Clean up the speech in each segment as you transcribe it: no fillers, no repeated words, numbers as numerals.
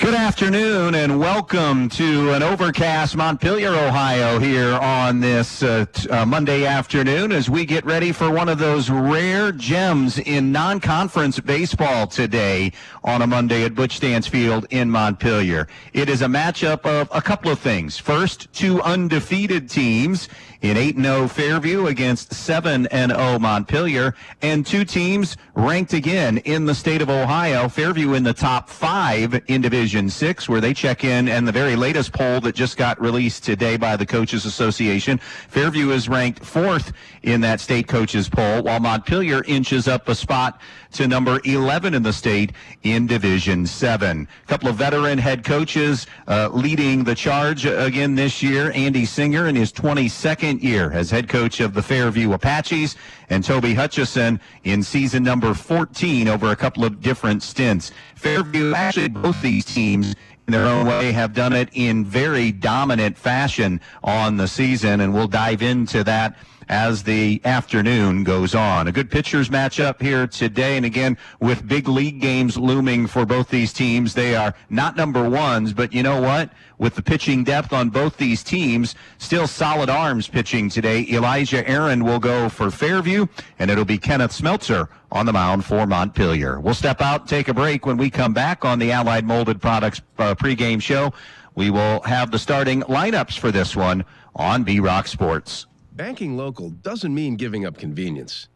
Good afternoon and welcome to an overcast Montpelier, Ohio here on this Monday afternoon as we get ready for one of those rare gems in non-conference baseball today on a Monday at Butch Stance Field in Montpelier. It is a matchup of a couple of things. First, two undefeated teams in 8-0 Fairview against 7-0 Montpelier, and two teams ranked again in the state of Ohio. Fairview in the top 5 in Division 6, where they check in, and the very latest poll that just got released today by the Coaches Association, Fairview is ranked 4th in that state coaches poll, while Montpelier inches up a spot to number 11 in the state in Division 7. A couple of veteran head coaches leading the charge again this year. Andy Singer in his 22nd year as head coach of the Fairview Apaches, and Toby Hutchison in season number 14 over a couple of different stints. Fairview, actually both these teams in their own way have done it in very dominant fashion on the season, and we'll dive into that as the afternoon goes on. A good pitchers matchup here today, and again, with big league games looming for both these teams, they are not number ones, but you know what? With the pitching depth on both these teams, still solid arms pitching today. Elijah Aaron will go for Fairview, and it'll be Kenneth Smeltzer on the mound for Montpelier. We'll step out and take a break. When we come back on the Allied Molded Products pregame show, we will have the starting lineups for this one on B-Rock Sports. Banking local doesn't mean giving up convenience.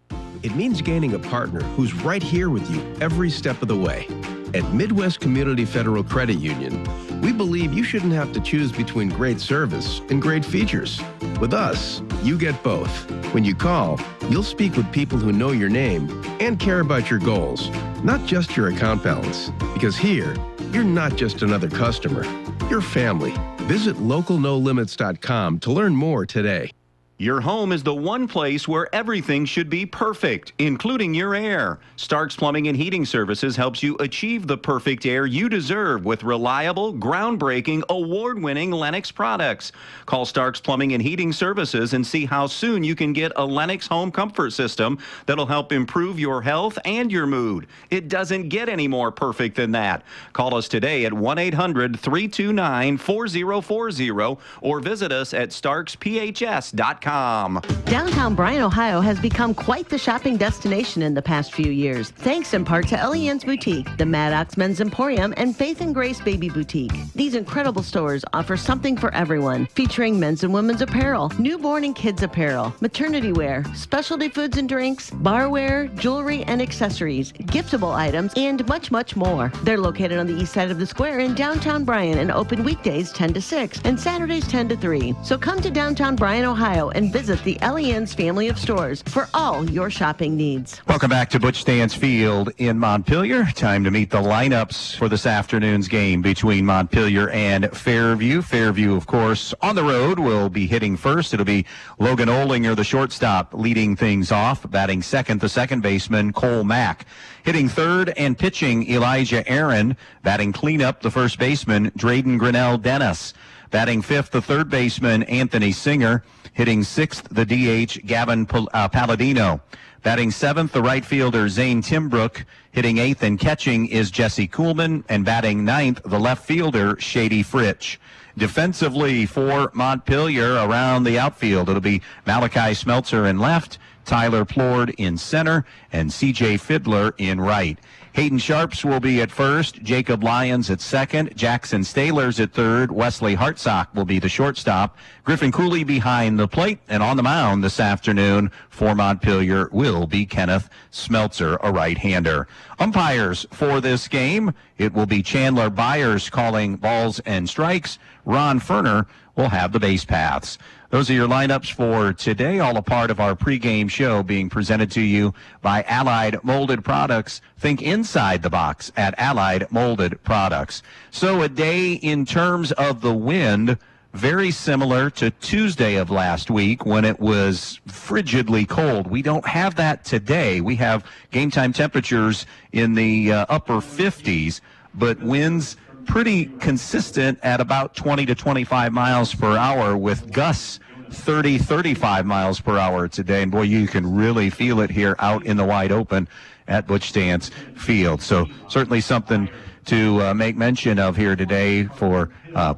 It means gaining a partner who's right here with you every step of the way. At Midwest Community Federal Credit Union, we believe you shouldn't have to choose between great service and great features. With us, you get both. When you call, you'll speak with people who know your name and care about your goals, not just your account balance. Because here, you're not just another customer, you're family. Visit localnolimits.com to learn more today. Your home is the one place where everything should be perfect, including your air. Stark's Plumbing and Heating Services helps you achieve the perfect air you deserve with reliable, groundbreaking, award-winning Lennox products. Call Stark's Plumbing and Heating Services and see how soon you can get a Lennox home comfort system that'll help improve your health and your mood. It doesn't get any more perfect than that. Call us today at 1-800-329-4040 or visit us at starksphs.com. Downtown Bryan, Ohio has become quite the shopping destination in the past few years, thanks in part to Elian's Boutique, the Maddox Men's Emporium, and Faith and Grace Baby Boutique. These incredible stores offer something for everyone, featuring men's and women's apparel, newborn and kids apparel, maternity wear, specialty foods and drinks, barware, jewelry and accessories, giftable items, and much, much more. They're located on the east side of the square in downtown Bryan and open weekdays 10 to 6 and Saturdays 10 to 3. So come to downtown Bryan, Ohio, and visit the Elian's family of stores for all your shopping needs. Welcome back to Butch Stance Field in Montpelier. Time to meet the lineups for this afternoon's game between Montpelier and Fairview. Fairview, of course, on the road will be hitting first. It'll be Logan Olinger, the shortstop, leading things off. Batting second, the second baseman, Cole Mack. Hitting third and pitching, Elijah Aaron. Batting cleanup, the first baseman, Drayden Grinnell Dennis. Batting fifth, the third baseman, Anthony Singer. Hitting sixth, the DH, Gavin Palladino. Batting seventh, the right fielder, Zane Timbrook. Hitting eighth and catching is Jesse Kuhlman. And batting ninth, the left fielder, Shady Fritsch. Defensively for Montpelier around the outfield, it'll be Malachi Smeltzer in left, Tyler Plord in center, and C.J. Fiddler in right. Hayden Sharps will be at first, Jacob Lyons at second, Jackson Stahlers at third, Wesley Hartsock will be the shortstop, Griffin Cooley behind the plate, and on the mound this afternoon for Montpelier will be Kenneth Smeltzer, a right-hander. Umpires for this game, it will be Chandler Byers calling balls and strikes. Ron Ferner will have the base paths. Those are your lineups for today, all a part of our pregame show being presented to you by Allied Molded Products. Think inside the box at Allied Molded Products. So a day in terms of the wind, very similar to Tuesday of last week when it was frigidly cold. We don't have that today. We have game time temperatures in the upper 50s, but winds pretty consistent at about 20 to 25 miles per hour with gusts 30, 35 miles per hour today. And boy, you can really feel it here out in the wide open at Butch Stance Field. So certainly something to make mention of here today for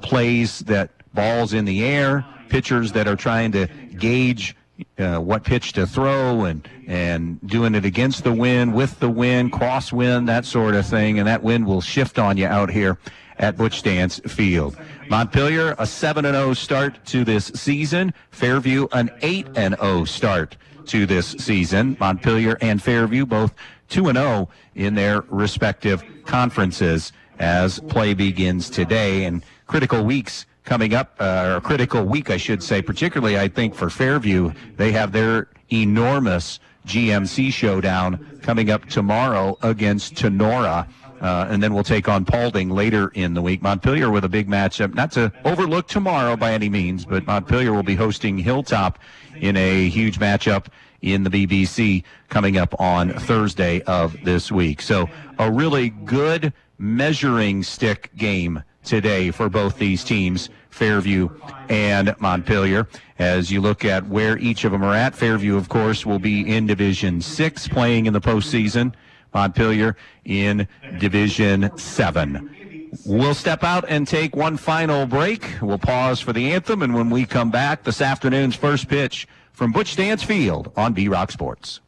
plays that balls in the air, pitchers that are trying to gauge what pitch to throw and doing it against the wind, with the wind, crosswind, that sort of thing, and that wind will shift on you out here at Butch Dance Field. Montpelier, a 7-0 start to this season. Fairview, an 8-0 start to this season. Montpelier and Fairview both 2-0 in their respective conferences as play begins today. And critical weeks coming up, or critical week, I should say, particularly, I think, for Fairview. They have their enormous GMC showdown coming up tomorrow against Tenora. And then we'll take on Paulding later in the week. Montpelier with a big matchup, not to overlook tomorrow by any means, but Montpelier will be hosting Hilltop in a huge matchup in the BBC coming up on Thursday of this week. So a really good measuring stick game today for both these teams, Fairview and Montpelier. As you look at where each of them are at, Fairview, of course, will be in Division 6 playing in the postseason. Montpelier in Division 7. We'll step out and take one final break. We'll pause for the anthem, and when we come back, this afternoon's first pitch from Butch Dance Field on B-Rock Sports.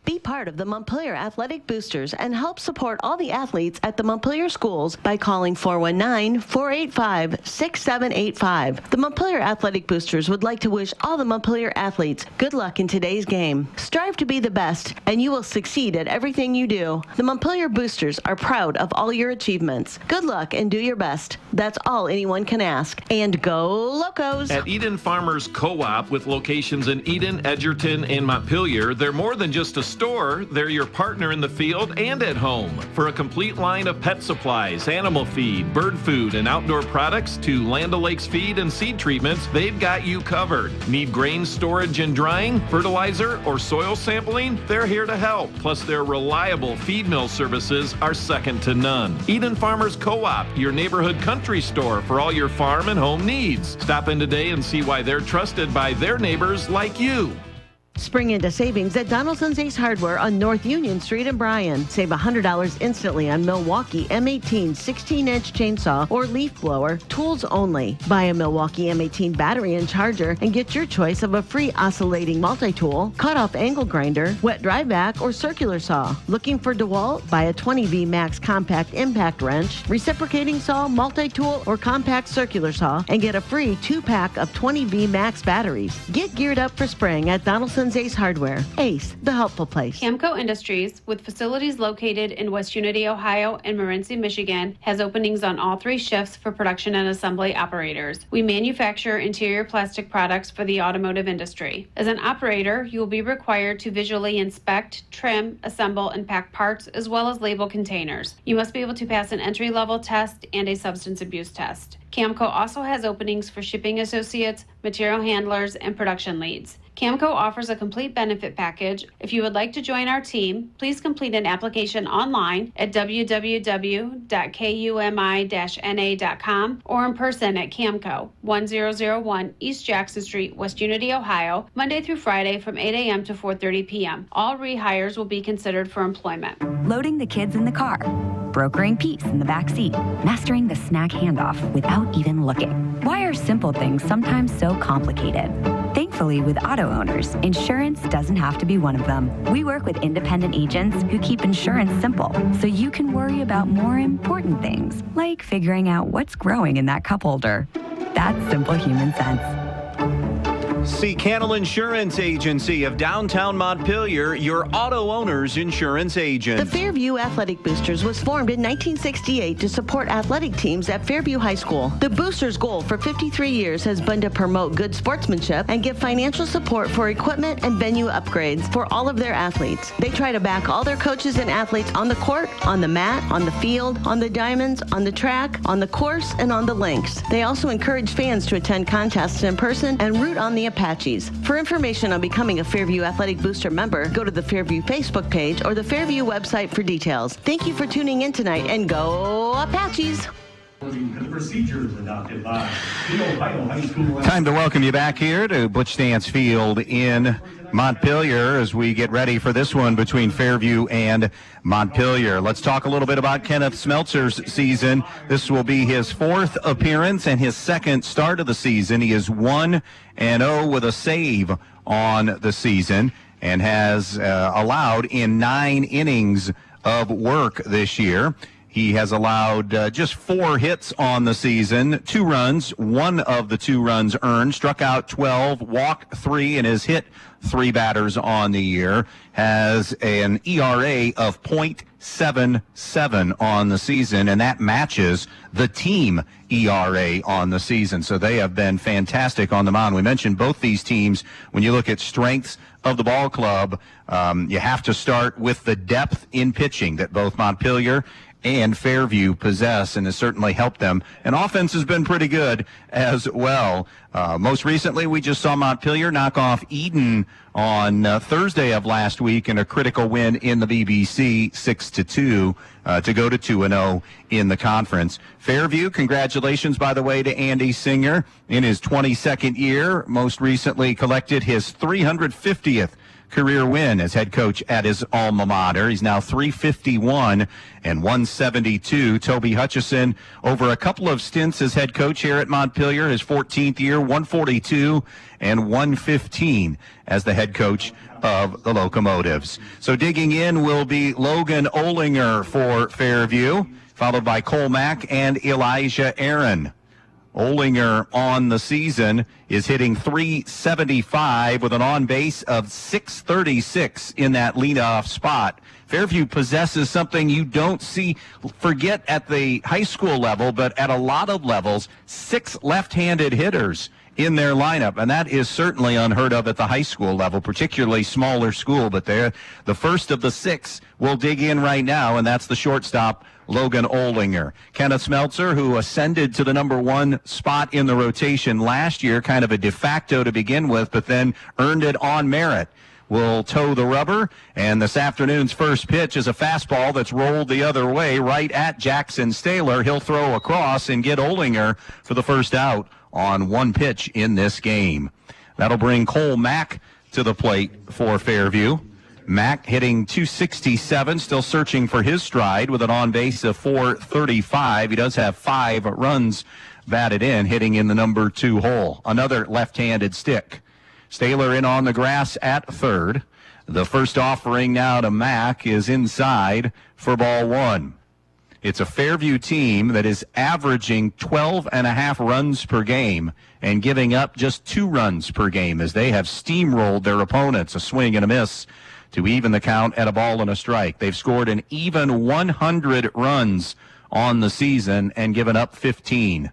Be part of the Montpelier Athletic Boosters and help support all the athletes at the Montpelier schools by calling 419-485-6785. The Montpelier Athletic Boosters would like to wish all the Montpelier athletes good luck in today's game. Strive to be the best, and you will succeed at everything you do. The Montpelier Boosters are proud of all your achievements. Good luck and do your best. That's all anyone can ask. And go Locos! At Eden Farmers Co-op, with locations in Eden, Edgerton, and Montpelier, they're more than just a store. They're your partner in the field and at home. For a complete line of pet supplies, animal feed, bird food, and outdoor products to Land O'Lakes feed and seed treatments, they've got you covered. Need grain storage and drying, fertilizer, or soil sampling? They're here to help. Plus, their reliable feed mill services are second to none. Eden Farmers Co-op, your neighborhood country store for all your farm and home needs. Stop in today and see why they're trusted by their neighbors like you. Spring into savings at Donaldson's Ace Hardware on North Union Street in Bryan. Save $100 instantly on Milwaukee M18 16-inch chainsaw or leaf blower, tools only. Buy a Milwaukee M18 battery and charger and get your choice of a free oscillating multi-tool, cut-off angle grinder, wet dry vac, or circular saw. Looking for DeWalt? Buy a 20V Max compact impact wrench, reciprocating saw, multi-tool, or compact circular saw, and get a free 2-pack of 20V Max batteries. Get geared up for spring at Donaldson's Ace Hardware. Ace, the helpful place. Camco Industries, with facilities located in West Unity, Ohio and Morenci, Michigan, has openings on all 3 shifts for production and assembly operators. We manufacture interior plastic products for the automotive industry. As an operator, you will be required to visually inspect, trim, assemble, and pack parts, as well as label containers. You must be able to pass an entry-level test and a substance abuse test. Camco also has openings for shipping associates, material handlers, and production leads. Camco offers a complete benefit package. If you would like to join our team, please complete an application online at www.kumi-na.com or in person at Camco, 1001 East Jackson Street, West Unity, Ohio, Monday through Friday from 8 a.m. to 4:30 p.m. All rehires will be considered for employment. Loading the kids in the car, brokering peace in the back seat, mastering the snack handoff without even looking. Why are simple things sometimes so complicated? Thankfully, with auto owners, insurance doesn't have to be one of them. We work with independent agents who keep insurance simple, so you can worry about more important things, like figuring out what's growing in that cup holder. That's simple human sense. See Cannell Insurance Agency of downtown Montpelier, your auto owner's insurance agent. The Fairview Athletic Boosters was formed in 1968 to support athletic teams at Fairview High School. The Boosters' goal for 53 years has been to promote good sportsmanship and give financial support for equipment and venue upgrades for all of their athletes. They try to back all their coaches and athletes on the court, on the mat, on the field, on the diamonds, on the track, on the course, and on the links. They also encourage fans to attend contests in person and root on the Apaches. For information on becoming a Fairview Athletic Booster member, go to the Fairview Facebook page or the Fairview website for details. Thank you for tuning in tonight, and go Apaches! The procedures adopted by the Ohio High School. Time to welcome you back here to Butch Dance Field in Montpelier as we get ready for this one between Fairview and Montpelier. Let's talk a little bit about Kenneth Smeltzer's season. This will be his 4th appearance and his 2nd start of the season. He is 1-0 with a save on the season and has allowed in 9 innings of work this year. He has allowed just 4 hits on the season, 2 runs, 1 of the 2 runs earned, struck out 12, walked 3, and has hit 3 batters on the year, has an ERA of .77 on the season, and that matches the team ERA on the season. So they have been fantastic on the mound. We mentioned both these teams. When you look at strengths of the ball club, you have to start with the depth in pitching that both Montpelier and Fairview possess, and has certainly helped them. And offense has been pretty good as well. Most recently, we just saw Montpelier knock off Eden on Thursday of last week in a critical win in the BBC, 6-2, to go to 2-0 in the conference. Fairview, congratulations, by the way, to Andy Singer in his 22nd year. Most recently collected his 350th career win as head coach at his alma mater. He's now 351 and 172. Toby Hutchison, over a couple of stints as head coach here at Montpelier, his 14th year, 142 and 115 as the head coach of the Locomotives. So digging in will be Logan Olinger for Fairview, followed by Cole Mack and Elijah Aaron. Olinger on the season is hitting .375 with an on-base of .636 in that leadoff spot. Fairview possesses something you don't see, forget at the high school level, but at a lot of levels, 6 left-handed hitters in their lineup, and that is certainly unheard of at the high school level, particularly smaller school, but they're the first of the 6 will dig in right now, and that's the shortstop, Logan Olinger. Kenneth Smeltzer, who ascended to the number 1 spot in the rotation last year, kind of a de facto to begin with, but then earned it on merit, will toe the rubber, and this afternoon's first pitch is a fastball that's rolled the other way right at Jackson Staylor. He'll throw across and get Olinger for the first out on 1 pitch in this game. That'll bring Cole Mack to the plate for Fairview. Mack hitting .267, still searching for his stride with an on-base of .435. He does have 5 runs batted in, hitting in the number 2 hole. Another left-handed stick. Staylor in on the grass at third. The first offering now to Mack is inside for ball 1. It's a Fairview team that is averaging 12.5 runs per game and giving up just 2 runs per game as they have steamrolled their opponents, a swing and a miss, to even the count at a ball and a strike. They've scored an even 100 runs on the season and given up 15.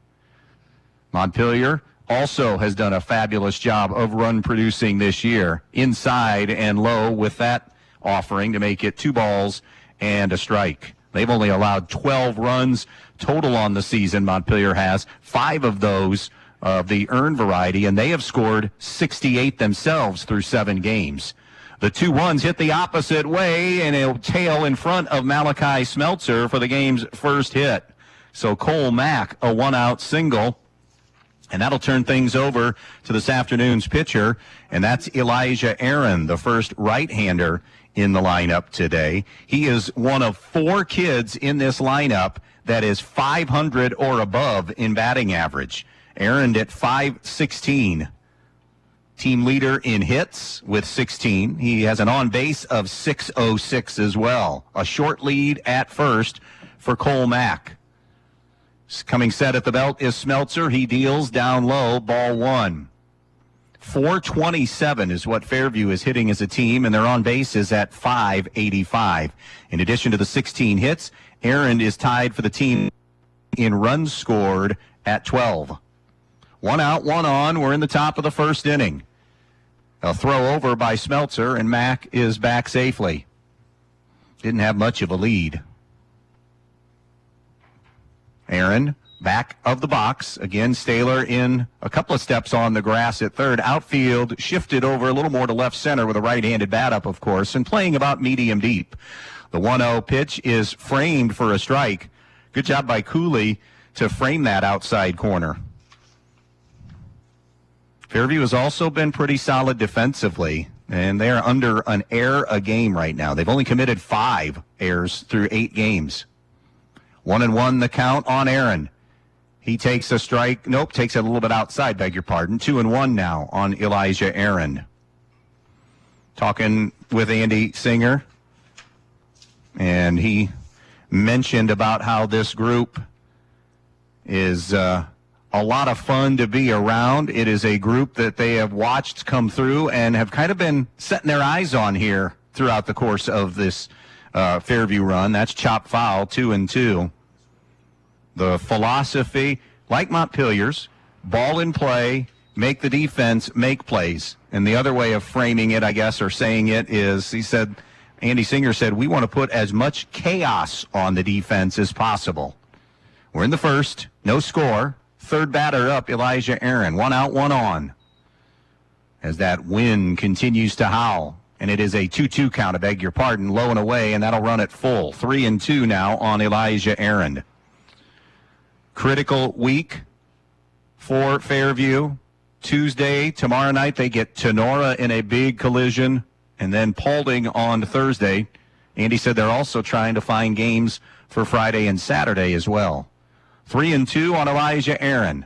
Montpelier also has done a fabulous job of run producing this year, inside and low with that offering to make it 2 balls and a strike. They've only allowed 12 runs total on the season, Montpelier has, 5 of those of the earned variety, and they have scored 68 themselves through 7 games. The 2-1s hit the opposite way, and it'll tail in front of Malachi Smeltzer for the game's first hit. So Cole Mack, a 1-out single, and that'll turn things over to this afternoon's pitcher, and that's Elijah Aaron, the first right-hander in the lineup today. He is one of 4 kids in this lineup that is 500 or above in batting average. Aaron at .516. Team leader in hits with 16. He has an on-base of .606 as well. A short lead at first for Cole Mack. Coming set at the belt is Smeltzer. He deals down low, ball 1. .427 is what Fairview is hitting as a team, and their on-base is at .585. In addition to the 16 hits, Aaron is tied for the team in runs scored at 12. 1 out, 1 on. We're in the top of the first inning. A throw over by Smeltzer, and Mack is back safely. Didn't have much of a lead. Aaron back of the box. Again, Staylor in a couple of steps on the grass at third. Outfield shifted over a little more to left center with a right-handed bat up, of course, and playing about medium deep. The 1-0 pitch is framed for a strike. Good job by Cooley to frame that outside corner. Fairview has also been pretty solid defensively. And they're under an error a game right now. They've only committed 5 errors through 8 games. 1-1 the count on Aaron. He takes a strike. Nope, takes it a little bit outside, beg your pardon. 2-1 now on Elijah Aaron. Talking with Andy Singer. And he mentioned about how this group is a lot of fun to be around. It is a group that they have watched come through and have kind of been setting their eyes on here throughout the course of this Fairview run. That's chop foul, 2-2. The philosophy, like Montpelier's, ball in play, make the defense make plays. And the other way of framing it, I guess, or saying it is, Andy Singer said, we want to put as much chaos on the defense as possible. We're in the first, no score. Third batter up, Elijah Aaron. 1 out, 1 on. As that wind continues to howl. And it is a 2-2 count, I beg your pardon, low and away, and that'll run it full. 3-2 now on Elijah Aaron. Critical week for Fairview. Tuesday, tomorrow night, they get Tenora in a big collision, and then Paulding on Thursday. Andy said they're also trying to find games for Friday and Saturday as well. 3-2 on Elijah Aaron.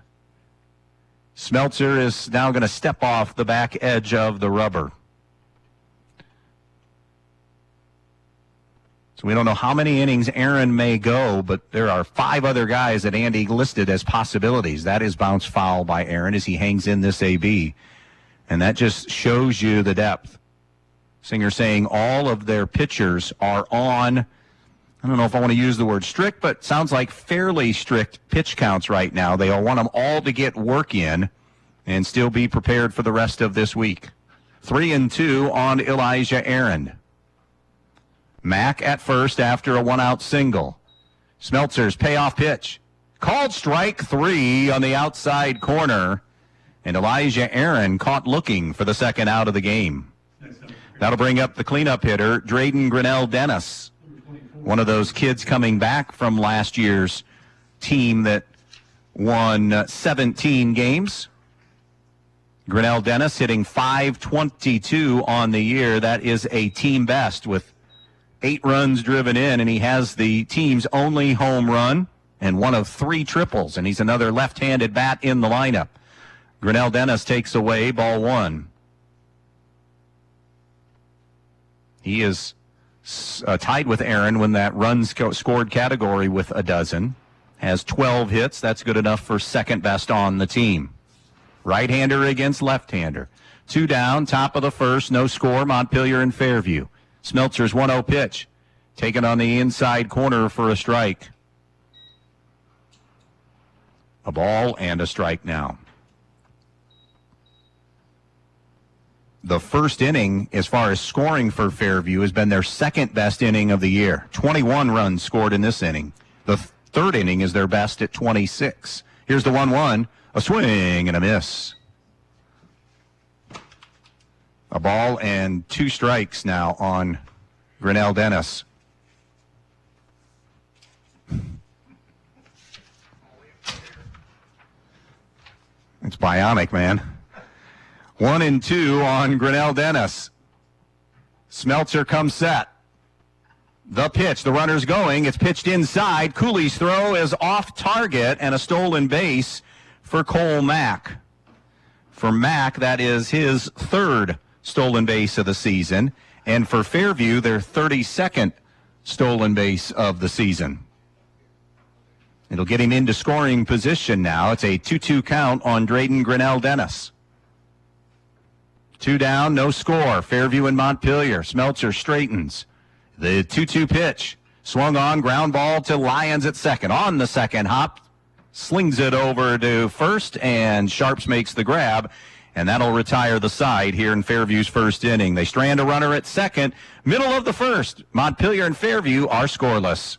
Smeltzer is now going to step off the back edge of the rubber. So we don't know how many innings Aaron may go, but there are 5 other guys that Andy listed as possibilities. That is bounce foul by Aaron as he hangs in this AB. And that just shows you the depth. Singer saying all of their pitchers are on, I don't know if I want to use the word strict, but sounds like fairly strict pitch counts right now. They all want them all to get work in and still be prepared for the rest of this week. 3-2 on Elijah Aaron. Mack at first after a 1-out single. Smeltzer's payoff pitch. Called strike 3 on the outside corner. And Elijah Aaron caught looking for the second out of the game. That'll bring up the cleanup hitter, Drayden Grinnell-Dennis. One of those kids coming back from last year's team that won 17 games. Grinnell-Dennis hitting .522 on the year. That is a team best with 8 runs driven in, and he has the team's only home run and one of 3 triples, and he's another left-handed bat in the lineup. Grinnell-Dennis takes away ball 1. He is tied with Aaron when that runs scored category with a dozen. Has 12 hits. That's good enough for second best on the team. Right-hander against left-hander. 2 down, top of the first, no score, Montpelier and Fairview. Smeltzer's 1-0 pitch. Taken on the inside corner for a strike. A ball and a strike now. The first inning, as far as scoring for Fairview, has been their second best inning of the year. 21 runs scored in this inning. The third inning is their best at 26. Here's the 1-1. A swing and a miss. A ball and 2 strikes now on Grinnell-Dennis. It's bionic, man. 1-2 on Grinnell-Dennis. Smeltzer comes set. The pitch, the runner's going. It's pitched inside. Cooley's throw is off target and a stolen base for Cole Mack. For Mack, that is his 3rd stolen base of the season. And for Fairview, their 32nd stolen base of the season. It'll get him into scoring position now. It's a 2-2 count on Drayden Grinnell-Dennis. 2 down, no score. Fairview and Montpelier. Smeltzer straightens. The 2-2 pitch. Swung on, ground ball to Lyons at second. On the second hop. Slings it over to first, and Sharps makes the grab. And that'll retire the side here in Fairview's first inning. They strand a runner at second. Middle of the first. Montpelier and Fairview are scoreless.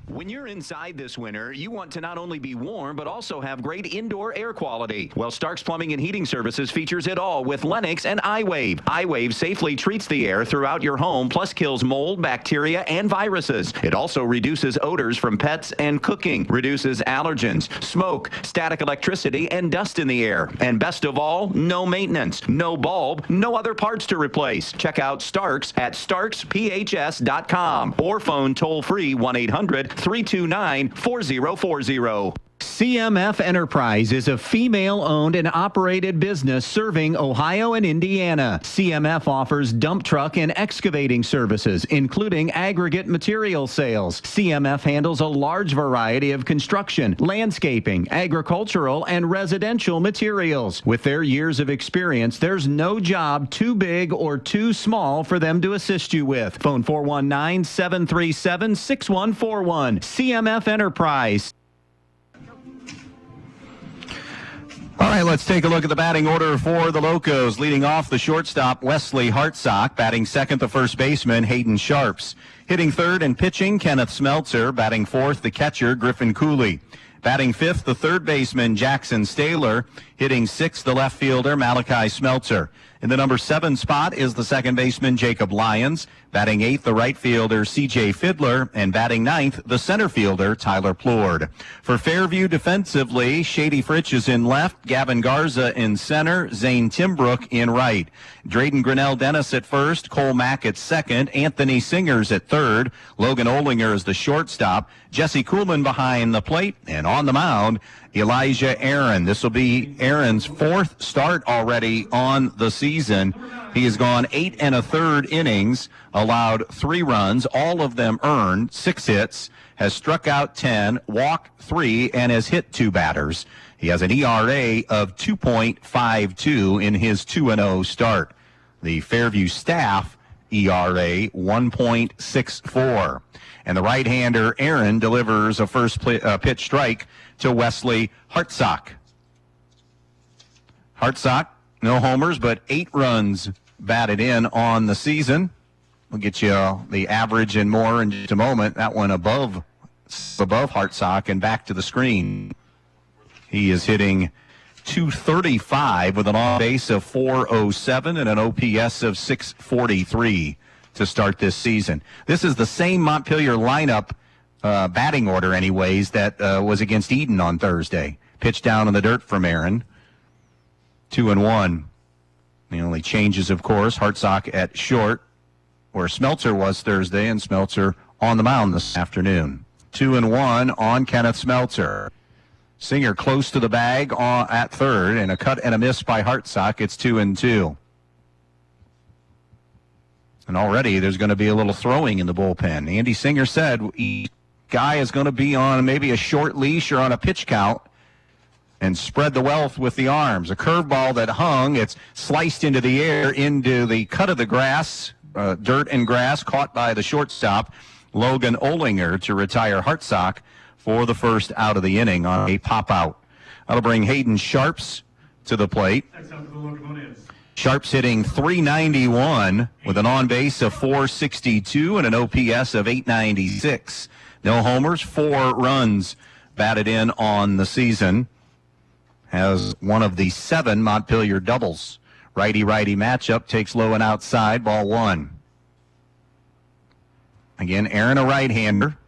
When you're inside this winter, you want to not only be warm, but also have great indoor air quality. Well, Stark's Plumbing and Heating Services features it all with Lennox and iWave. iWave safely treats the air throughout your home, plus kills mold, bacteria, and viruses. It also reduces odors from pets and cooking, reduces allergens, smoke, static electricity, and dust in the air. And best of all, no maintenance, no bulb, no other parts to replace. Check out Stark's at starksphs.com or phone toll-free 1-800-329-4040. CMF Enterprise is a female-owned and operated business serving Ohio and Indiana. CMF offers dump truck and excavating services, including aggregate material sales. CMF handles a large variety of construction, landscaping, agricultural, and residential materials. With their years of experience, there's no job too big or too small for them to assist you with. Phone 419-737-6141. CMF Enterprise. All right, let's take a look at the batting order for the Locos. Leading off, the shortstop, Wesley Hartsock. Batting second, the first baseman, Hayden Sharps. Hitting third and pitching, Kenneth Smeltzer. Batting fourth, the catcher, Griffin Cooley. Batting fifth, the third baseman, Jackson Staylor. Hitting sixth, the left fielder, Malachi Smeltzer. In the number 7 spot is the second baseman, Jacob Lyons. Batting eighth, the right fielder, C.J. Fiddler. And batting ninth, the center fielder, Tyler Plourd. For Fairview defensively, Shady Fritsch is in left, Gavin Garza in center, Zane Timbrook in right. Drayden Grinnell Dennis at first, Cole Mack at second, Anthony Singers at third, Logan Olinger is the shortstop, Jesse Kuhlman behind the plate, and on the mound, Elijah Aaron. This will be Aaron's 4th start already on the season. He has gone 8 1/3 innings, allowed 3 runs, all of them earned, 6 hits, has struck out 10, walked 3, and has hit 2 batters. He has an ERA of 2.52 in his 2-0 start. The Fairview staff ERA 1.64. And the right-hander Aaron delivers a first pitch strike to Wesley Hartsock. Hartsock, no homers, but 8 runs batted in on the season. We'll get you the average and more in just a moment. That one above Hartsock and back to the screen. He is hitting .235 with an on-base of .407 and an OPS of .643 to start this season. This is the same Montpelier lineup, batting order anyways, that was against Eden on Thursday. Pitch down in the dirt from Aaron. 2-1. The only changes, of course, Hartsock at short, where Smeltzer was Thursday, and Smeltzer on the mound this afternoon. 2-1 on Kenneth Smeltzer. Singer close to the bag at third, and a cut and a miss by Hartsock. It's 2-2. And already there's going to be a little throwing in the bullpen. Andy Singer said each guy is going to be on maybe a short leash or on a pitch count and spread the wealth with the arms. A curveball that hung, it's sliced into the air into the cut of the grass, dirt and grass, caught by the shortstop, Logan Olinger, to retire Hartsock for the first out of the inning on a pop-out. That'll bring Hayden Sharps to the plate. Sharps hitting .391 with an on-base of .462 and an OPS of .896. No homers, 4 runs batted in on the season. Has one of the 7 Montpelier doubles. Righty-righty matchup, takes low and outside, ball 1. Again, Aaron, a right-hander.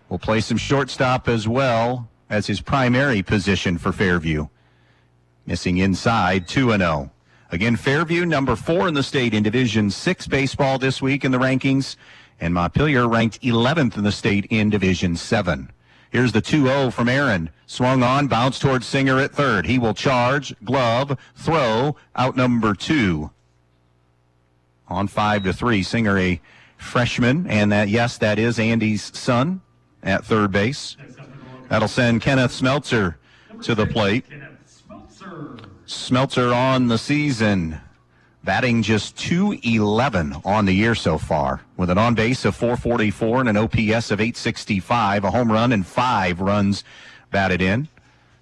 Will play some shortstop as well as his primary position for Fairview. Missing inside, 2-0. Again, Fairview, number 4 in the state in Division 6 baseball this week in the rankings, and Montpelier ranked 11th in the state in Division 7. Here's the 2-0 from Aaron. Swung on, bounced towards Singer at third. He will charge, glove, throw, out number 2. On 5-3, Singer, a freshman, and that is Andy's son at third base. That'll send Kenneth Smeltzer to the plate. Smeltzer on the season, batting just .211 on the year so far, with an on-base of .444 and an OPS of .865, a home run and 5 runs batted in.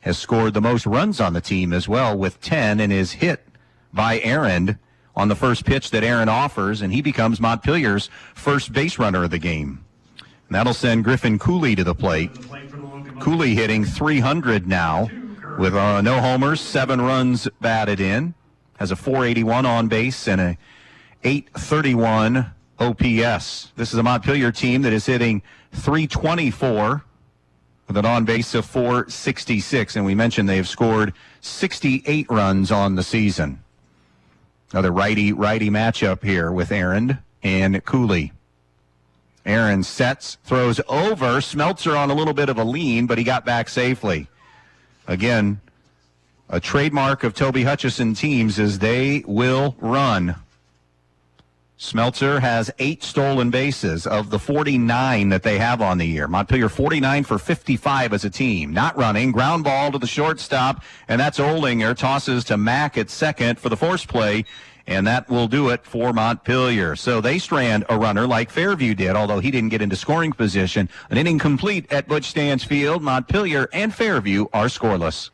Has scored the most runs on the team as well with 10, and is hit by Aaron on the first pitch that Aaron offers, and he becomes Montpelier's first base runner of the game. That'll send Griffin Cooley to the plate. Cooley hitting .300 now with no homers, 7 runs batted in. Has a .481 on base and a .831 OPS. This is a Montpelier team that is hitting .324 with an on base of .466. And we mentioned they've scored 68 runs on the season. Another righty matchup here with Aaron and Cooley. Aaron sets, throws over. Smeltzer on a little bit of a lean, but he got back safely. Again, a trademark of Toby Hutchison teams is they will run. Smeltzer has 8 stolen bases of the 49 that they have on the year. Montpelier 49 for 55 as a team. Not running. Ground ball to the shortstop, and that's Oldinger. Tosses to Mack at second for the force play, and that will do it for Montpelier. So they strand a runner like Fairview did, although he didn't get into scoring position. An inning complete at Butch Stans Field. Montpelier and Fairview are scoreless.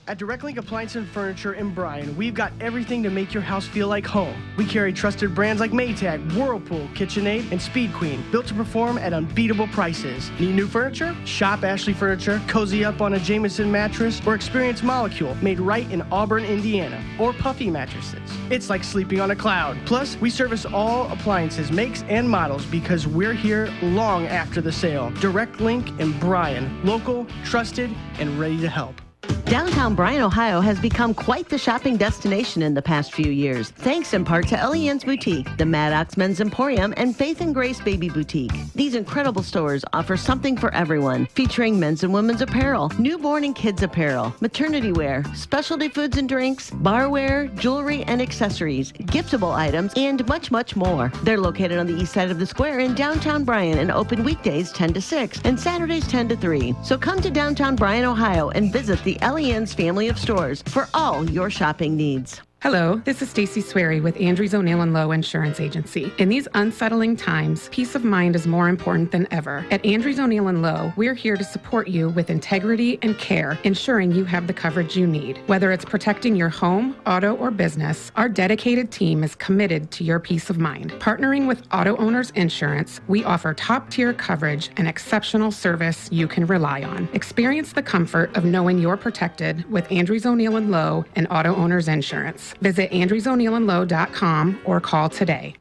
At Direct Link Appliance and Furniture in Bryan, we've got everything to make your house feel like home. We carry trusted brands like Maytag, Whirlpool, KitchenAid, and Speed Queen, built to perform at unbeatable prices. Need new furniture? Shop Ashley Furniture, cozy up on a Jameson mattress, or experience Molecule, made right in Auburn, Indiana, or Puffy mattresses. It's like sleeping on a cloud. Plus, we service all appliances, makes, and models because we're here long after the sale. Direct Link in Bryan, local, trusted, and ready to help. Downtown Bryan, Ohio has become quite the shopping destination in the past few years, thanks in part to Elian's Boutique, the Maddox Men's Emporium, and Faith and Grace Baby Boutique. These incredible stores offer something for everyone, featuring men's and women's apparel, newborn and kids apparel, maternity wear, specialty foods and drinks, barware, jewelry and accessories, giftable items, and much, much more. They're located on the east side of the square in downtown Bryan and open weekdays 10 to 6 and Saturdays 10 to 3. So come to downtown Bryan, Ohio and visit the Elian's family of stores for all your shopping needs. Hello, this is Stacy Swery with Andrews O'Neill & Lowe Insurance Agency. In these unsettling times, peace of mind is more important than ever. At Andrews O'Neill & Lowe, we're here to support you with integrity and care, ensuring you have the coverage you need. Whether it's protecting your home, auto, or business, our dedicated team is committed to your peace of mind. Partnering with Auto Owners Insurance, we offer top-tier coverage and exceptional service you can rely on. Experience the comfort of knowing you're protected with Andrews O'Neill & Lowe and Auto Owners Insurance. Visit andrewsoneillandlowe.com or call today.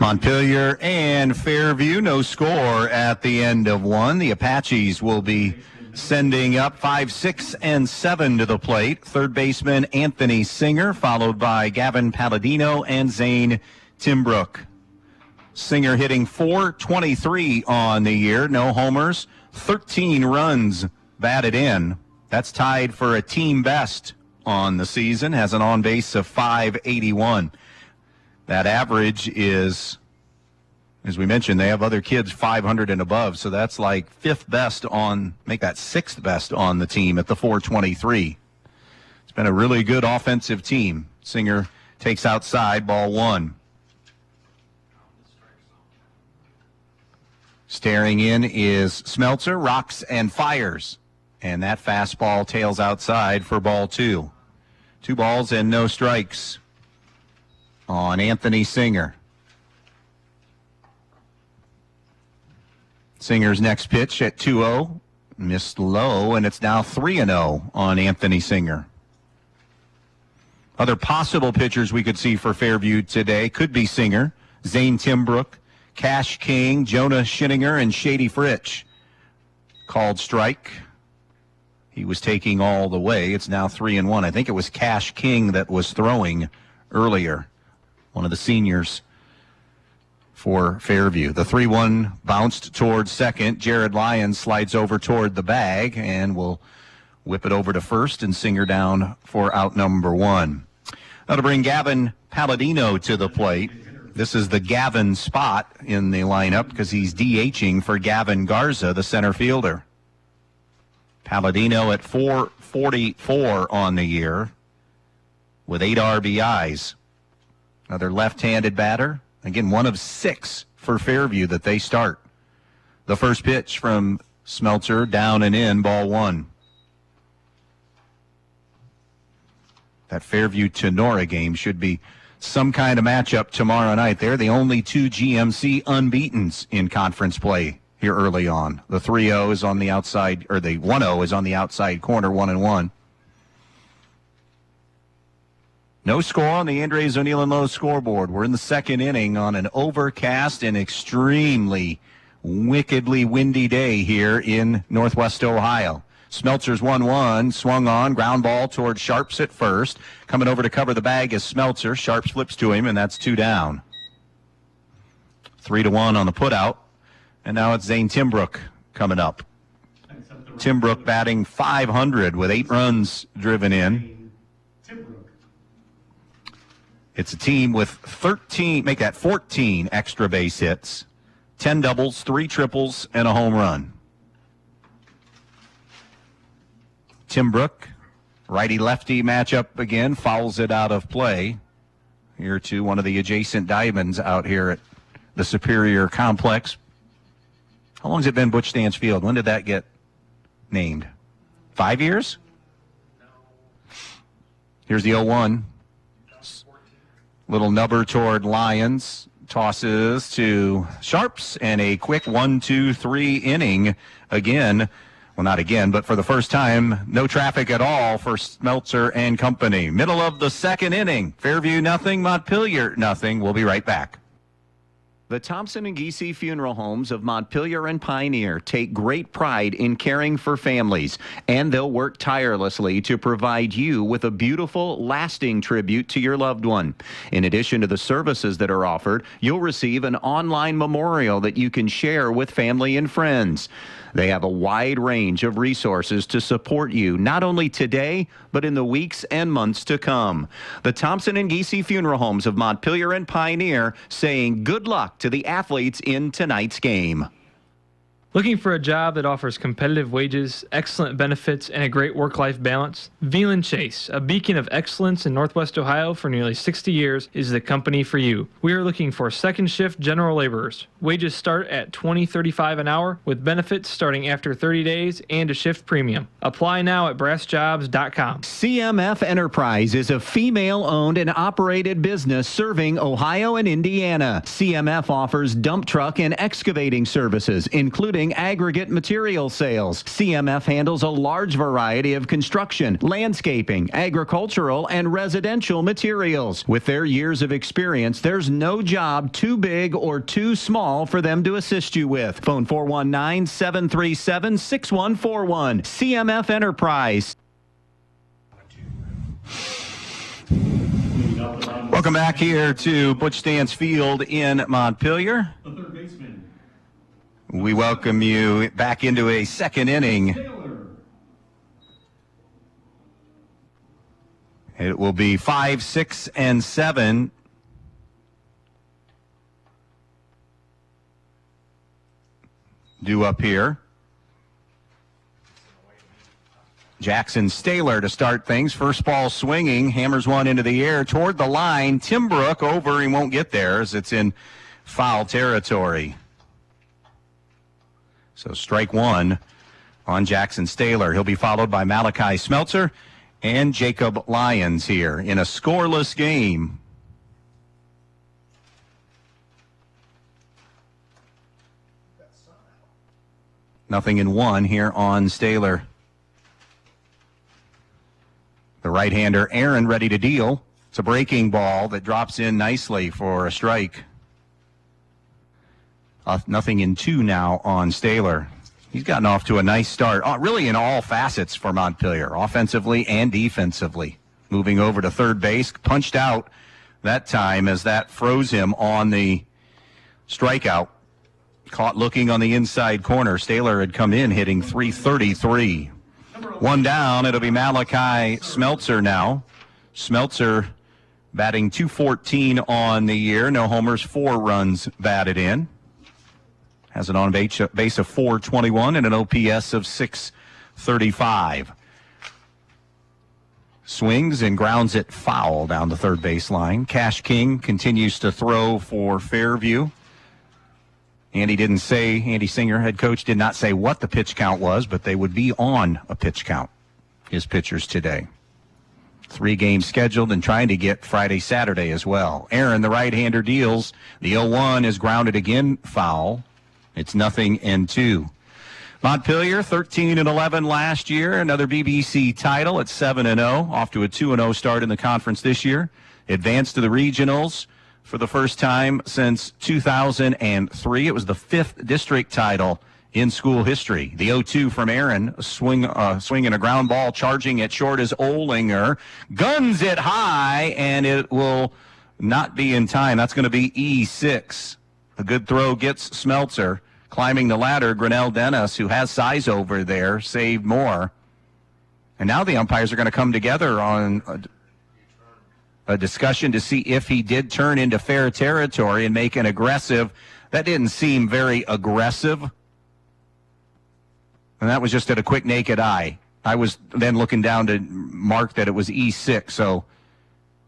Montpelier and Fairview, no score at the end of one. The Apaches will be sending up 5, 6, and 7 to the plate. Third baseman Anthony Singer, followed by Gavin Palladino and Zane Timbrook. Singer hitting .423 on the year, no homers, 13 runs batted in. That's tied for a team best on the season, has an on-base of .581. That average is, as we mentioned, they have other kids 500 and above, so that's like 5th best on, make that 6th best on the team at the .423. It's been a really good offensive team. Singer takes outside, ball 1. Staring in is Smeltzer, rocks and fires. And that fastball tails outside for ball 2. 2 balls and no strikes on Anthony Singer. Singer's next pitch at 2-0. Missed low, and it's now 3-0 on Anthony Singer. Other possible pitchers we could see for Fairview today could be Singer, Zane Timbrook, Cash King, Jonah Schinninger, and Shady Fritch. Called strike. He was taking all the way. It's now 3-1. I think it was Cash King that was throwing earlier, one of the seniors for Fairview. The 3-1 bounced towards second. Jared Lyons slides over toward the bag and will whip it over to first, and Singer down for out number 1. That'll bring Gavin Palladino to the plate. This is the Gavin spot in the lineup because he's DHing for Gavin Garza, the center fielder. Palladino at .444 on the year with 8 RBIs. Another left-handed batter. Again, 1 of 6 for Fairview that they start. The first pitch from Smeltzer, down and in, ball 1. That Fairview-Tenora game should be some kind of matchup tomorrow night. They're the only two GMC unbeatens in conference play here early on. The 3-0 is on the outside, or the 1-0 is on the outside corner, 1-1. No score on the Andres O'Neill and Lowe scoreboard. We're in the second inning on an overcast and extremely wickedly windy day here in Northwest Ohio. Smeltzer's 1-1, swung on, ground ball toward Sharps at first. Coming over to cover the bag is Smeltzer. Sharps flips to him, and that's 2 down. 3-1 on the putout. And now it's Zane Timbrook coming up. Timbrook batting .500 with 8 runs driven in. It's a team with 14 extra base hits, 10 doubles, 3 triples, and a home run. Timbrook, righty-lefty matchup again, fouls it out of play. Here to one of the adjacent diamonds out here at the Superior Complex. How long has it been Butch Stance Field? When did that get named? 5 years? Here's the 0-1. Little nubber toward Lyons. Tosses to Sharps, and a quick 1-2-3 inning again. Well, not again, but for the first time, no traffic at all for Smeltzer and company. Middle of the second inning. Fairview nothing, Montpelier nothing. We'll be right back. The Thompson and Giese Funeral Homes of Montpelier and Pioneer take great pride in caring for families, and they'll work tirelessly to provide you with a beautiful, lasting tribute to your loved one. In addition to the services that are offered, you'll receive an online memorial that you can share with family and friends. They have a wide range of resources to support you, not only today, but in the weeks and months to come. The Thompson and Giese Funeral Homes of Montpelier and Pioneer saying good luck to the athletes in tonight's game. Looking for a job that offers competitive wages, excellent benefits, and a great work-life balance? Veland Chase, a beacon of excellence in Northwest Ohio for nearly 60 years, is the company for you. We are looking for second-shift general laborers. Wages start at $20.35 an hour, with benefits starting after 30 days and a shift premium. Apply now at brassjobs.com. CMF Enterprise is a female-owned and operated business serving Ohio and Indiana. CMF offers dump truck and excavating services, including aggregate material sales. CMF handles a large variety of construction, landscaping, agricultural, and residential materials. With their years of experience, there's no job too big or too small for them to assist you with. Phone 419-737-6141. CMF Enterprise. Welcome back here to Butch Stance Field in Montpelier. The third baseman. We welcome you back into a second inning. It will be 5, 6, and 7. Due up here. Jackson Staylor to start things. First ball swinging. Hammers one into the air toward the line. Timbrook over. He won't get there as it's in foul territory. So strike one on Jackson Staylor. He'll be followed by Malachi Smeltzer and Jacob Lyons here in a scoreless game. Nothing in one here on Staylor. The right-hander Aaron ready to deal. It's a breaking ball that drops in nicely for a strike. Nothing in two now on Staylor. He's gotten off to a nice start, really in all facets for Montpelier, offensively and defensively. Moving over to third base, punched out that time as that froze him on the strikeout. Caught looking on the inside corner. Staylor had come in hitting .333. One down, it'll be Malachi Smeltzer now. Smeltzer batting .214 on the year. No homers, 4 runs batted in. Has an on-base of .421 and an OPS of .635. Swings and grounds it foul down the third baseline. Cash King continues to throw for Fairview. Andy Singer, head coach, did not say what the pitch count was, but they would be on a pitch count, his pitchers today. 3 games scheduled and trying to get Friday, Saturday as well. Aaron, the right-hander, deals. The 0-1 is grounded again, foul. It's 0-2. Montpelier, 13-11 last year. Another BBC title at 7-0. Off to a 2-0 start in the conference this year. Advanced to the regionals for the first time since 2003. It was the 5th district title in school history. The 0-2 from Aaron, swinging a ground ball, charging it short as Olinger. Guns it high, and it will not be in time. That's going to be E6. A good throw gets Smeltzer. Climbing the ladder, Grinnell Dennis, who has size over there, saved more. And now the umpires are going to come together on a discussion to see if he did turn into fair territory and make an aggressive. That didn't seem very aggressive. And that was just at a quick naked eye. I was then looking down to mark that it was E6, so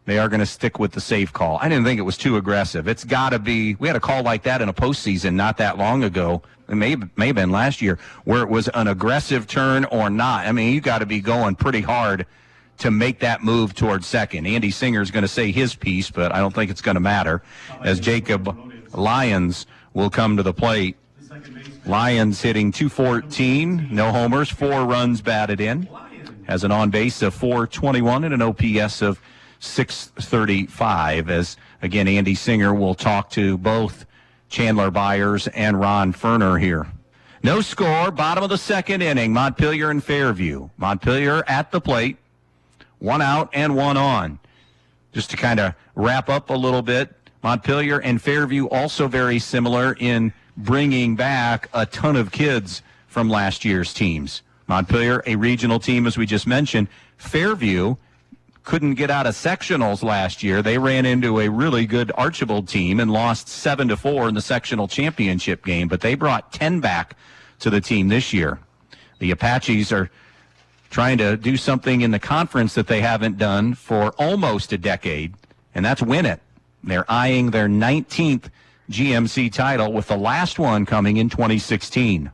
they are going to stick with the safe call. I didn't think it was too aggressive. It's got to be. We had a call like that in a postseason not that long ago. It may have been last year, where it was an aggressive turn or not. I mean, you got to be going pretty hard to make that move towards second. Andy Singer's going to say his piece, but I don't think it's going to matter, as Jacob Lyons will come to the plate. Lyons hitting .214, no homers, 4 runs batted in, has an on-base of .421 and an OPS of .635, as, again, Andy Singer will talk to both Chandler Byers and Ron Ferner here. No score, bottom of the second inning, Montpelier and Fairview. Montpelier at the plate, 1 out and 1 on. Just to kind of wrap up a little bit, Montpelier and Fairview also very similar in bringing back a ton of kids from last year's teams. Montpelier, a regional team, as we just mentioned. Fairview couldn't get out of sectionals last year. They ran into a really good Archibald team and lost 7-4 in the sectional championship game, but they brought 10 back to the team this year. The Apaches are trying to do something in the conference that they haven't done for almost a decade, and that's win it. They're eyeing their 19th GMC title, with the last one coming in 2016.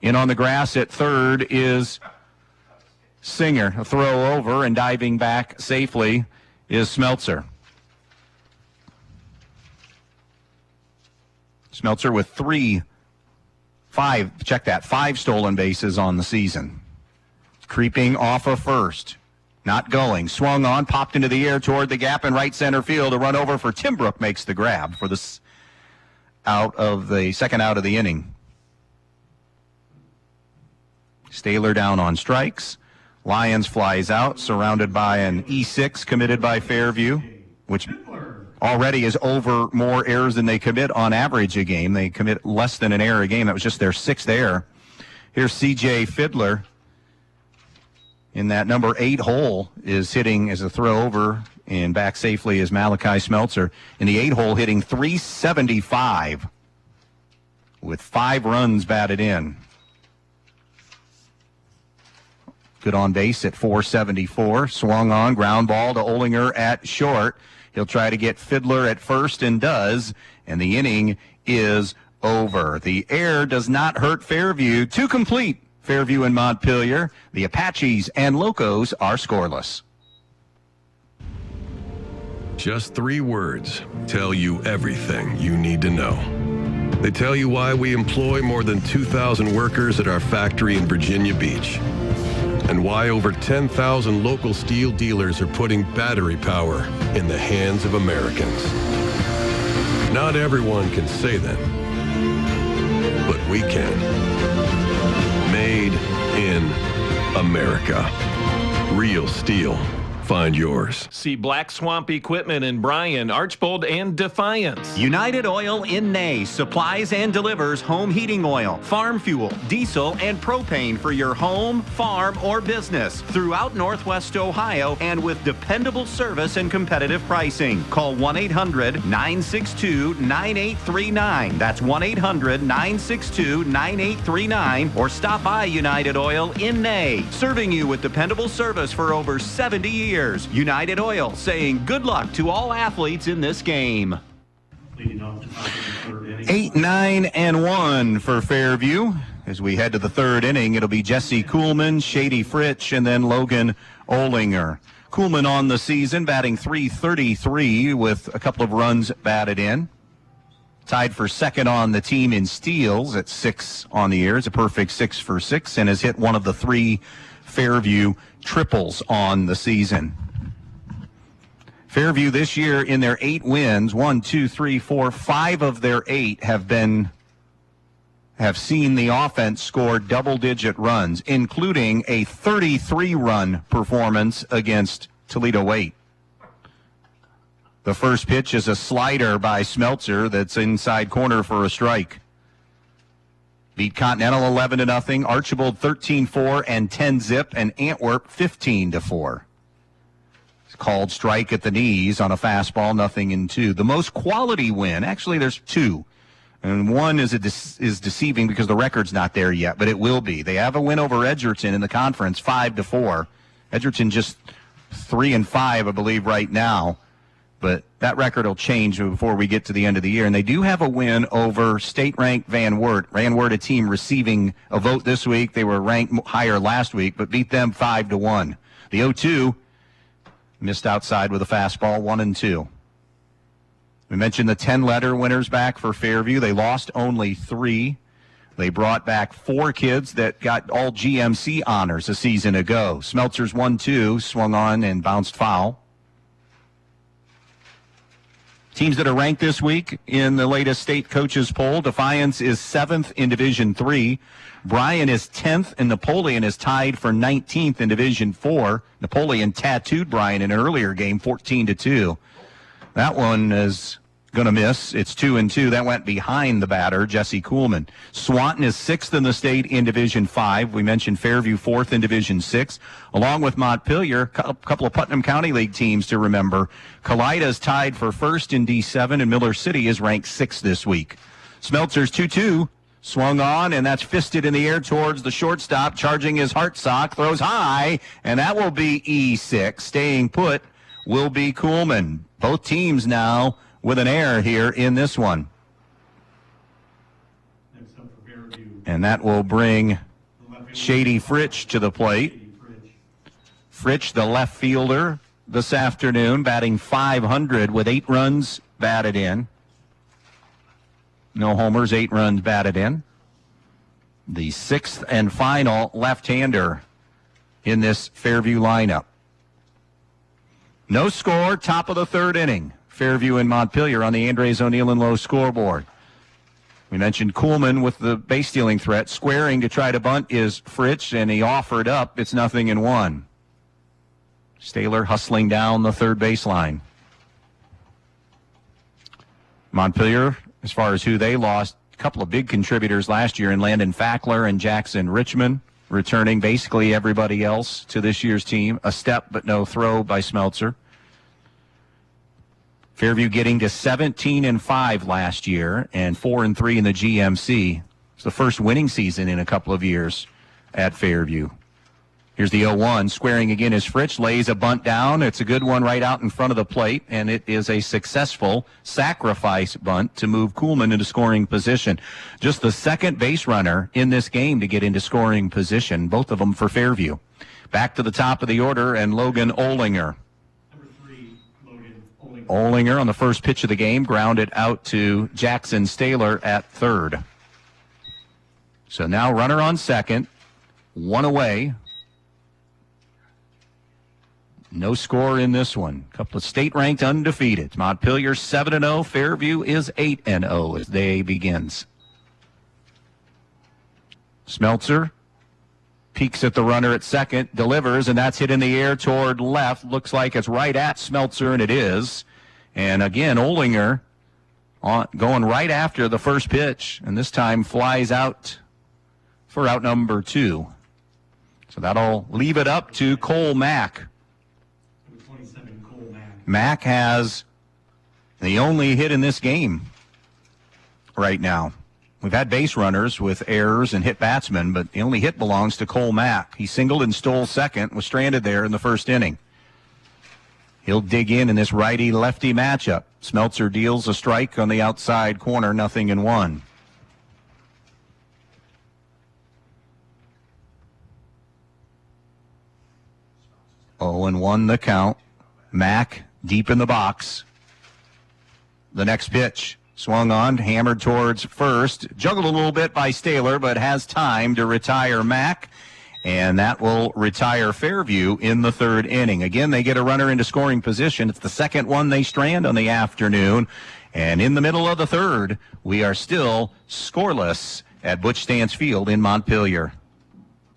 In on the grass at third is Singer. A throw over, and diving back safely is Smeltzer. Smeltzer with 5 stolen bases on the season. Creeping off of first. Not going. Swung on, popped into the air toward the gap in right center field. A run over for Timbrook makes the grab for the second out of the inning. Staylor down on strikes. Lyons flies out, surrounded by an E6 committed by Fairview, which already is over more errors than they commit on average a game. They commit less than an error a game. That was just their 6th error. Here's C.J. Fiddler. In that number 8 hole is hitting as a throw over, and back safely is Malachi Smeltzer. In the 8 hole, hitting .375 with 5 runs batted in. Good on base at .474. Swung on, ground ball to Olinger at short. He'll try to get Fiddler at first and does, and the inning is over. The error does not hurt Fairview. 2 complete. Fairview and Montpelier. The Apaches and Locos are scoreless. Just 3 words tell you everything you need to know. They tell you why we employ more than 2,000 workers at our factory in Virginia Beach, and why over 10,000 local steel dealers are putting battery power in the hands of Americans. Not everyone can say that, but we can. Made in America. Real steel. Find yours. See Black Swamp Equipment in Bryan, Archbold, and Defiance. United Oil in Ney supplies and delivers home heating oil, farm fuel, diesel, and propane for your home, farm, or business throughout Northwest Ohio, and with dependable service and competitive pricing. Call 1-800-962-9839. That's 1-800-962-9839, or stop by United Oil in Ney, serving you with dependable service for over 70 years. United Oil saying good luck to all athletes in this game. 8, 9, and 1 for Fairview. As we head to the third inning, it'll be Jesse Kuhlman, Shady Fritsch, and then Logan Olinger. Kuhlman on the season, batting .333 with a couple of runs batted in. Tied for second on the team in steals at 6 on the year. It's a perfect 6 for 6 and has hit one of the 3 Fairview triples on the season. Fairview this year in their 8 wins, 5 of their 8 have seen the offense score double-digit runs, including a 33-run performance against Toledo 8. The first pitch is a slider by Smeltzer that's inside corner for a strike. Beat Continental 11-0, Archibald 13-4 and 10-zip, and Antwerp 15-4. It's called strike at the knees on a fastball, 0-2. The most quality win, actually there's 2. And one is deceiving because the record's not there yet, but it will be. They have a win over Edgerton in the conference, 5-4. Edgerton just 3-5, I believe, right now. But that record will change before we get to the end of the year. And they do have a win over state-ranked Van Wert. Van Wert, a team receiving a vote this week. They were ranked higher last week, but beat them 5-1. The 0-2 missed outside with a fastball, 1-2. We mentioned the 10-letter winners back for Fairview. They lost only 3. They brought back 4 kids that got all GMC honors a season ago. Smeltzer's 1-2, swung on and bounced foul. Teams that are ranked this week in the latest state coaches poll, Defiance is 7th in Division 3. Bryan is 10th, and Napoleon is tied for 19th in Division 4. Napoleon tattooed Bryan in an earlier game, 14-2. That one is going to miss. It's 2-2. That went behind the batter, Jesse Kuhlman. Swanton is 6th in the state in Division 5. We mentioned Fairview 4th in Division 6. Along with Montpelier, a couple of Putnam County League teams to remember. Kalida is tied for 1st in D7, and Miller City is ranked 6th this week. Smeltzer's 2-2. Swung on, and that's fisted in the air towards the shortstop, charging his heart sock, throws high, and that will be E6. Staying put will be Kuhlman. Both teams now with an error here in this one. Next up for Fairview. And that will bring Shady Fritsch to the plate. Fritsch, the left fielder this afternoon, batting .500 with 8 runs batted in. No homers, 8 runs batted in. The 6th and final left-hander in this Fairview lineup. No score, top of the 3rd inning. Fairview and Montpelier on the Andres O'Neill and Lowe scoreboard. We mentioned Kuhlman with the base stealing threat. Squaring to try to bunt is Fritsch, and he offered up. It's 0-1. Staylor hustling down the 3rd baseline. Montpelier, as far as who they lost, a couple of big contributors last year in Landon Fackler and Jackson Richmond, returning basically everybody else to this year's team. A step but no throw by Smeltzer. Fairview getting to 17-5 last year and 4-3 in the GMC. It's the first winning season in a couple of years at Fairview. Here's the 0-1. Squaring again is Fritsch. Lays a bunt down. It's a good one right out in front of the plate, and it is a successful sacrifice bunt to move Kuhlman into scoring position. Just the second base runner in this game to get into scoring position, both of them for Fairview. Back to the top of the order, and Logan Olinger. Olinger on the first pitch of the game, grounded out to Jackson Staylor at 3rd. So now runner on 2nd, 1 away. No score in this one. A couple of state-ranked undefeated. Montpelier 7-0. Fairview is 8-0 as day begins. Smeltzer peeks at the runner at 2nd, delivers, and that's hit in the air toward left. Looks like it's right at Smeltzer, and it is. And again, Olinger going right after the first pitch, and this time flies out for out number 2. So that'll leave it up to Cole Mack. Mack has the only hit in this game right now. We've had base runners with errors and hit batsmen, but the only hit belongs to Cole Mack. He singled and stole 2nd, was stranded there in the 1st inning. He'll dig in this righty-lefty matchup. Smeltzer deals a strike on the outside corner, 0-1. 0-1 the count. Mack deep in the box. The next pitch. Swung on, hammered towards first. Juggled a little bit by Staler, but has time to retire Mack. And that will retire Fairview in the third inning. Again, they get a runner into scoring position. It's the second one they strand on the afternoon. And in the middle of the third, we are still scoreless at Butch Stance Field in Montpelier.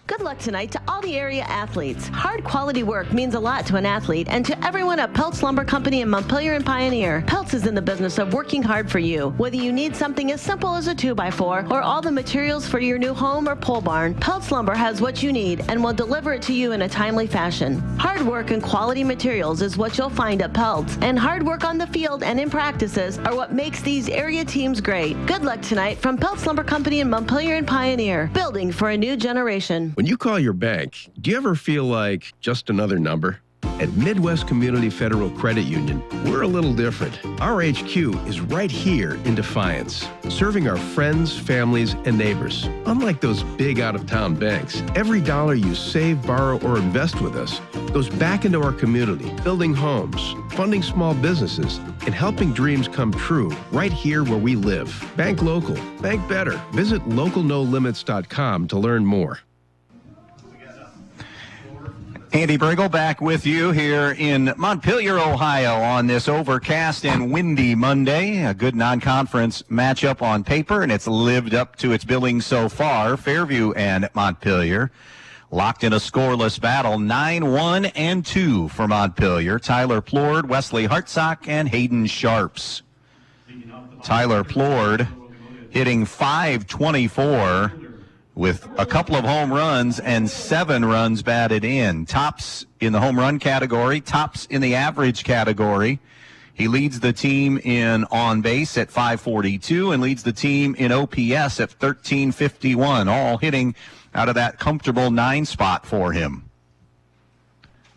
Good luck tonight to all the area athletes. Hard quality work means a lot to an athlete and to everyone at Peltz Lumber Company in Montpelier and Pioneer. Peltz is in the business of working hard for you. Whether you need something as simple as a 2x4 or all the materials for your new home or pole barn, Peltz Lumber has what you need and will deliver it to you in a timely fashion. Hard work and quality materials is what you'll find at Peltz, and hard work on the field and in practices are what makes these area teams great. Good luck tonight from Peltz Lumber Company in Montpelier and Pioneer, building for a new generation. When you call your bank, do you ever feel like just another number? At Midwest Community Federal Credit Union, we're a little different. Our HQ is right here in Defiance, serving our friends, families, and neighbors. Unlike those big out-of-town banks, every dollar you save, borrow, or invest with us goes back into our community, building homes, funding small businesses, and helping dreams come true right here where we live. Bank local. Bank better. Visit localnolimits.com to learn more. Andy Brigle back with you here in Montpelier, Ohio on this overcast and windy Monday. A good non-conference matchup on paper, and it's lived up to its billing so far. Fairview and Montpelier locked in a scoreless battle, 9-1-2 for Montpelier. Tyler Plord, Wesley Hartsock, and Hayden Sharps. Tyler Plord hitting .524 with a couple of home runs and 7 runs batted in. Tops in the home run category, tops in the average category. He leads the team in on base at .542 and leads the team in OPS at .1351, all hitting out of that comfortable 9 spot for him.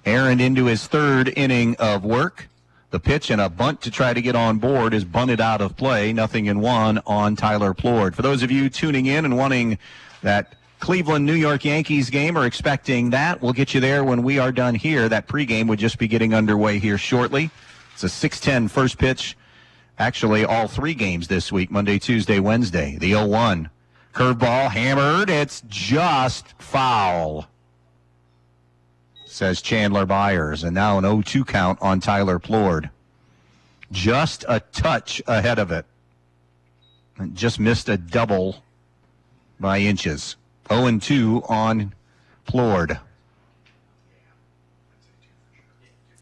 Aaron into his third inning of work. The pitch and a bunt to try to get on board is bunted out of play. 0-1 on Tyler Plord. For those of you tuning in and wanting that Cleveland-New York Yankees game or expecting that, we'll get you there when we are done here. That pregame would just be getting underway here shortly. It's a 6:10 first pitch. Actually, all 3 games this week, Monday, Tuesday, Wednesday. The 0-1. Curveball hammered. It's just foul, says Chandler Byers. And now an 0-2 count on Tyler Plord. Just a touch ahead of it. And just missed a double by inches. 0-2 on Plord.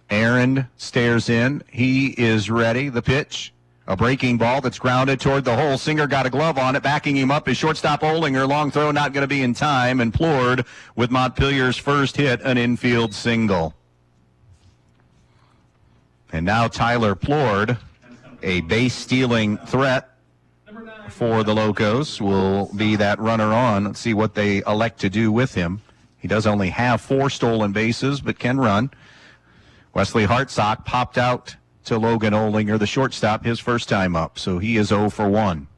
Aaron stares in. He is ready. The pitch. A breaking ball that's grounded toward the hole. Singer got a glove on it. Backing him up is shortstop Olinger. Long throw not going to be in time. And Plord with Montpelier's first hit, an infield single. And now Tyler Plord, a base-stealing threat for the Locos, will be that runner on. Let's see what they elect to do with him. He does only have 4 stolen bases, but can run. Wesley Hartsock popped out to Logan Olinger, the shortstop, his first time up, so he is 0-1.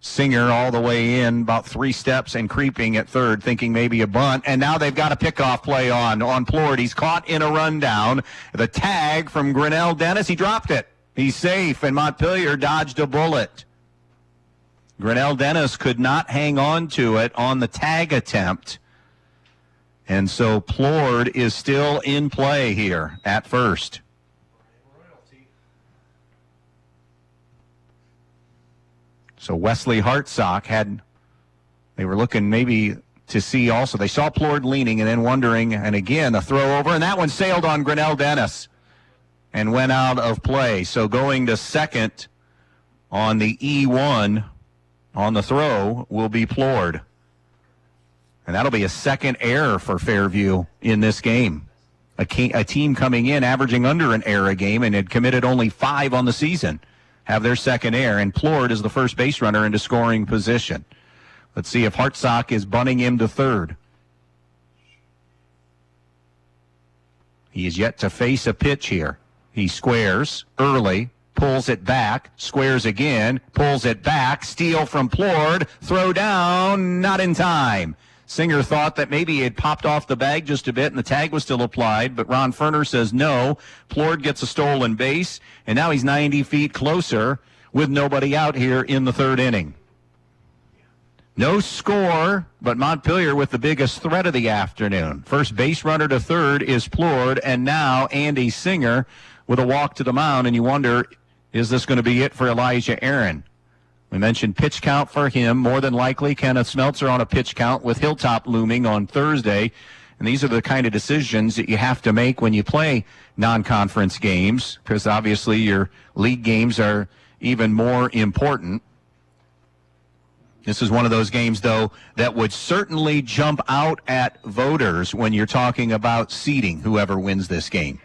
Singer all the way in, about 3 steps and creeping at third, thinking maybe a bunt, and now they've got a pickoff play on Plord. He's caught in a rundown. The tag from Grinnell Dennis, he dropped it. He's safe, and Montpelier dodged a bullet. Grinnell Dennis could not hang on to it on the tag attempt. And so Plord is still in play here at first. So Wesley Hartsock they were looking maybe to see also. They saw Plord leaning and then wondering, and again a throw over, and that one sailed on Grinnell Dennis and went out of play. So going to second on the E1 on the throw will be Plord. And that'll be a second error for Fairview in this game. A team coming in averaging under an error a game and had committed only 5 on the season have their second error. And Plord is the first base runner into scoring position. Let's see if Hartsock is bunting him to third. He is yet to face a pitch here. He squares early. Pulls it back, squares again, pulls it back, steal from Plord, throw down, not in time. Singer thought that maybe it popped off the bag just a bit and the tag was still applied, but Ron Ferner says no. Plord gets a stolen base, and now he's 90 feet closer with nobody out here in the third inning. No score, but Montpelier with the biggest threat of the afternoon. First base runner to third is Plord, and now Andy Singer with a walk to the mound, and you wonder, is this going to be it for Elijah Aaron? We mentioned pitch count for him. More than likely, Kenneth Smeltzer on a pitch count with Hilltop looming on Thursday. And these are the kind of decisions that you have to make when you play non-conference games, because obviously your league games are even more important. This is one of those games, though, that would certainly jump out at voters when you're talking about seeding whoever wins this game.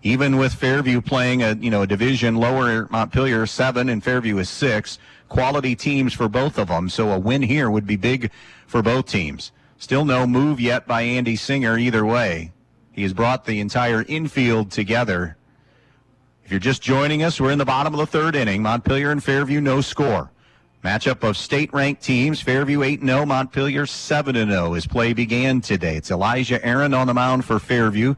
Even with Fairview playing a division lower, Montpelier 7 and Fairview is 6. Quality teams for both of them, so a win here would be big for both teams. Still no move yet by Andy Singer either way. He has brought the entire infield together. If you're just joining us, we're in the bottom of the third inning. Montpelier and Fairview, no score. Matchup of state-ranked teams, Fairview 8-0, Montpelier 7-0 as play began today. It's Elijah Aaron on the mound for Fairview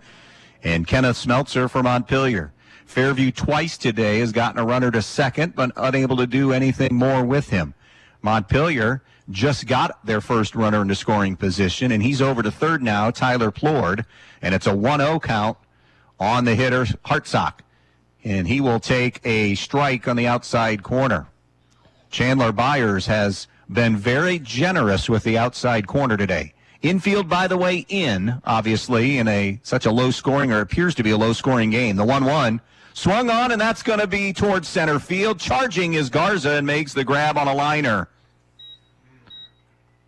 and Kenneth Smeltzer for Montpelier. Fairview twice today has gotten a runner to second, but unable to do anything more with him. Montpelier just got their first runner into scoring position, and he's over to third now, Tyler Plord, and it's a 1-0 count on the hitter, Hartsock, and he will take a strike on the outside corner. Chandler Byers has been very generous with the outside corner today. Infield, by the way, obviously, in such a low-scoring, or appears to be a low-scoring game. The 1-1 swung on, and that's going to be towards center field. Charging is Garza and makes the grab on a liner.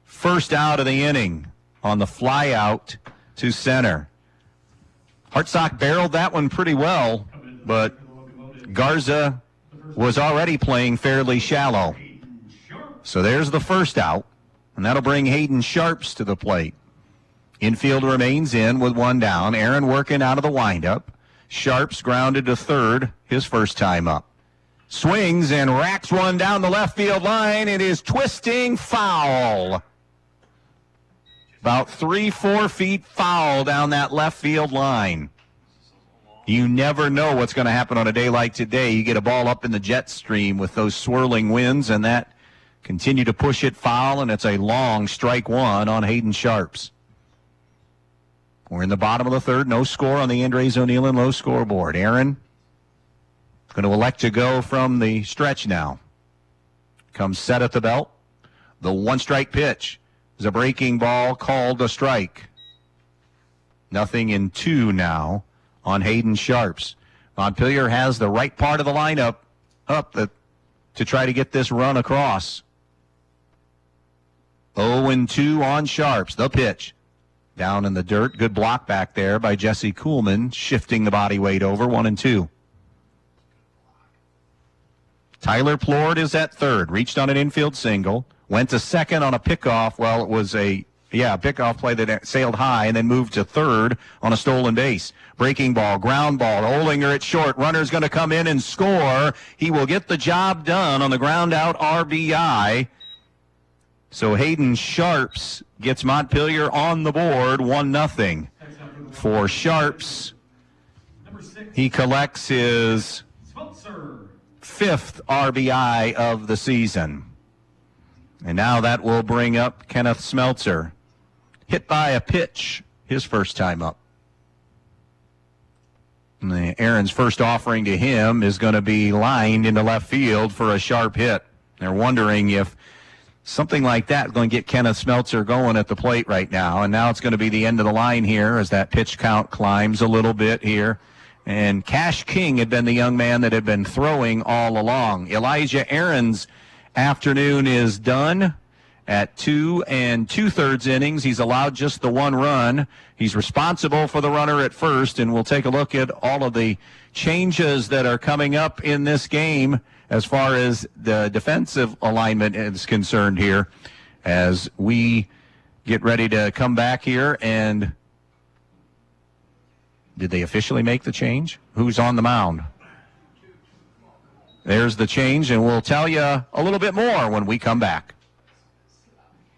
First out of the inning on the fly out to center. Hartsock barreled that one pretty well, but Garza was already playing fairly shallow. So there's the first out, and that'll bring Hayden Sharps to the plate. Infield remains in with one down. Aaron working out of the windup. Sharps grounded to third, his first time up. Swings and racks one down the left field line. It is twisting foul. About 3-4 feet foul down that left field line. You never know what's going to happen on a day like today. You get a ball up in the jet stream with those swirling winds, and that continue to push it foul, and it's a long strike one on Hayden Sharps. We're in the bottom of the third. No score on the Andres O'Neill and low scoreboard. Aaron going to elect to go from the stretch now. Comes set at the belt. The one-strike pitch is a breaking ball called a strike. 0-2 now on Hayden Sharps. Montpelier has the right part of the lineup up to try to get this run across. 0-2 on Sharps. The pitch. Down in the dirt. Good block back there by Jesse Kuhlman, shifting the body weight over. 1-2. Tyler Plord is at third. Reached on an infield single. Went to second on a pickoff. Well, it was a pickoff play that sailed high and then moved to third on a stolen base. Breaking ball, ground ball. Olinger at short. Runner's going to come in and score. He will get the job done on the ground out RBI. So Hayden Sharps gets Montpelier on the board, 1-0. For Sharps, he collects his 5th RBI of the season. And now that will bring up Kenneth Smeltzer. Hit by a pitch, his first time up. And Aaron's first offering to him is going to be lined into left field for a sharp hit. They're wondering if something like that is going to get Kenneth Smeltzer going at the plate right now. And now it's going to be the end of the line here as that pitch count climbs a little bit here. And Cash King had been the young man that had been throwing all along. Elijah Aaron's afternoon is done at 2 2/3 innings. He's allowed just the one run. He's responsible for the runner at first, and we'll take a look at all of the changes that are coming up in this game as far as the defensive alignment is concerned here as we get ready to come back here. And did they officially make the change? Who's on the mound? There's the change, and we'll tell you a little bit more when we come back.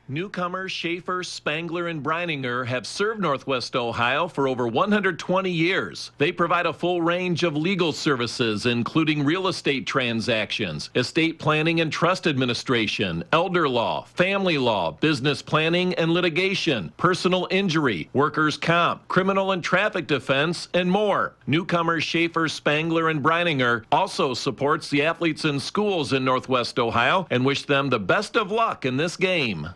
Newcomers Schaefer, Spangler, and Brininger have served Northwest Ohio for over 120 years. They provide a full range of legal services, including real estate transactions, estate planning and trust administration, elder law, family law, business planning and litigation, personal injury, workers' comp, criminal and traffic defense, and more. Newcomers Schaefer, Spangler, and Brininger also supports the athletes in schools in Northwest Ohio and wish them the best of luck in this game.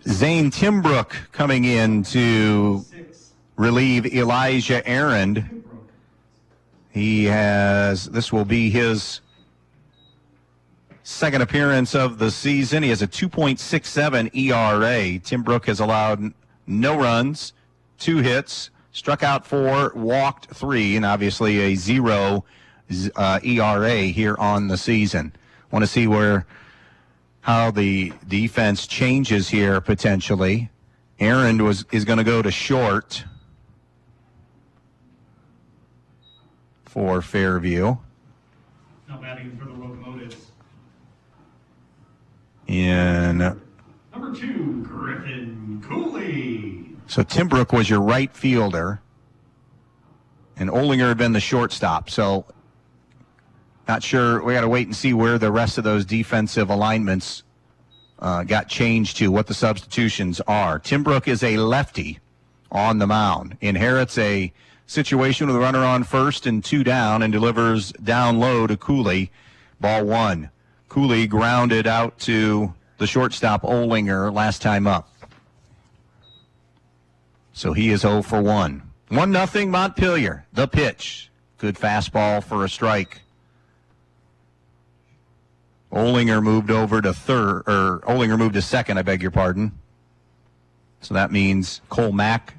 Zane Timbrook coming in to relieve Elijah Aaron. This will be his second appearance of the season. He has a 2.67 ERA. Timbrook has allowed no runs, 2 hits, struck out 4, walked 3, and obviously a 0 ERA here on the season. Want to see how the defense changes here potentially. Aaron is going to go to short for Fairview. Now batting for the Locomotives. Number 2, Griffin Cooley. So Timbrook was your right fielder, and Olinger had been the shortstop. So not sure. We got to wait and see where the rest of those defensive alignments got changed to, what the substitutions are. Timbrook is a lefty on the mound. Inherits a situation with a runner on first and 2 down and delivers down low to Cooley. Ball 1. Cooley grounded out to the shortstop Olinger last time up. So he is 0 for 1. 1-0 Montpelier. The pitch. Good fastball for a strike. Olinger moved over to Olinger moved to second, I beg your pardon. So that means Cole Mack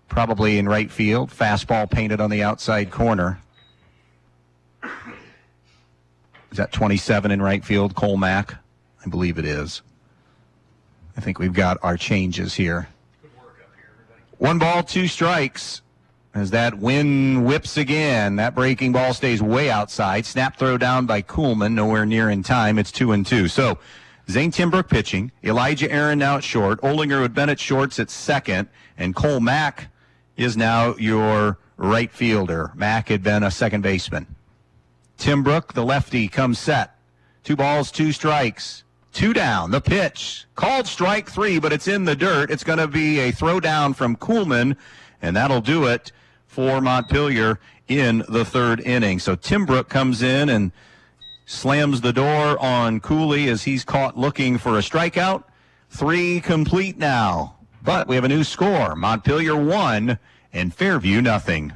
probably in right field. Fastball painted on the outside corner. Is that 27 in right field, Cole Mack? I believe it is. I think we've got our changes here. 1 ball, 2 strikes. As that wind whips again, that breaking ball stays way outside. Snap throw down by Kuhlman, nowhere near in time. It's 2-2. So Zane Timbrook pitching, Elijah Aaron now at short, Olinger with Bennett shorts at second, and Cole Mack is now your right fielder. Mack had been a second baseman. Timbrook, the lefty, comes set. 2 balls, 2 strikes. 2 down. The pitch. Called strike 3, but it's in the dirt. It's going to be a throw down from Kuhlman, and that'll do it for Montpelier in the 3rd inning. So Timbrook comes in and slams the door on Cooley as he's caught looking for a strikeout. 3 complete now. But we have a new score. Montpelier 1 and Fairview 0.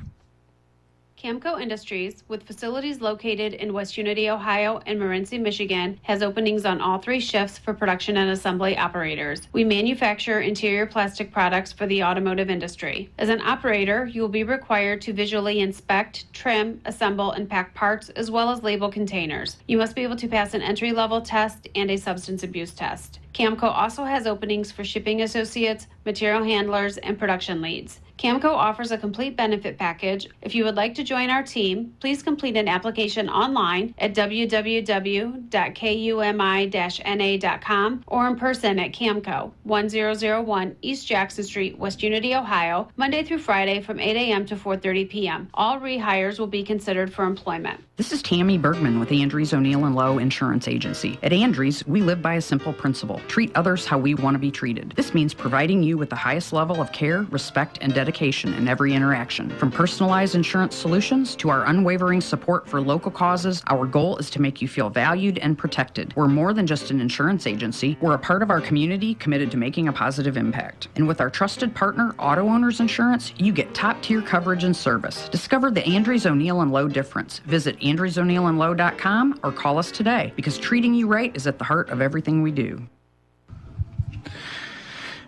Camco Industries, with facilities located in West Unity, Ohio and Montpelier, Michigan, has openings on all 3 shifts for production and assembly operators. We manufacture interior plastic products for the automotive industry. As an operator, you will be required to visually inspect, trim, assemble, and pack parts, as well as label containers. You must be able to pass an entry-level test and a substance abuse test. Camco also has openings for shipping associates, material handlers, and production leads. Camco offers a complete benefit package. If you would like to join our team, please complete an application online at www.kumi-na.com or in person at Camco, 1001 East Jackson Street, West Unity, Ohio, Monday through Friday from 8 a.m. to 4:30 p.m. All rehires will be considered for employment. This is Tammy Bergman with Andries O'Neill & Lowe Insurance Agency. At Andries, we live by a simple principle: treat others how we want to be treated. This means providing you with the highest level of care, respect, and dedication in every interaction. From personalized insurance solutions to our unwavering support for local causes, our goal is to make you feel valued and protected. We're more than just an insurance agency. We're a part of our community committed to making a positive impact. And with our trusted partner, Auto Owners Insurance, you get top-tier coverage and service. Discover the Andries O'Neill & Lowe difference. Visit AndriesO'NeillandLowe.com or call us today, because treating you right is at the heart of everything we do.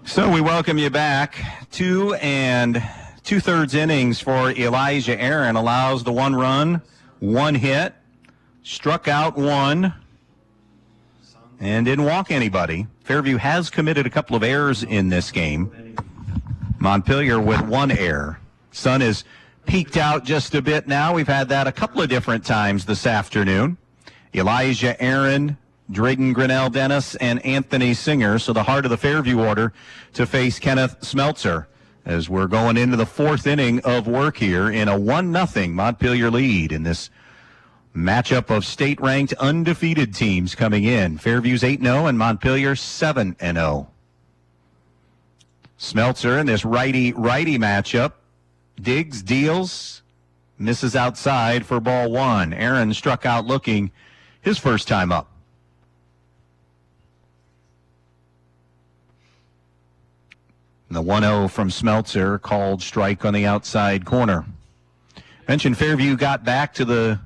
So we welcome you back. 2 2/3 innings for Elijah Aaron. Allows the 1 run, 1 hit, struck out 1, and didn't walk anybody. Fairview has committed a couple of errors in this game. Montpelier with 1 error. Sun is peaked out just a bit now. We've had that a couple of different times this afternoon. Elijah Aaron Drayden Grinnell Dennis and Anthony Singer. So the heart of the Fairview order to face Kenneth Smeltzer as we're going into the fourth inning of work here in a 1-0 Montpelier lead in this matchup of state-ranked undefeated teams coming in. Fairview's 8-0 and Montpelier 7-0. Smeltzer in this righty-righty matchup. Digs, deals, misses outside for ball one. Aaron struck out looking his first time up. And the 1-0 from Smeltzer, called strike on the outside corner. Mentioned Fairview got back to the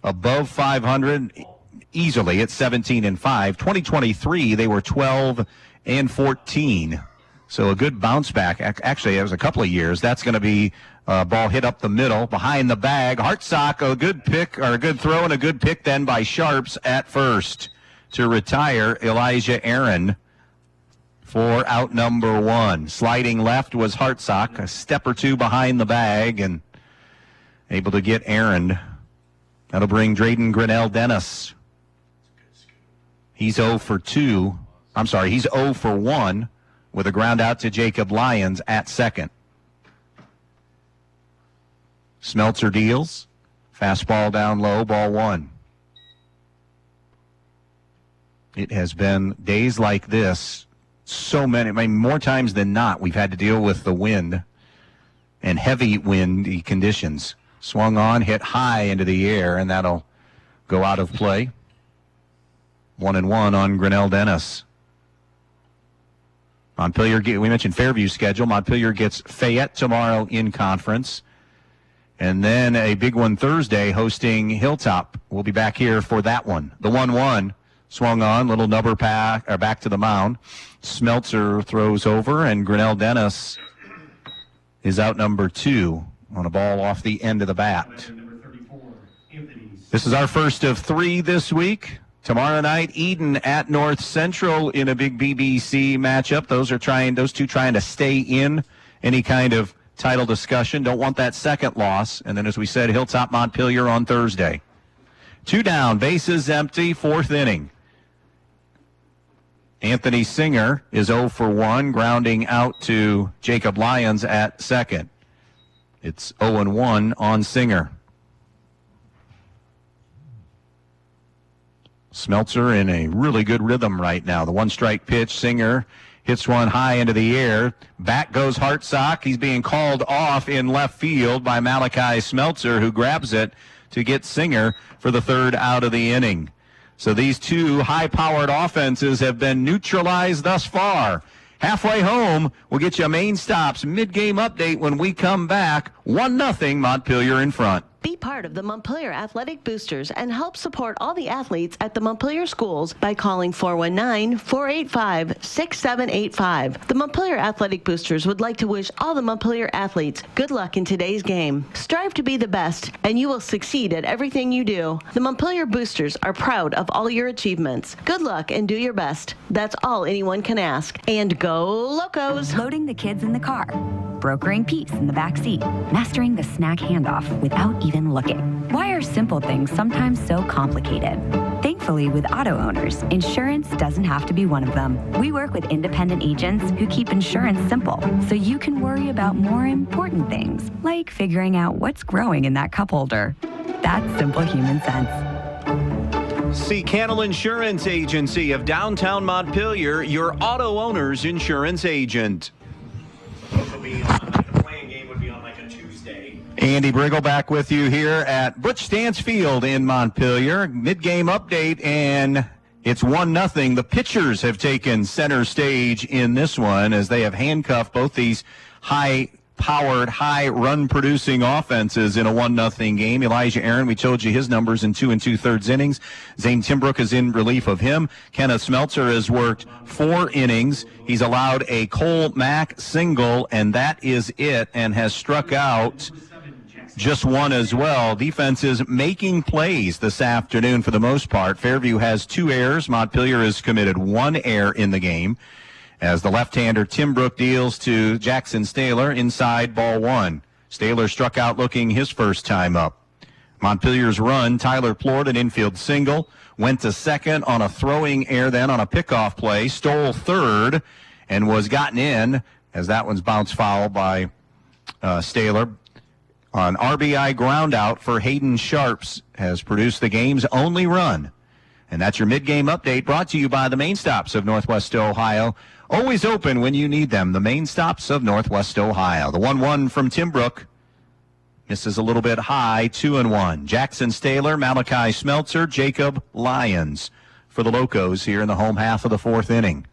above 500 easily at 17-5. 2023, they were 12-14. So a good bounce back. Actually, it was a couple of years. That's going to be a ball hit up the middle, behind the bag. Hartsock, a good pick, or a good throw, and a good pick then by Sharps at first to retire Elijah Aaron for out number one. Sliding left was Hartsock, a step or two behind the bag, and able to get Aaron. That'll bring Drayden Grinnell Dennis. He's 0 for 2. I'm sorry, he's 0 for 1 with a ground out to Jacob Lyons at second. Smeltzer deals. Fastball down low, ball one. It has been days like this. So many, I mean, more times than not, we've had to deal with the wind and heavy windy conditions. Swung on, hit high into the air, and that'll go out of play. 1-1 on Grinnell Dennis. Montpelier, we mentioned Fairview's schedule. Montpelier gets Fayette tomorrow in conference. And then a big one Thursday hosting Hilltop. We'll be back here for that one. The 1-1 swung on, little nubber pack, or back to the mound. Smeltzer throws over, and Grinnell Dennis is out number 2 on a ball off the end of the bat. This is our first of 3 this week. Tomorrow night, Eden at North Central in a big BBC matchup. Those two trying to stay in any kind of title discussion. Don't want that second loss. And then, as we said, Hilltop Montpelier on Thursday. 2 down, bases empty, 4th inning. Anthony Singer is 0 for 1, grounding out to Jacob Lyons at second. It's 0-1 on Singer. Smeltzer in a really good rhythm right now. The 1-strike pitch, Singer hits one high into the air. Back goes Hartsock. He's being called off in left field by Malachi Smeltzer, who grabs it to get Singer for the 3rd out of the inning. So these two high-powered offenses have been neutralized thus far. Halfway home, we'll get you a main stops mid-game update when we come back. 1-0 Montpelier in front. Be part of the Montpelier Athletic Boosters and help support all the athletes at the Montpelier schools by calling 419-485-6785. The Montpelier Athletic Boosters would like to wish all the Montpelier athletes good luck in today's game. Strive to be the best, and you will succeed at everything you do. The Montpelier Boosters are proud of all your achievements. Good luck and do your best. That's all anyone can ask. And go Locos! Loading the kids in the car, brokering peace in the back seat, mastering the snack handoff without even looking. Why are simple things sometimes so complicated? Thankfully, with auto owners, insurance doesn't have to be one of them. We work with independent agents who keep insurance simple, so you can worry about more important things, like figuring out what's growing in that cup holder. That's simple human sense. See Cannell Insurance Agency of downtown Montpelier, your auto owner's insurance agent. Andy Brigle back with you here at Butch Stance Field in Montpelier. Mid-game update, and it's 1-0. The pitchers have taken center stage in this one as they have handcuffed both these high-powered, high-run-producing offenses in a 1-0 game. Elijah Aaron, we told you his numbers in 2 2/3 innings. Zane Timbrook is in relief of him. Kenneth Smeltzer has worked 4 innings. He's allowed a Cole Mack single, and that is it, and has struck out just 1 as well. Defense is making plays this afternoon for the most part. Fairview has 2 errors. Montpelier has committed 1 error in the game as the left-hander Timbrook deals to Jackson Staylor inside ball 1. Staylor struck out looking his first time up. Montpelier's run, Tyler Plord, an infield single, went to second on a throwing error, then on a pickoff play, stole third, and was gotten in as that one's bounced foul by Staylor. On RBI ground out for Hayden Sharps has produced the game's only run. And that's your mid-game update brought to you by the Main Stops of Northwest Ohio. Always open when you need them. The Main Stops of Northwest Ohio. The 1-1 from Tim Brook. Misses a little bit high, 2-1. Jackson Staylor, Malachi Smeltzer, Jacob Lyons for the Locos here in the home half of the fourth inning.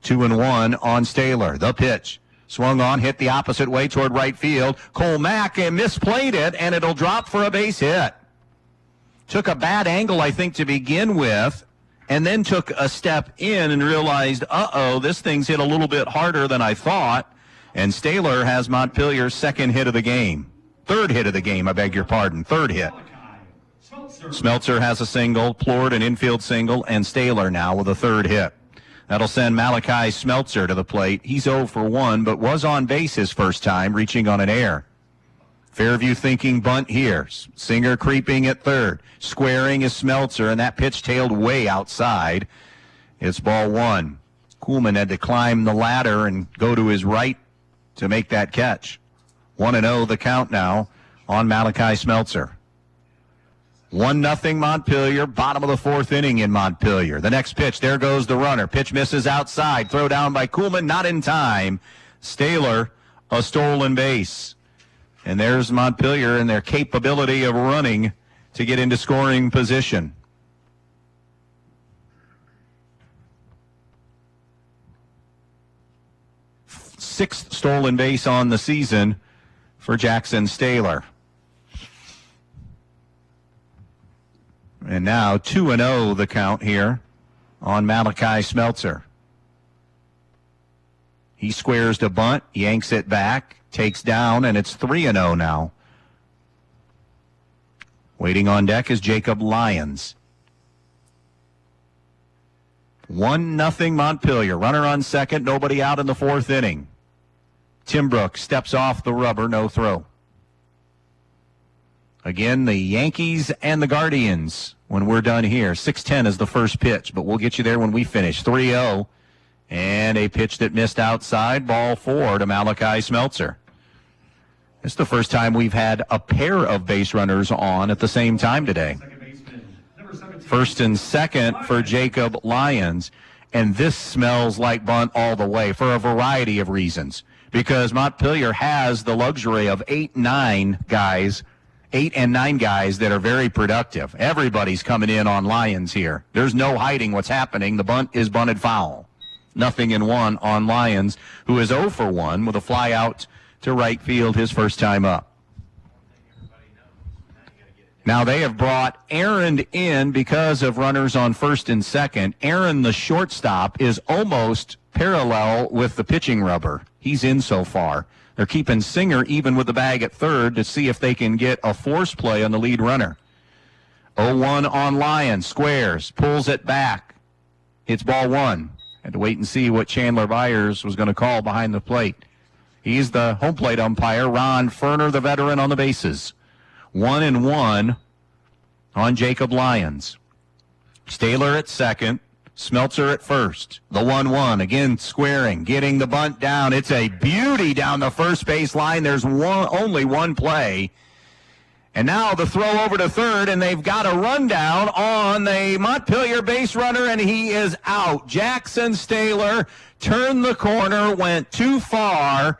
2-1 on Staylor. The pitch. Swung on, hit the opposite way toward right field. Cole Mack misplayed it, and it'll drop for a base hit. Took a bad angle, I think, to begin with, and then took a step in and realized, this thing's hit a little bit harder than I thought. And Staylor has Montpelier's second hit of the game. Third hit of the game, I beg your pardon. Third hit. Smeltzer has a single, Plord an infield single, and Staylor now with a third hit. That'll send Malachi Smeltzer to the plate. He's 0 for 1, but was on base his first time, reaching on an error. Fairview thinking bunt here. Singer creeping at third. Squaring is Smeltzer, and that pitch tailed way outside. It's ball one. Kuhlman had to climb the ladder and go to his right to make that catch. 1-0 the count now on Malachi Smeltzer. 1-0 Montpelier, bottom of the fourth inning in Montpelier. The next pitch, there goes the runner. Pitch misses outside. Throw down by Kuhlman, not in time. Staylor, a stolen base. And there's Montpelier and their capability of running to get into scoring position. Sixth stolen base on the season for Jackson Staylor. And now 2-0 the count here on Malachi Smeltzer. He squares to bunt, yanks it back, takes down, and it's 3-0 now. Waiting on deck is Jacob Lyons. 1-0 Montpelier. Runner on second, nobody out in the fourth inning. Tim Brook steps off the rubber, no throw. Again, the Yankees and the Guardians when we're done here. 6:10 is the first pitch, but we'll get you there when we finish. 3-0, and a pitch that missed outside, ball 4 to Malachi Smeltzer. It's the first time we've had a pair of base runners on at the same time today. First and second for Jacob Lyons, and this smells like bunt all the way for a variety of reasons. Because Montpelier has the luxury of 8 and 9 guys that are very productive. Everybody's coming in on Lyons here. There's no hiding what's happening. The bunt is bunted foul. 0-1 on Lyons, who is 0 for 1 with a fly out to right field his first time up. Now they have brought Aaron in because of runners on first and second. Aaron, the shortstop, is almost parallel with the pitching rubber. He's in so far. They're keeping Singer even with the bag at third to see if they can get a force play on the lead runner. 0-1 on Lyons. Squares. Pulls it back. It's ball 1. Had to wait and see what Chandler Byers was going to call behind the plate. He's the home plate umpire. Ron Ferner, the veteran, on the bases. 1-1 on Jacob Lyons. Staylor at second. Smeltzer at first. The 1-1, again squaring, getting the bunt down. It's a beauty down the first base line. There's only one play. And now the throw over to third, and they've got a rundown on the Montpelier base runner, and he is out. Jackson Staylor turned the corner, went too far,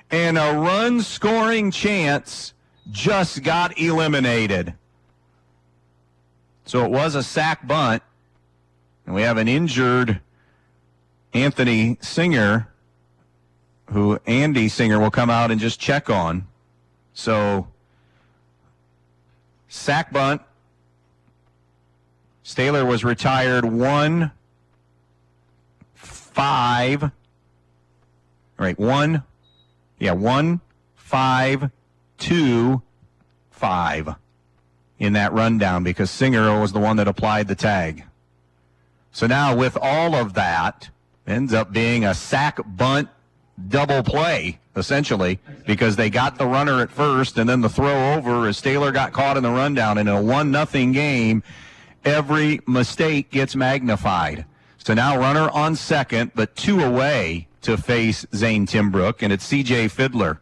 and a run-scoring chance just got eliminated. So it was a sack bunt. And we have an injured Anthony Singer, who Andy Singer will come out and just check on. So, sack bunt. Staylor was retired 1-5. Right, 1-5-2-5 in that rundown because Singer was the one that applied the tag. So now with all of that, ends up being a sack bunt double play, essentially, because they got the runner at first, and then the throw over as Taylor got caught in the rundown. In a 1-0 game, every mistake gets magnified. So now runner on second, but 2 away to face Zane Timbrook, and it's C.J. Fiddler.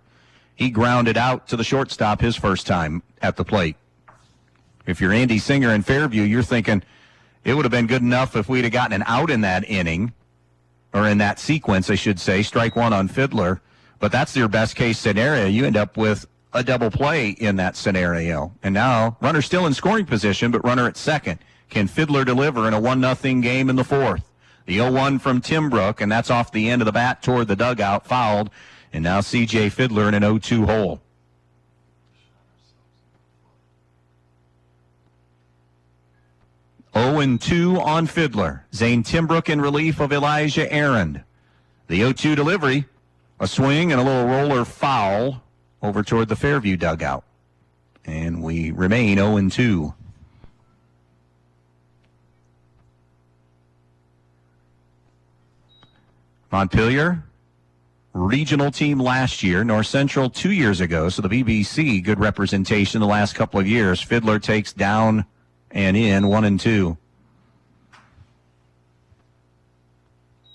He grounded out to the shortstop his first time at the plate. If you're Andy Singer in Fairview, you're thinking it would have been good enough if we'd have gotten an out in that inning, or in that sequence, I should say, strike one on Fiddler. But that's your best case scenario. You end up with a double play in that scenario. And now, runner still in scoring position, but runner at second. Can Fiddler deliver in a 1-0 game in the fourth? The 0-1 from Timbrook, and that's off the end of the bat toward the dugout, fouled. And now C.J. Fiddler in an 0-2 hole. Oh, 2 on Fiddler. Zane Timbrook in relief of Elijah Aaron. The 0-2 delivery, a swing and a little roller foul over toward the Fairview dugout. And we remain 0-2. Montpelier, regional team last year, North Central 2 years ago, so the BBC, good representation the last couple of years. Fiddler takes down and in 1-2.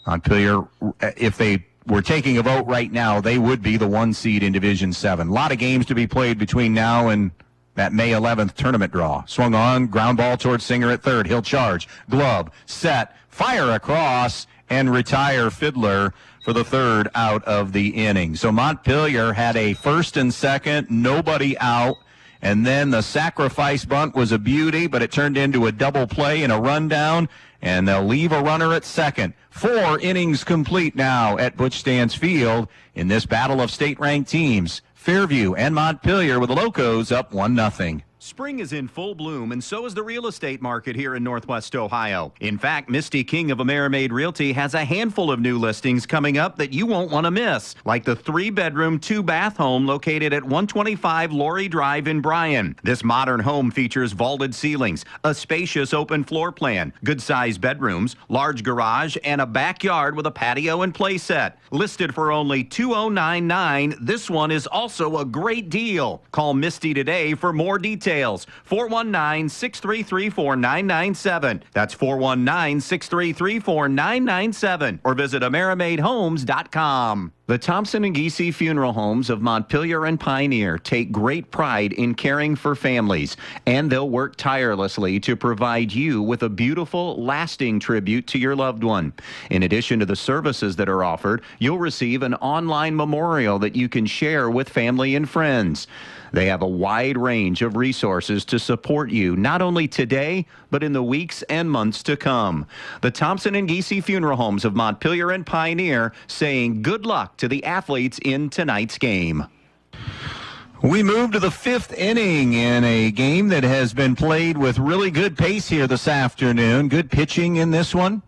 Montpelier, if they were taking a vote right now, they would be the 1 seed in Division 7. A lot of games to be played between now and that May 11th tournament draw. Swung on, ground ball towards Singer at third. He'll charge, glove, set, fire across, and retire Fiddler for the third out of the inning. So Montpelier had a first and second, nobody out. And then the sacrifice bunt was a beauty, but it turned into a double play and a rundown, and they'll leave a runner at second. 4 innings complete now at Butch Stance Field in this battle of state-ranked teams. Fairview and Montpelier with the Locos up 1-0. Spring is in full bloom, and so is the real estate market here in Northwest Ohio. In fact, Misty King of Amerimaid Realty has a handful of new listings coming up that you won't want to miss, like the 3-bedroom, 2-bath home located at 125 Laurie Drive in Bryan. This modern home features vaulted ceilings, a spacious open floor plan, good-sized bedrooms, large garage, and a backyard with a patio and play set. Listed for only $2,099, this one is also a great deal. Call Misty today for more details. 419-633-4997. That's 419-633-4997. Or visit AmerimadeHomes.com. The Thompson and Giese Funeral Homes of Montpelier and Pioneer take great pride in caring for families, and they'll work tirelessly to provide you with a beautiful, lasting tribute to your loved one. In addition to the services that are offered, you'll receive an online memorial that you can share with family and friends. They have a wide range of resources to support you, not only today, but in the weeks and months to come. The Thompson and Giese Funeral Homes of Montpelier and Pioneer saying good luck to the athletes in tonight's game. We move to the 5th inning in a game that has been played with really good pace here this afternoon. Good pitching in this one.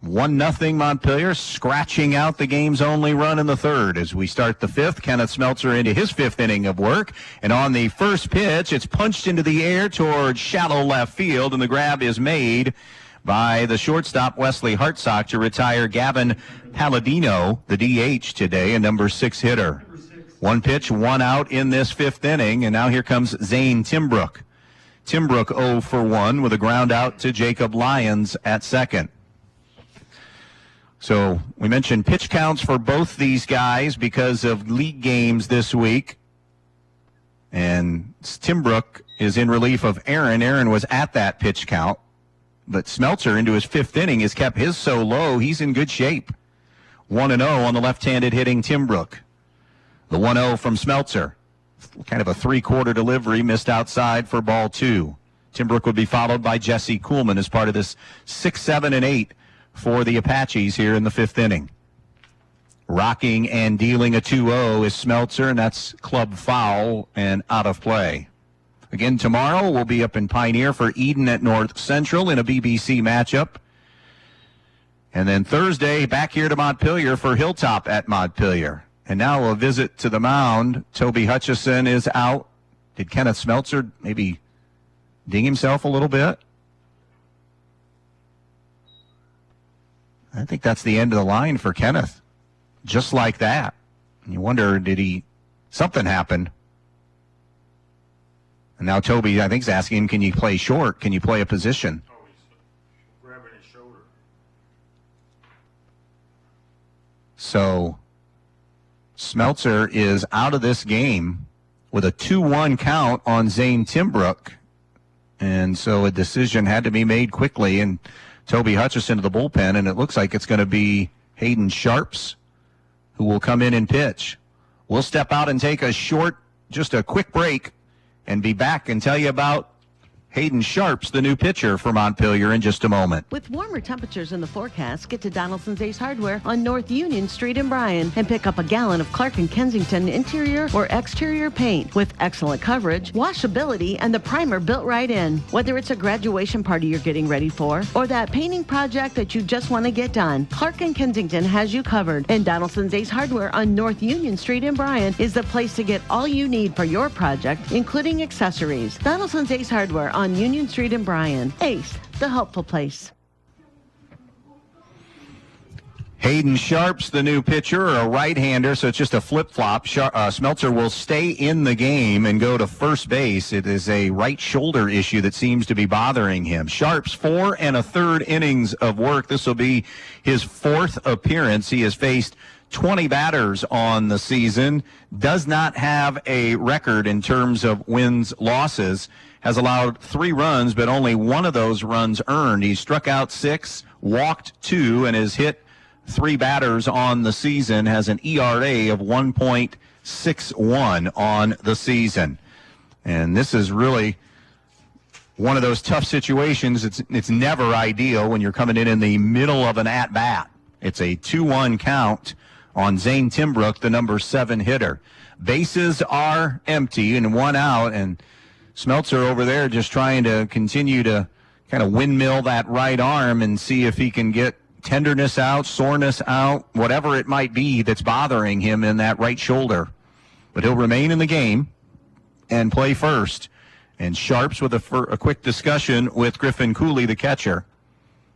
1-0 Montpelier, scratching out the game's only run in the third. As we start the 5th, Kenneth Smeltzer into his 5th inning of work. And on the first pitch, it's punched into the air towards shallow left field, and the grab is made by the shortstop Wesley Hartsock to retire Gavin Palladino, the DH today, a number 6 hitter. 1 pitch, 1 out in this 5th inning, and now here comes Zane Timbrook. Timbrook 0 for 1 with a ground out to Jacob Lyons at second. So we mentioned pitch counts for both these guys because of league games this week. And Timbrook is in relief of Aaron. Aaron was at that pitch count. But Smeltzer into his 5th inning has kept his so low, he's in good shape. 1-0 on the left-handed hitting Timbrook. The 1-0 from Smeltzer. Kind of a 3-quarter delivery, missed outside for ball 2. Timbrook would be followed by Jesse Kuhlman as part of this 6, 7, and 8 for the Apaches here in the 5th inning. Rocking and dealing a 2-0 is Smeltzer, and that's club foul and out of play. Again, tomorrow we'll be up in Pioneer for Eden at North Central in a BBC matchup. And then Thursday, back here to Montpelier for Hilltop at Montpelier. And now a visit to the mound. Toby Hutchison is out. Did Kenneth Smeltzer maybe ding himself a little bit? I think that's the end of the line for Kenneth. just like that. And you wonder, something happened? And now Toby, I think, is asking him, can you play short? Can you play a position? Oh, he's grabbing his shoulder. So Smeltzer is out of this game with a 2-1 count on Zane Timbrook. And so a decision had to be made quickly, and Toby Hutchison to the bullpen, and it looks like it's going to be Hayden Sharps who will come in and pitch. We'll step out and take just a quick break, and be back and tell you about Hayden Sharps, the new pitcher for Montpelier, in just a moment. With warmer temperatures in the forecast, get to Donaldson's Ace Hardware on North Union Street in Bryan and pick up a gallon of Clark & Kensington interior or exterior paint with excellent coverage, washability, and the primer built right in. Whether it's a graduation party you're getting ready for or that painting project that you just want to get done, Clark & Kensington has you covered. And Donaldson's Ace Hardware on North Union Street in Bryan is the place to get all you need for your project, including accessories. Donaldson's Ace Hardware on Union Street in Bryan. Ace, the helpful place. Hayden Sharps, the new pitcher, a right-hander, so it's just a flip-flop. Smeltzer will stay in the game and go to first base. It is a right shoulder issue that seems to be bothering him. Sharps, 4 1/3 innings of work. This will be his 4th appearance. He has faced 20 batters on the season, does not have a record in terms of wins, losses, has allowed 3 runs, but only 1 of those runs earned. He struck out 6, walked 2, and has hit 3 batters on the season, has an ERA of 1.61 on the season. And this is really one of those tough situations. It's never ideal when you're coming in the middle of an at-bat. It's a 2-1 count on Zane Timbrook, the number 7 hitter. Bases are empty and 1 out, and Smeltzer over there just trying to continue to kind of windmill that right arm and see if he can get tenderness out, soreness out, whatever it might be that's bothering him in that right shoulder. But he'll remain in the game and play first. And Sharps with a quick discussion with Griffin Cooley, the catcher.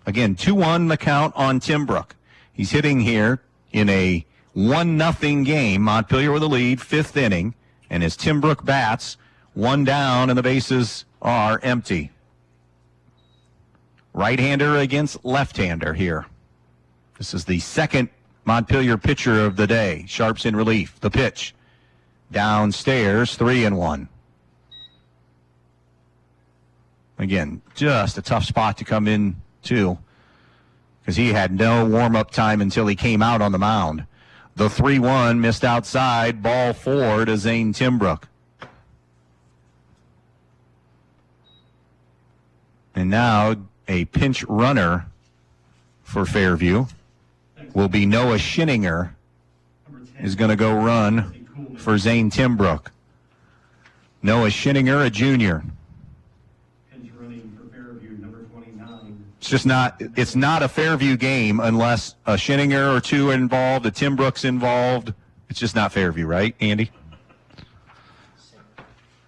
Again, 2-1 the count on Timbrook. He's hitting here in a 1-0 game. Montpelier with a lead, 5th inning. And as Timbrook bats, 1 down, and the bases are empty. Right-hander against left-hander here. This is the second Montpelier pitcher of the day. Sharps in relief. The pitch. Downstairs, 3-1. Again, just a tough spot to come in to, because he had no warm-up time until he came out on the mound. The 3-1 missed outside. Ball 4 to Zane Timbrook. And now a pinch runner for Fairview will be Noah Schinninger, is going to go run for Zane Timbrook. Noah Schinninger, a junior. Pinch running for Fairview, number 29. It's not a Fairview game unless a Schinninger or 2 are involved, a Timbrook's involved. It's just not Fairview, right, Andy?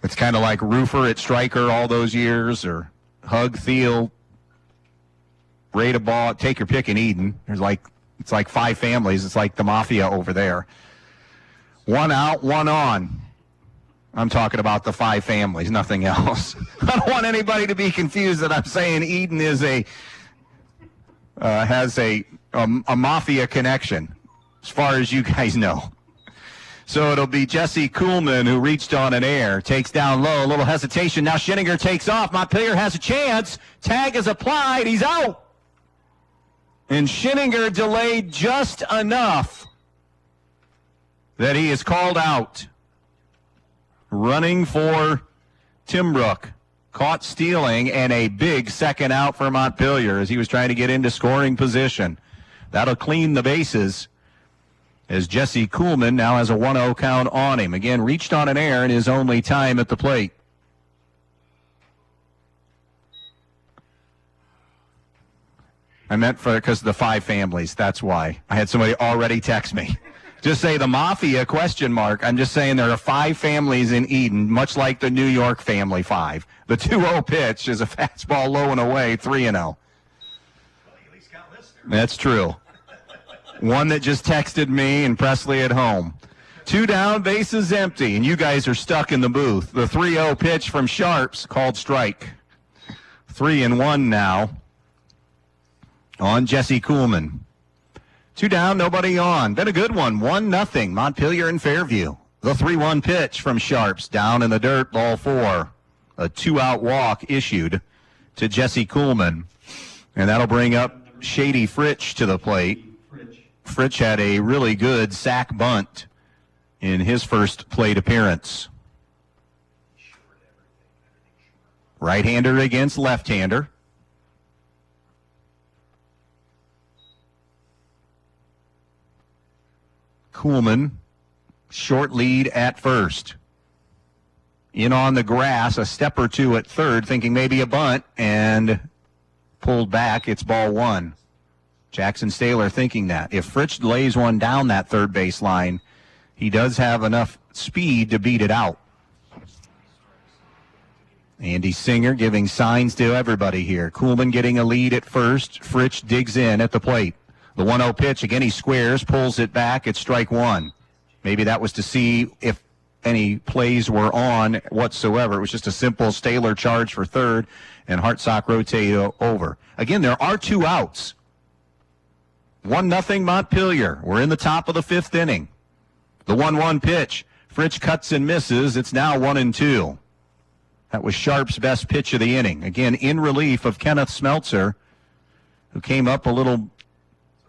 It's kind of like Roofer at striker all those years, or Hug, Thiel, Ray to ball, take your pick in Eden. It's like 5 families. It's like the mafia over there. 1 out, 1 on. I'm talking about the 5 families, nothing else. I don't want anybody to be confused that I'm saying Eden is has a mafia connection, as far as you guys know. So it'll be Jesse Kuhlman, who reached on an air, takes down low, a little hesitation. Now Schinninger takes off. Montpelier has a chance. Tag is applied. He's out. And Schinninger delayed just enough that he is called out. Running for Timbrook. Caught stealing, and a big second out for Montpelier as he was trying to get into scoring position. That'll clean the bases, as Jesse Kuhlman now has a 1-0 count on him. Again, reached on an air in his only time at the plate. I meant because of the 5 families. That's why. I had somebody already text me. Just say the mafia ? I'm just saying there are 5 families in Eden, much like the New York family 5. The 2-0 pitch is a fastball low and away, 3-0. Well, at least got listeners. That's true. One that just texted me and Presley at home. 2 down, bases empty, and you guys are stuck in the booth. The 3-0 pitch from Sharps, called strike. 3-1 now on Jesse Kuhlman. 2 down, nobody on. Been a good one. 1-0, Montpelier and Fairview. The 3-1 pitch from Sharps, down in the dirt, ball 4. A 2-out walk issued to Jesse Kuhlman. And that'll bring up Shady Fritsch to the plate. Fritsch had a really good sack bunt in his first plate appearance. Right-hander against left-hander. Kuhlman, short lead at first. In on the grass, a step or two at third, thinking maybe a bunt, and pulled back. It's ball 1. Jackson Staylor thinking that. If Fritsch lays one down that third base line, he does have enough speed to beat it out. Andy Singer giving signs to everybody here. Kuhlman getting a lead at first. Fritsch digs in at the plate. The 1-0 pitch, again he squares, pulls it back. It's strike 1. Maybe that was to see if any plays were on whatsoever. It was just a simple Staylor charge for third, and Hartsock rotate over. Again, there are 2 outs. 1-0 Montpelier. We're in the top of the 5th inning. The 1-1 pitch. Fritsch cuts and misses. It's now 1-2. That was Sharp's best pitch of the inning. Again, in relief of Kenneth Smeltzer, who came up a little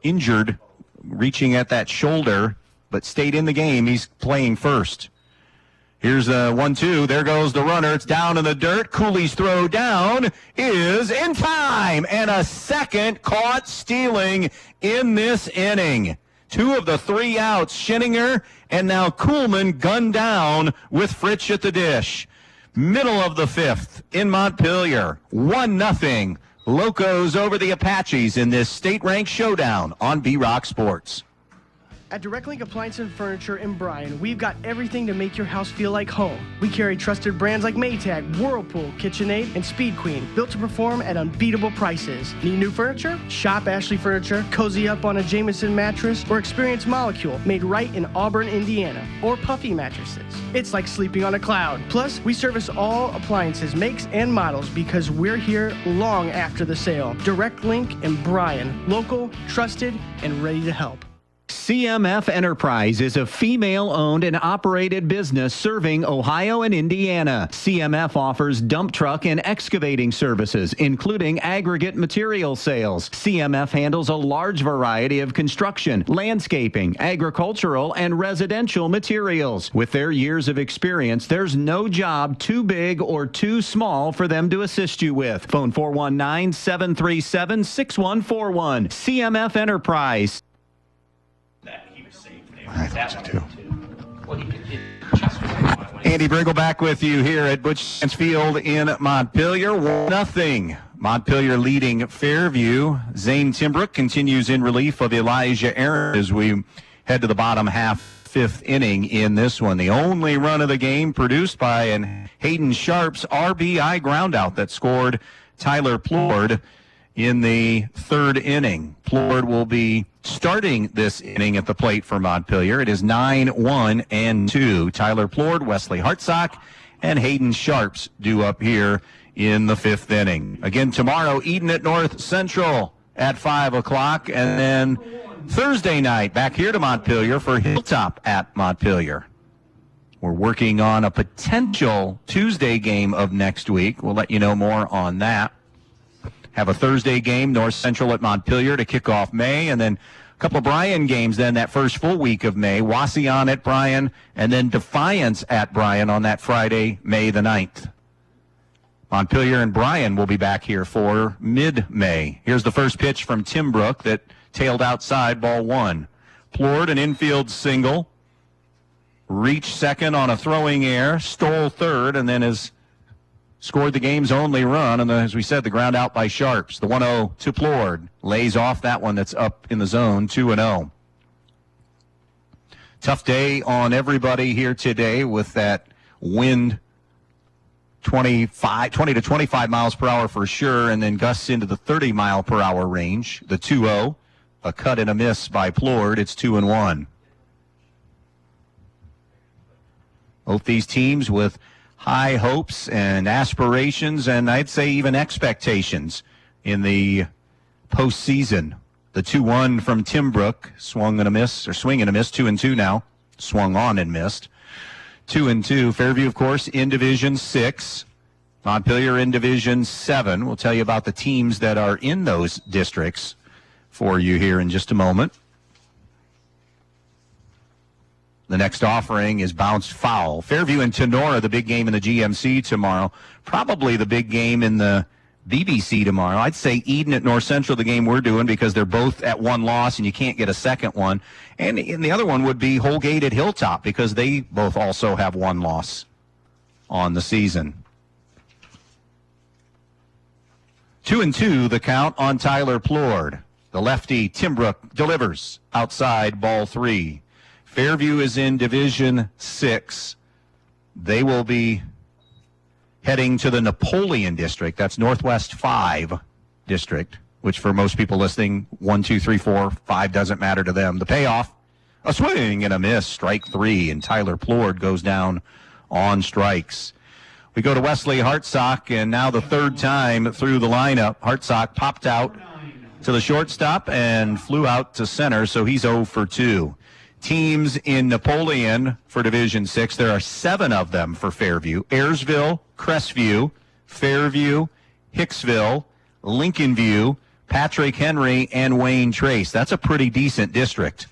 injured, reaching at that shoulder, but stayed in the game. He's playing first. Here's a 1-2. There goes the runner. It's down in the dirt. Cooley's throw down is in time. And a second caught stealing in this inning. 2 of the 3 outs. Scheninger and now Kuhlman gunned down with Fritsch at the dish. Middle of the 5th in Montpelier. 1-0. Locos over the Apaches in this state-ranked showdown on B-Rock Sports. At Direct Link Appliance and Furniture in Bryan, we've got everything to make your house feel like home. We carry trusted brands like Maytag, Whirlpool, KitchenAid, and Speed Queen, built to perform at unbeatable prices. Need new furniture? Shop Ashley Furniture, cozy up on a Jameson mattress, or experience Molecule, made right in Auburn, Indiana, or Puffy mattresses. It's like sleeping on a cloud. Plus, we service all appliances, makes, and models because we're here long after the sale. Direct Link in Bryan, local, trusted, and ready to help. CMF Enterprise is a female-owned and operated business serving Ohio and Indiana. CMF offers dump truck and excavating services, including aggregate material sales. CMF handles a large variety of construction, landscaping, agricultural, and residential materials. With their years of experience, there's no job too big or too small for them to assist you with. Phone 419-737-6141. CMF Enterprise. I thought so too. Andy Brigle back with you here at Butch Field in Montpelier. 1-0. Montpelier leading Fairview. Zane Timbrook continues in relief of Elijah Aaron as we head to the bottom half, 5th inning in this one. The only run of the game produced by an Hayden Sharp's RBI groundout that scored Tyler Plord in the 3rd inning. Plord will be starting this inning at the plate for Montpelier. It is 9-1-2. Tyler Plord, Wesley Hartsock, and Hayden Sharps due up here in the 5th inning. Again tomorrow, Eden at North Central at 5 o'clock, and then Thursday night back here to Montpelier for Hilltop at Montpelier. We're working on a potential Tuesday game of next week. We'll let you know more on that. Have a Thursday game, North Central at Montpelier to kick off May, and then a couple of Bryan games then that first full week of May. Wauseon at Bryan, and then Defiance at Bryan on that Friday, May the 9th. Montpelier and Bryan will be back here for mid-May. Here's the first pitch from Timbrook that tailed outside, ball 1. Plord, an infield single, reached second on a throwing error, stole third, and then has scored the game's only run, and as we said, the ground out by Sharps. The 1-0 to Plord lays off that one that's up in the zone, 2-0. Tough day on everybody here today with that wind, 20 to 25 miles per hour for sure, and then gusts into the 30-mile-per-hour range. The 2-0 a cut and a miss by Plord. It's 2-1. Both these teams with high hopes and aspirations, and I'd say even expectations in the postseason. The 2-1 from Timbrook, swing and a miss, 2-2 now. Swung on and missed. 2-2. Fairview, of course, in Division 6. Montpelier in Division 7. We'll tell you about the teams that are in those districts for you here in just a moment. The next offering is bounced foul. Fairview and Tenora, the big game in the GMC tomorrow. Probably the big game in the BBC tomorrow. I'd say Eden at North Central, the game we're doing, because they're both at one loss and you can't get a second one. And the other one would be Holgate at Hilltop, because they both also have one loss on the season. 2-2, the count on Tyler Plord. The lefty, Timbrook, delivers outside, ball 3. Fairview is in Division 6. They will be heading to the Napoleon district. That's Northwest 5 district, which for most people listening, 1, 2, 3, 4, 5 doesn't matter to them. The payoff, a swing and a miss, strike 3, and Tyler Plord goes down on strikes. We go to Wesley Hartsock, and now the third time through the lineup, Hartsock popped out to the shortstop and flew out to center, so he's 0 for 2. Teams in Napoleon for Division 6, there are 7 of them for Fairview. Ayersville, Crestview, Fairview, Hicksville, Lincoln View, Patrick Henry, and Wayne Trace. That's a pretty decent district.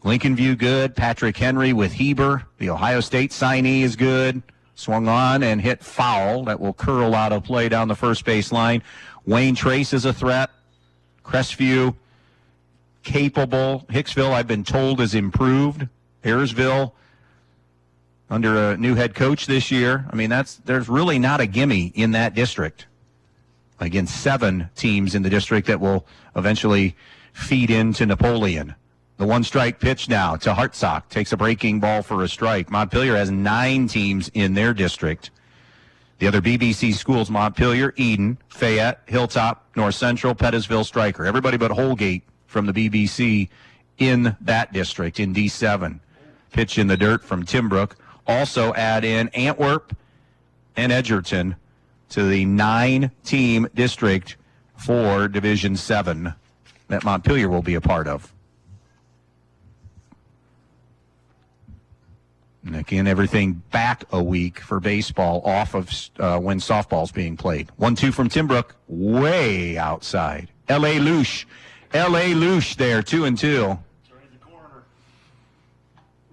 Lincoln View good. Patrick Henry with Heber. The Ohio State signee is good. Swung on and hit foul. That will curl out of play down the first base line. Wayne Trace is a threat. Crestview, capable. Hicksville, I've been told, is improved. Ayersville, under a new head coach this year. I mean, there's really not a gimme in that district. Again, 7 teams in the district that will eventually feed into Napoleon. The 1-strike pitch now to Hartsock. Takes a breaking ball for a strike. Montpelier has 9 teams in their district. The other BBC schools, Montpelier, Eden, Fayette, Hilltop, North Central, Pettisville, Stryker. Everybody but Holgate from the BBC in that district in D7. Pitch in the dirt from Timbrook. Also add in Antwerp and Edgerton to the 9-team district for Division 7 that Montpelier will be a part of. And again, everything back a week for baseball off of when softball's being played. 1-2 from Timbrook, way outside. L.A. Lush there, 2-2.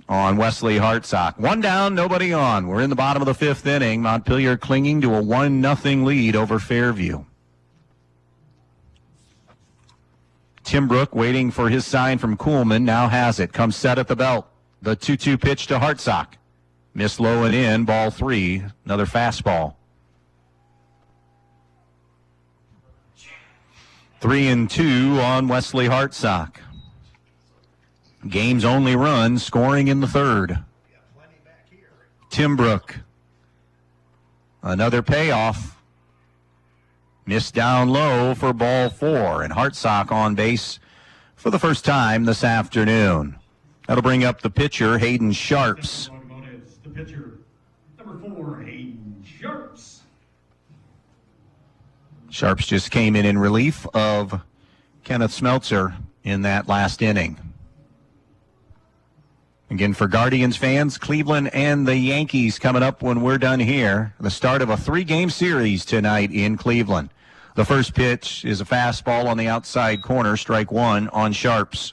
On Wesley Hartsock. 1 down, nobody on. We're in the bottom of the 5th inning. Montpelier clinging to a 1-0 lead over Fairview. Timbrook waiting for his sign from Kuhlman. Now has it. Comes set at the belt. The 2-2 pitch to Hartsock. Missed low and in, ball 3. Another fastball. 3-2 on Wesley Hartsock. Game's only run, scoring in the 3rd. Timbrook. Another payoff. Missed down low for ball 4. And Hartsock on base for the first time this afternoon. That'll bring up the pitcher, Hayden Sharps. The pitcher, number 4, Hayden Sharps. Sharps just came in relief of Kenneth Smeltzer in that last inning. Again, for Guardians fans, Cleveland and the Yankees coming up when we're done here. The start of a 3-game series tonight in Cleveland. The first pitch is a fastball on the outside corner, strike 1 on Sharps.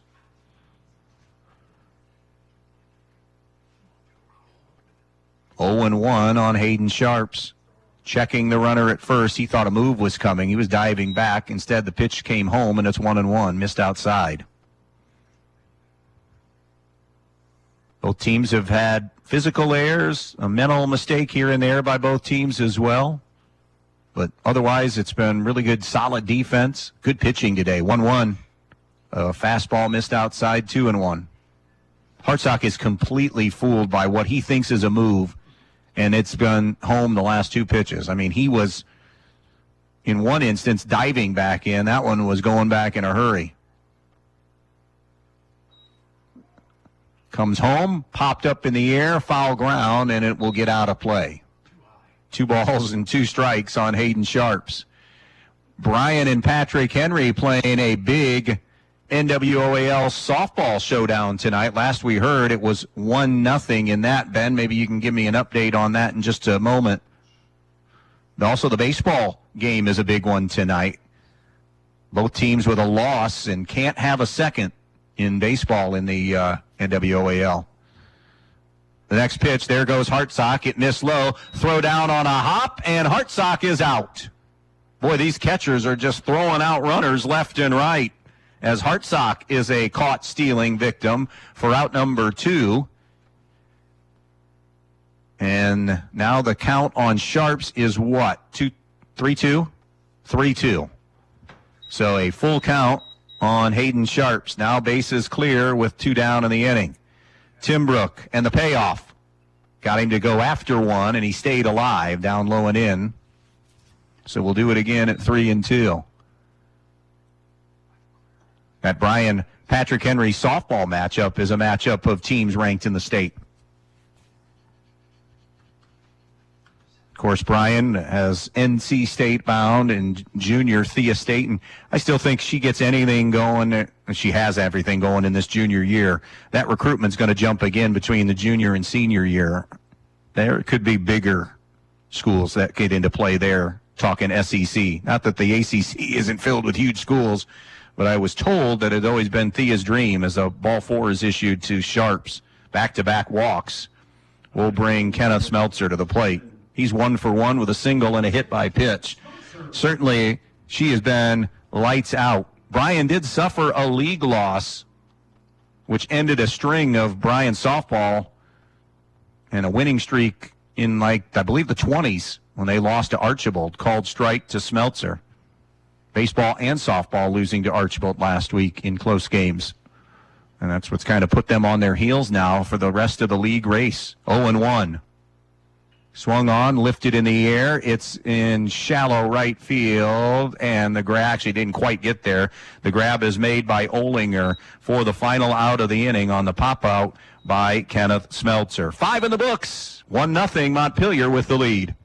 0-1 on Hayden Sharps. Checking the runner at first. He thought a move was coming. He was diving back. Instead, the pitch came home, and it's 1-1. Missed outside. Both teams have had physical errors, a mental mistake here and there by both teams as well. But otherwise, it's been really good, solid defense. Good pitching today. 1-1. Fastball missed outside, 2-1. Hartsock is completely fooled by what he thinks is a move, and it's been home the last 2 pitches. I mean, he was in one instance, diving back in. That one was going back in a hurry. Comes home, popped up in the air, foul ground, and it will get out of play. 2 balls and 2 strikes on Hayden Sharps. Brian and Patrick Henry playing a big NWOAL softball showdown tonight. Last we heard, it was 1-0 in that. Ben, maybe you can give me an update on that in just a moment. Also, the baseball game is a big one tonight. Both teams with a loss and can't have a second in baseball in the NWOAL. The next pitch, there goes Hartsock. It missed low. Throw down on a hop, and Hartsock is out. Boy, these catchers are just throwing out runners left and right, as Hartsock is a caught stealing victim for out number 2. And now the count on Sharps is what? 3-2? 3-2. So a full count on Hayden Sharps. Now bases clear with 2 down in the inning. Timbrook and the payoff. Got him to go after 1, and he stayed alive down low and in. So we'll do it again at 3-2. That Brian Patrick Henry softball matchup is a matchup of teams ranked in the state. Of course, Brian has NC State bound and junior Thea State, and I still think she gets anything going, and she has everything going in this junior year. That recruitment's going to jump again between the junior and senior year. There could be bigger schools that get into play there, talking SEC. Not that the ACC isn't filled with huge schools, but I was told that it had always been Thea's dream as a ball 4 is issued to Sharps. Back-to-back walks will bring Kenneth Smeltzer to the plate. He's 1 for 1 with a single and a hit by pitch. Certainly, she has been lights out. Brian did suffer a league loss, which ended a string of Brian softball and a winning streak in, I believe, the 20s when they lost to Archibald, called strike to Smeltzer. Baseball and softball losing to Archibald last week in close games. And that's what's kind of put them on their heels now for the rest of the league race. 0-1. Swung on, lifted in the air. It's in shallow right field, and the grab actually didn't quite get there. The grab is made by Olinger for the final out of the inning on the pop-out by Kenneth Smeltzer. 5 in the books. 1-0 Montpelier with the lead.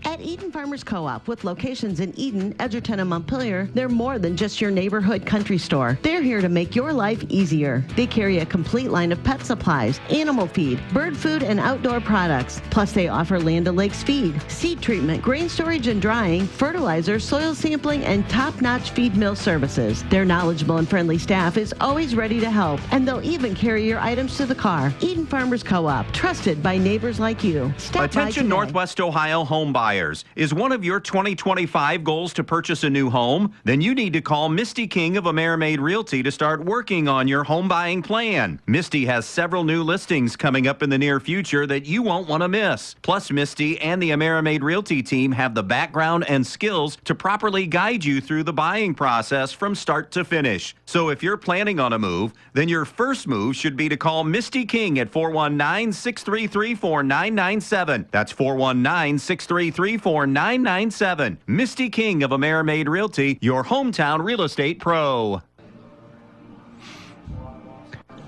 At Eden Farmers Co-op, with locations in Eden, Edgerton, and Montpelier, they're more than just your neighborhood country store. They're here to make your life easier. They carry a complete line of pet supplies, animal feed, bird food, and outdoor products. Plus, they offer Land O'Lakes feed, seed treatment, grain storage and drying, fertilizer, soil sampling, and top-notch feed mill services. Their knowledgeable and friendly staff is always ready to help, and they'll even carry your items to the car. Eden Farmers Co-op, trusted by neighbors like you. Stop Attention Northwest Ohio home buyers. Is one of your 2025 goals to purchase a new home? Then you need to call Misty King of Amerimaid Realty to start working on your home buying plan. Misty has several new listings coming up in the near future that you won't want to miss. Plus, Misty and the Amerimaid Realty team have the background and skills to properly guide you through the buying process from start to finish. So if you're planning on a move, then your first move should be to call Misty King at 419-633-4997. That's 419-633-4997. Misty King of Amerimaid Realty, your hometown real estate pro.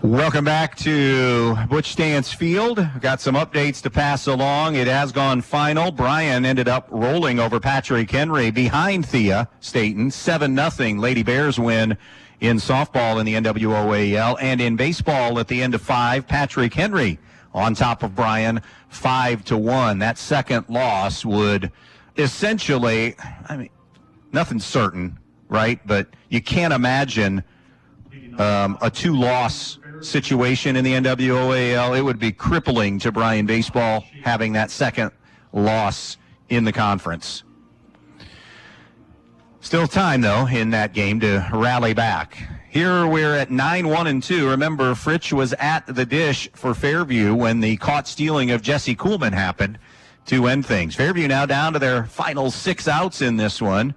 Welcome back to Butch Stance Field. Got some updates to pass along. It has gone final. Brian ended up rolling over Patrick Henry behind Thea Staten. 7-0 Lady Bears win in softball in the NWOAL. And in baseball at the end of 5, Patrick Henry on top of Brian, 5-1. That second loss would essentially, nothing's certain, right? But you can't imagine a 2-loss situation in the NWOAL. It would be crippling to Brian baseball having that second loss in the conference. Still time, though, in that game to rally back. Here we're at 9-1-2. Remember, Fritsch was at the dish for Fairview when the caught stealing of Jesse Kuhlman happened to end things. Fairview now down to their final 6 outs in this one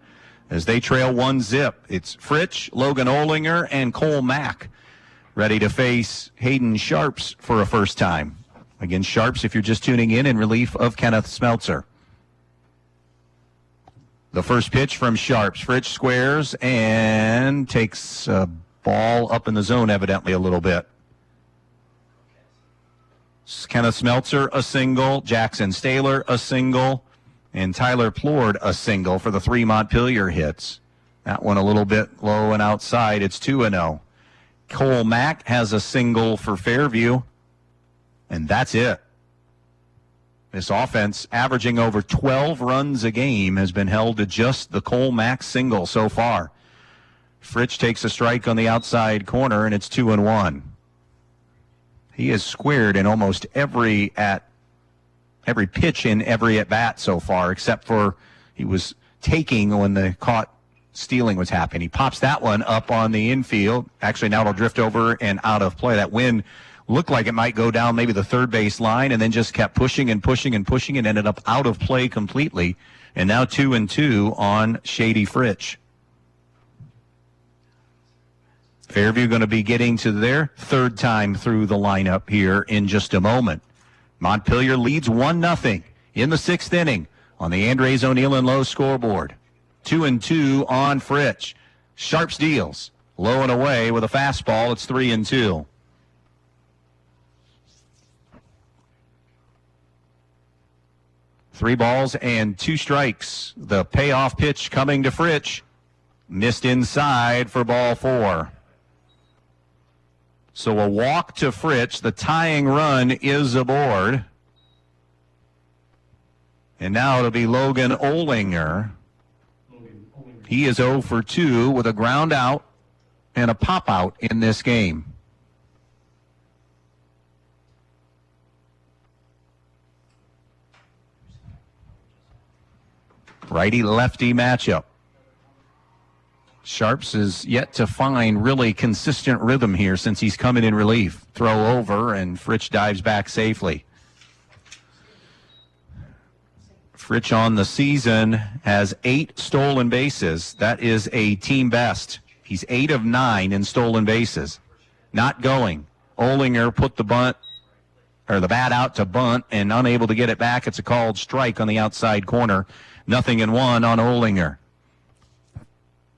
as they trail 1-0. It's Fritsch, Logan Olinger, and Cole Mack ready to face Hayden Sharps for a first time. Again, Sharps, if you're just tuning in relief of Kenneth Smeltzer. The first pitch from Sharps. Fritsch squares and takes a ball up in the zone evidently a little bit. Kenneth Smeltzer, a single. Jackson Staler, a single. And Tyler Plord, a single for the 3 Montpelier hits. That one a little bit low and outside. It's 2-0. Cole Mack has a single for Fairview. And that's it. This offense, averaging over 12 runs a game, has been held to just the Cole Mack single so far. Fritsch takes a strike on the outside corner, and it's 2-1. He has squared in almost every pitch in every at-bat so far, except for he was taking when the caught stealing was happening. He pops that one up on the infield. Actually, now it'll drift over and out of play. That wind looked like it might go down maybe the third base line, and then just kept pushing and pushing and pushing and ended up out of play completely. And now 2-2 on Shady Fritsch. Fairview going to be getting to their third time through the lineup here in just a moment. Montpelier leads 1-0 in the 6th inning on the Andres O'Neill and Lowe scoreboard. 2-2 on Fritsch. Sharps deals low and away with a fastball. It's 3-2. Three balls and 2 strikes. The payoff pitch coming to Fritsch. Missed inside for ball 4. So a walk to Fritsch. The tying run is aboard. And now it'll be Logan Olinger. He is 0 for 2 with a ground out and a pop out in this game. Righty-lefty matchup. Sharps is yet to find really consistent rhythm here since he's coming in relief. Throw over, and Fritsch dives back safely. Fritsch on the season has 8 stolen bases. That is a team best. He's 8 of 9 in stolen bases. Not going. Olinger put the bat out to bunt and unable to get it back. It's a called strike on the outside corner. 0-1 on Olinger.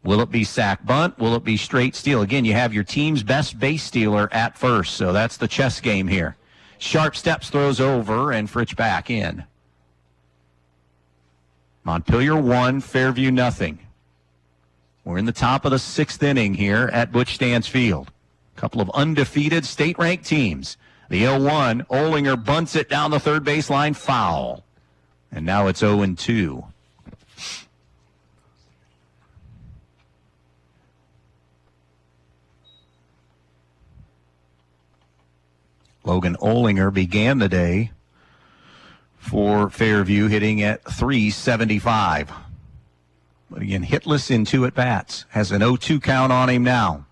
Will it be sack bunt? Will it be straight steal? Again, you have your team's best base stealer at first, so that's the chess game here. Sharp steps, throws over, and Fritsch back in. Montpelier 1, Fairview 0. We're in the top of the 6th inning here at Butch Stance Field. A couple of undefeated state-ranked teams. The 0-1, Olinger bunts it down the third baseline, foul. And now it's 0-2. Logan Olinger began the day for Fairview hitting at .375. But again, hitless in 2 at-bats. Has an 0-2 count on him now.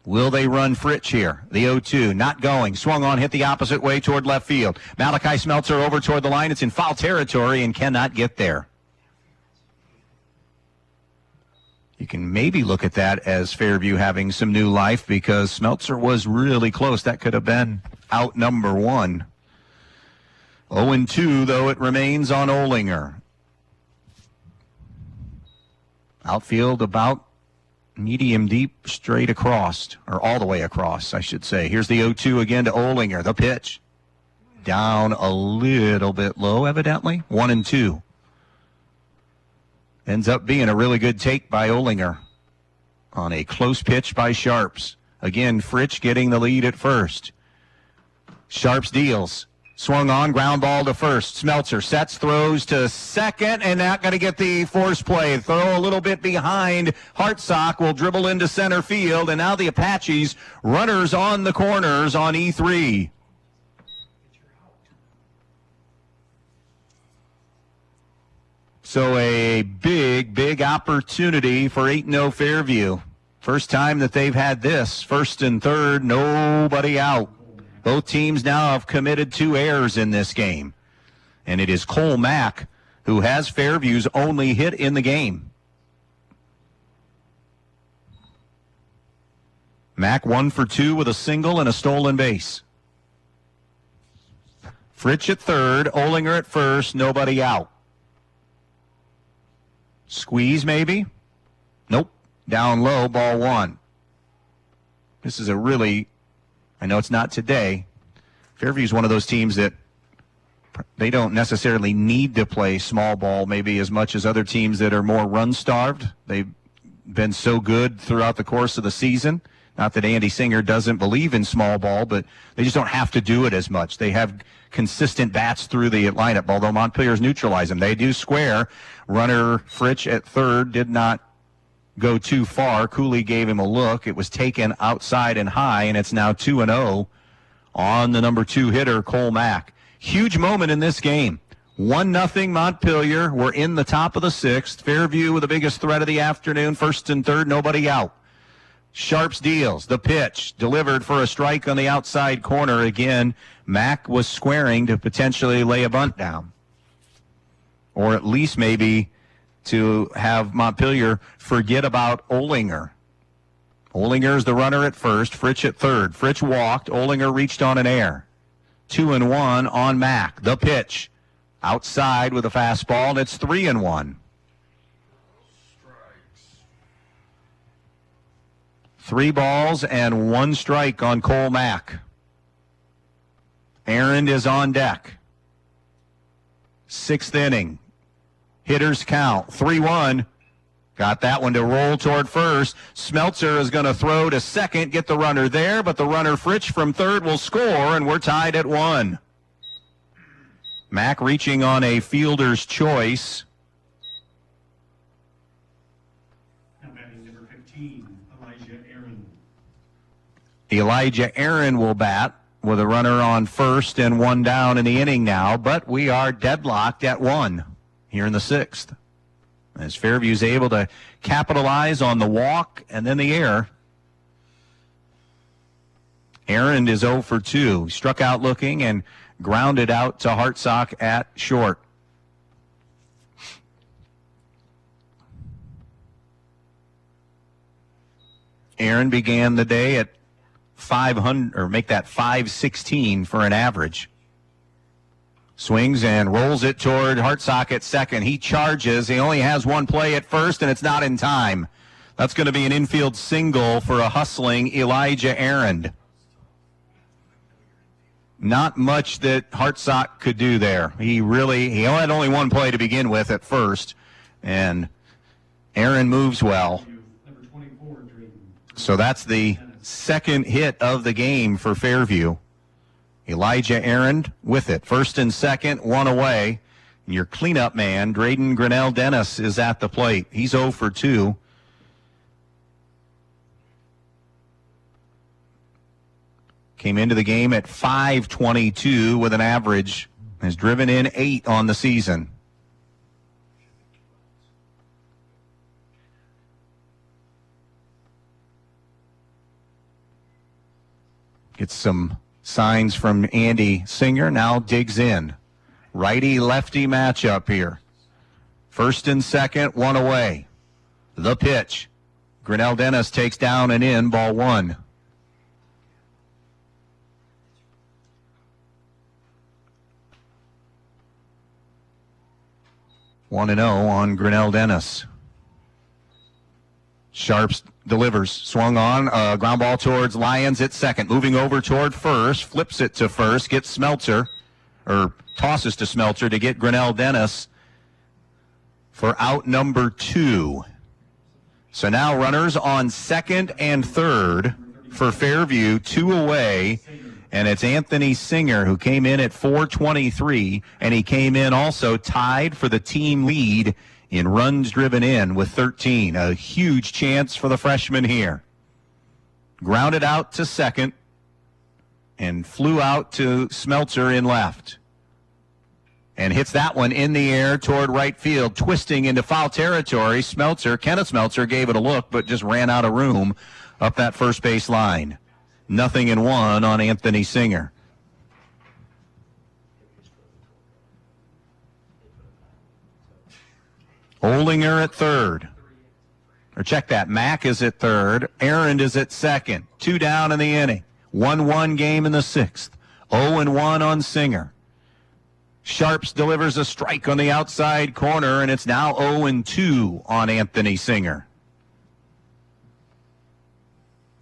Will they run Fritsch here? The 0-2, not going. Swung on, hit the opposite way toward left field. Malachi Smeltzer over toward the line. It's in foul territory and cannot get there. You can maybe look at that as Fairview having some new life because Smeltzer was really close. That could have been out number 1. 0-2, though, it remains on Olinger. Outfield about medium deep, straight across, or all the way across, I should say. Here's the 0-2 again to Olinger. The pitch. Down a little bit low, evidently. 1-2. Ends up being a really good take by Olinger on a close pitch by Sharps. Again, Fritsch getting the lead at first. Sharps deals. Swung on, ground ball to first. Smeltzer sets, throws to second, and not going to get the force play. Throw a little bit behind. Hartsock will dribble into center field, and now the Apaches, runners on the corners on E3. So a big opportunity for 8-0 Fairview. First time that they've had this. First and third, nobody out. Both teams now have committed 2 errors in this game. And it is Cole Mack who has Fairview's only hit in the game. Mack 1 for 2 with a single and a stolen base. Fritsch at third, Olinger at first, nobody out. Squeeze maybe? Nope. Down low, ball one. This is a really, I know it's not today. Fairview is one of those teams that they don't necessarily need to play small ball maybe as much as other teams that are more run-starved. They've been so good throughout the course of the season. Not that Andy Singer doesn't believe in small ball, but they just don't have to do it as much. They have consistent bats through the lineup, although Montpelier's neutralize them. They do square. Runner Fritsch at third did not go too far. Cooley gave him a look. It was taken outside and high, and it's now 2-0 on the number 2 hitter, Cole Mack. Huge moment in this game. 1-0 Montpelier. We're in the top of the 6th. Fairview with the biggest threat of the afternoon. First and third, nobody out. Sharps deals. The pitch delivered for a strike on the outside corner. Again, Mack was squaring to potentially lay a bunt down. Or at least maybe to have Montpelier forget about Olinger. Olinger's the runner at first. Fritsch at third. Fritsch walked. Olinger reached on an error. 2-1 on Mack. The pitch. Outside with a fastball, and it's 3-1. 3 balls and 1 strike on Cole Mack. Aaron is on deck. 6th inning. Hitters count. 3-1. Got that one to roll toward first. Smeltzer is going to throw to second, get the runner there, but the runner Fritsch from third will score, and we're tied at 1. Mack reaching on a fielder's choice. Now batting number 15, Elijah Aaron. Elijah Aaron will bat with a runner on first and 1 down in the inning now, but we are deadlocked at 1 here in the 6th. As Fairview's able to capitalize on the walk and then the error. Aaron is 0 for 2. He struck out looking and grounded out to Hartsock at short. Aaron began the day at 500, or make that 516 for an average. Swings and rolls it toward Hartsock at second. He charges. He only has 1 play at first, and it's not in time. That's going to be an infield single for a hustling Elijah Aaron. Not much that Hartsock could do there. He only had 1 play to begin with at first, and Aaron moves well. So that's the 2nd hit of the game for Fairview. Elijah Aaron with it. First and second, 1 away. And your cleanup man, Drayden Grinnell Dennis, is at the plate. He's 0 for 2. Came into the game at 522 with an average. Has driven in 8 on the season. Gets some signs from Andy Singer. Now digs in. Righty-lefty matchup here. First and second, 1 away. The pitch. Grinnell Dennis takes down and in, ball 1. One and 0 on Grinnell Dennis. Sharps delivers. Swung on. Ground ball towards Lyons at second. Moving over toward first. Flips it to first. Gets Smeltzer. Or tosses to Smeltzer to get Grinnell Dennis for out number 2. So now runners on second and third for Fairview. 2 away. And it's Anthony Singer who came in at 423. And he came in also tied for the team lead in runs driven in with 13. A huge chance for the freshman here. Grounded out to second and flew out to Smeltzer in left. And hits that one in the air toward right field, twisting into foul territory. Kenneth Smeltzer gave it a look, but just ran out of room up that first base line. 0-1 on Anthony Singer. Olinger at third. Or check that. Mack is at third. Aaron is at second. 2 down in the inning. 1-1 game in the 6th. 0-1 on Singer. Sharps delivers a strike on the outside corner, and it's now 0-2 on Anthony Singer.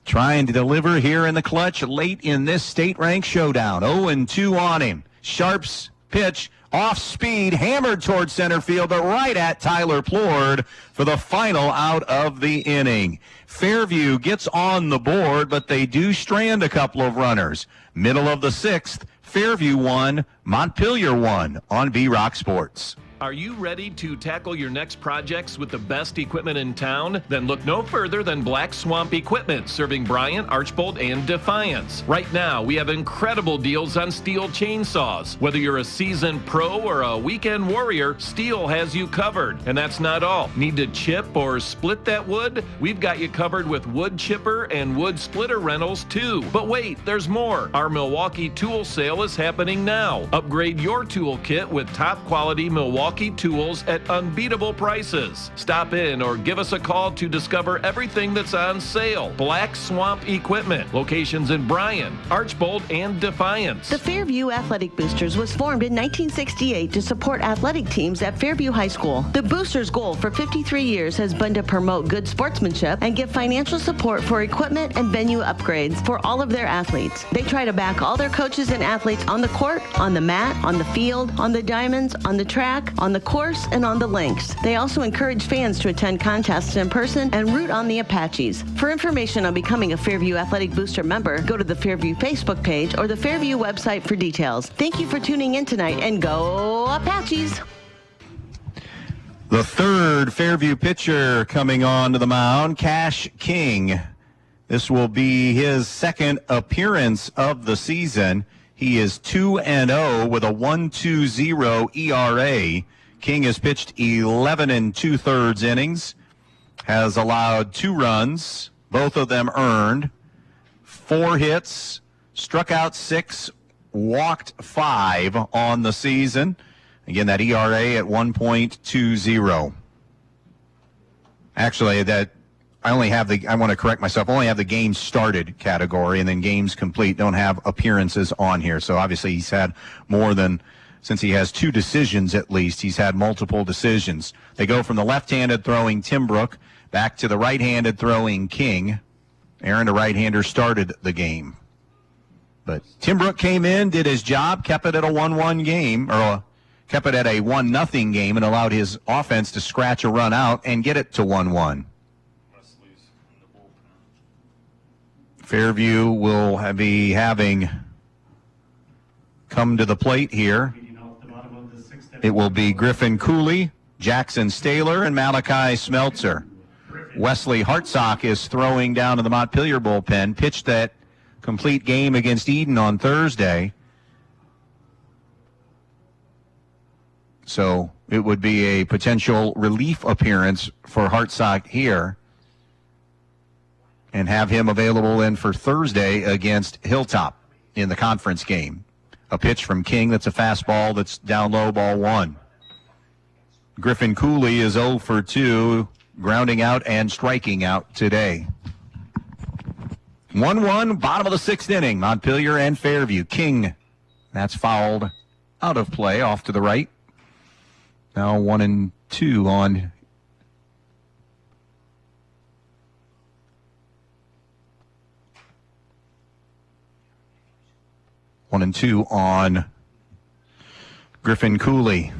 Trying to deliver here in the clutch late in this state-ranked showdown. 0-2 on him. Sharps pitch off speed, hammered towards center field, but right at Tyler Plord for the final out of the inning. Fairview gets on the board, but they do strand a couple of runners. Middle of the sixth, Fairview 1, Montpelier 1 on B-Rock Sports. Are you ready to tackle your next projects with the best equipment in town? Then look no further than Black Swamp Equipment, serving Bryant, Archbold, and Defiance. Right now, we have incredible deals on Steel chainsaws. Whether you're a seasoned pro or a weekend warrior, Steel has you covered. And that's not all. Need to chip or split that wood? We've got you covered with wood chipper and wood splitter rentals too. But wait, there's more. Our Milwaukee tool sale is happening now. Upgrade your tool kit with top quality Milwaukee tools at unbeatable prices. Stop in or give us a call to discover everything that's on sale. Black Swamp Equipment. Locations in Bryan, Archbold, and Defiance. The Fairview Athletic Boosters was formed in 1968 to support athletic teams at Fairview High School. The Boosters' goal for 53 years has been to promote good sportsmanship and give financial support for equipment and venue upgrades for all of their athletes. They try to back all their coaches and athletes on the court, on the mat, on the field, on the diamonds, on the track, on the course, and on the links. They also encourage fans to attend contests in person and root on the Apaches. For information on becoming a Fairview Athletic Booster member, go to the Fairview Facebook page or the Fairview website for details. Thank you for tuning in tonight, and go Apaches! The third Fairview pitcher coming on to the mound, Cash King. This will be his second appearance of the season. He is 2-0 with a 1.20 ERA. King has pitched 11 2/3 innings, has allowed 2 runs, both of them earned, 4 hits, struck out 6, walked 5 on the season. Again, that ERA at 1.20. Actually, that I want to correct myself, I only have the games started category, and then games complete don't have appearances on here. So obviously he's had more than, since he has 2 decisions at least, he's had multiple decisions. They go from the left-handed throwing Timbrook back to the right-handed throwing King. Aaron, the right-hander, started the game. But Timbrook came in, did his job, kept it at a 1-1 game, or kept it at a 1-0 game, and allowed his offense to scratch a run out and get it to 1-1. Fairview will be having come to the plate here. It will be Griffin Cooley, Jackson Staler, and Malachi Smeltzer. Wesley Hartsock is throwing down in the Montpelier bullpen, pitched that complete game against Eden on Thursday. So it would be a potential relief appearance for Hartsock here, and have him available in for Thursday against Hilltop in the conference game. A pitch from King that's a fastball that's down low, ball 1. Griffin Cooley is 0 for 2, grounding out and striking out today. 1-1, bottom of the 6th inning, Montpelier and Fairview. King, that's fouled out of play, off to the right. Now 1-2 on 1-2 on Griffin Cooley,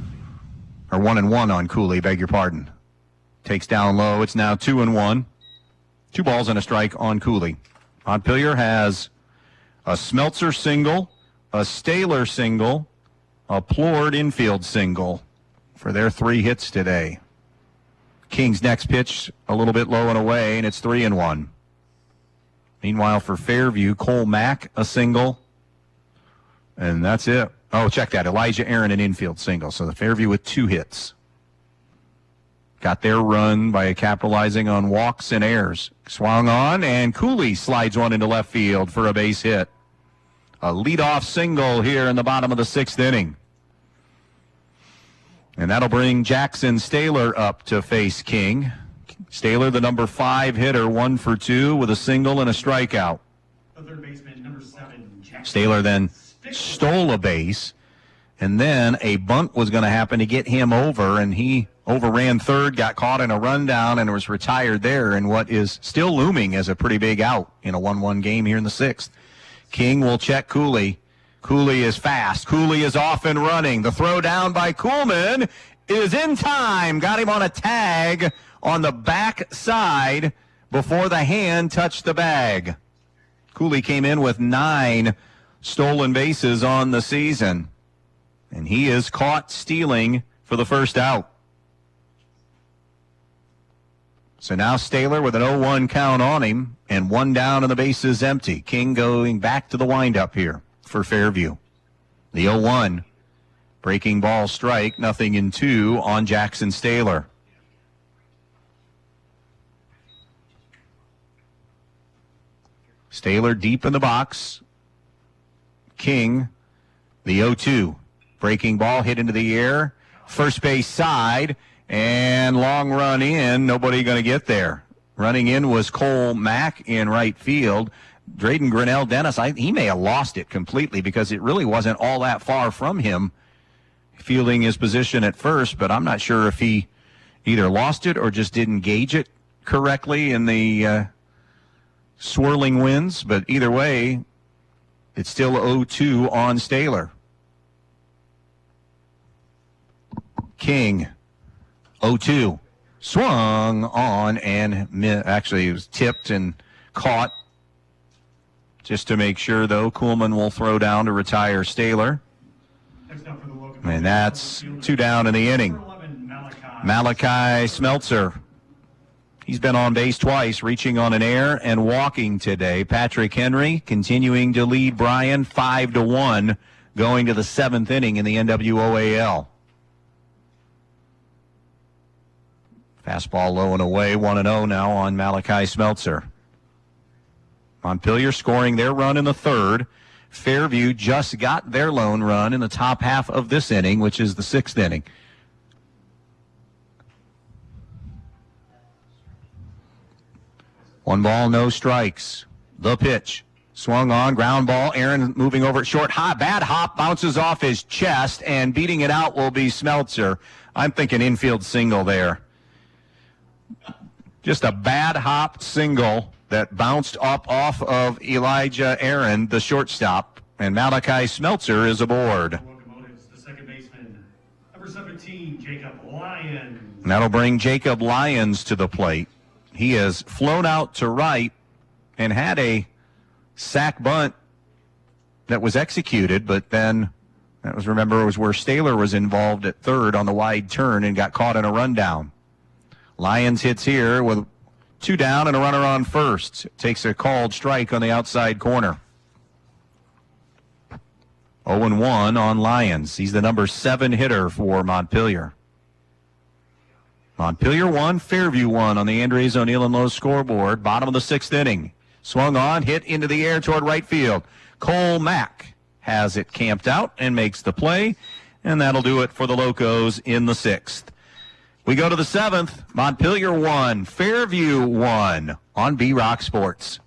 or 1-1 on Cooley, beg your pardon. Takes down low. It's now 2-1. 2 balls and a strike on Cooley. Montpelier has a Smeltzer single, a Staler single, a Plord infield single for their 3 hits today. King's next pitch a little bit low and away, and it's 3-1. Meanwhile, for Fairview, Cole Mack a single. And that's it. Oh, check that. Elijah Aaron, an infield single. So the Fairview with 2 hits. Got their run by capitalizing on walks and errors. Swung on, and Cooley slides one into left field for a base hit. A leadoff single here in the bottom of the 6th inning. And that'll bring Jackson Staler up to face King. Staler, the number 5 hitter, 1 for 2 with a single and a strikeout. The third baseman, number 7, Jackson. Staler then stole a base and then a bunt was going to happen to get him over, and he overran third, got caught in a rundown, and was retired there in what is still looming as a pretty big out in a 1-1 game here in the sixth. King will check Cooley. Cooley is fast. Cooley is off and running. The throw down by Kuhlman is in time. Got him on a tag on the back side before the hand touched the bag. Cooley came in with 9 stolen bases on the season, and he is caught stealing for the first out. So now Staylor with an 0-1 count on him and 1 down and the base is empty. King going back to the windup here for Fairview. The 0-1. Breaking ball strike, 0-2 on Jackson Staylor. Staylor deep in the box. King, the 0-2. Breaking ball hit into the air. First base side, and long run in. Nobody going to get there. Running in was Cole Mack in right field. Drayden Grinnell Dennis, he may have lost it completely because it really wasn't all that far from him fielding his position at first, but I'm not sure if he either lost it or just didn't gauge it correctly in the swirling winds. But either way, it's still 0-2 on Staylor. King, 0-2. Swung on and actually it was tipped and caught. Just to make sure, though, Kuhlman will throw down to retire Staylor. And that's 2 down in the inning. Malachi Smeltzer. He's been on base twice, reaching on an error and walking today. Patrick Henry continuing to lead Bryan 5-1, going to the 7th inning in the NWOAL. Fastball low and away, 1-0 now on Malachi Smeltzer. Montpelier scoring their run in the third. Fairview just got their lone run in the top half of this inning, which is the 6th inning. One ball, no strikes. The pitch. Swung on, ground ball. Aaron moving over at short. Bad hop, bounces off his chest, and beating it out will be Smeltzer. I'm thinking infield single there. Just a bad hop single that bounced up off of Elijah Aaron, the shortstop, and Malachi Smeltzer is aboard. Locomotives, the second baseman, number 17, Jacob Lyons. And that'll bring Jacob Lyons to the plate. He has flown out to right and had a sac bunt that was executed, but then that was, remember, it was where Staylor was involved at third on the wide turn and got caught in a rundown. Lyons hits here with 2 down and a runner on first. Takes a called strike on the outside corner. 0-1 on Lyons. He's the number 7 hitter for Montpelier. Montpelier 1, Fairview 1 on the Andres O'Neill and Lowe scoreboard. Bottom of the 6th inning. Swung on, hit into the air toward right field. Cole Mack has it camped out and makes the play, and that'll do it for the Locos in the 6th. We go to the 7th. Montpelier 1, Fairview 1 on B-Rock Sports.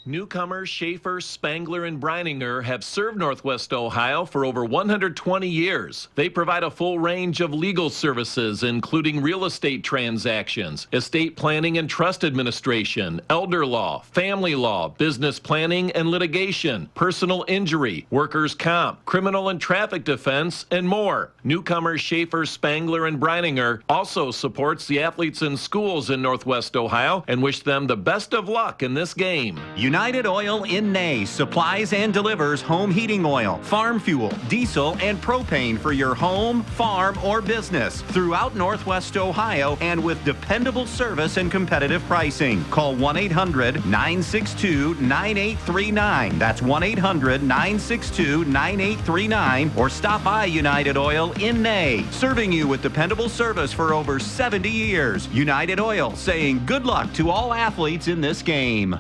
Newcomers Schaefer, Spangler, and Brininger have served Northwest Ohio for over 120 years. They provide a full range of legal services, including real estate transactions, estate planning and trust administration, elder law, family law, business planning and litigation, personal injury, workers' comp, criminal and traffic defense, and more. Newcomers Schaefer, Spangler, and Brininger also supports the athletes in schools in Northwest Ohio and wish them the best of luck in this game. United Oil in Ney supplies and delivers home heating oil, farm fuel, diesel, and propane for your home, farm, or business throughout Northwest Ohio and with dependable service and competitive pricing. Call 1-800-962-9839. That's 1-800-962-9839 or stop by United Oil in Ney, serving you with dependable service for over 70 years. United Oil saying good luck to all athletes in this game.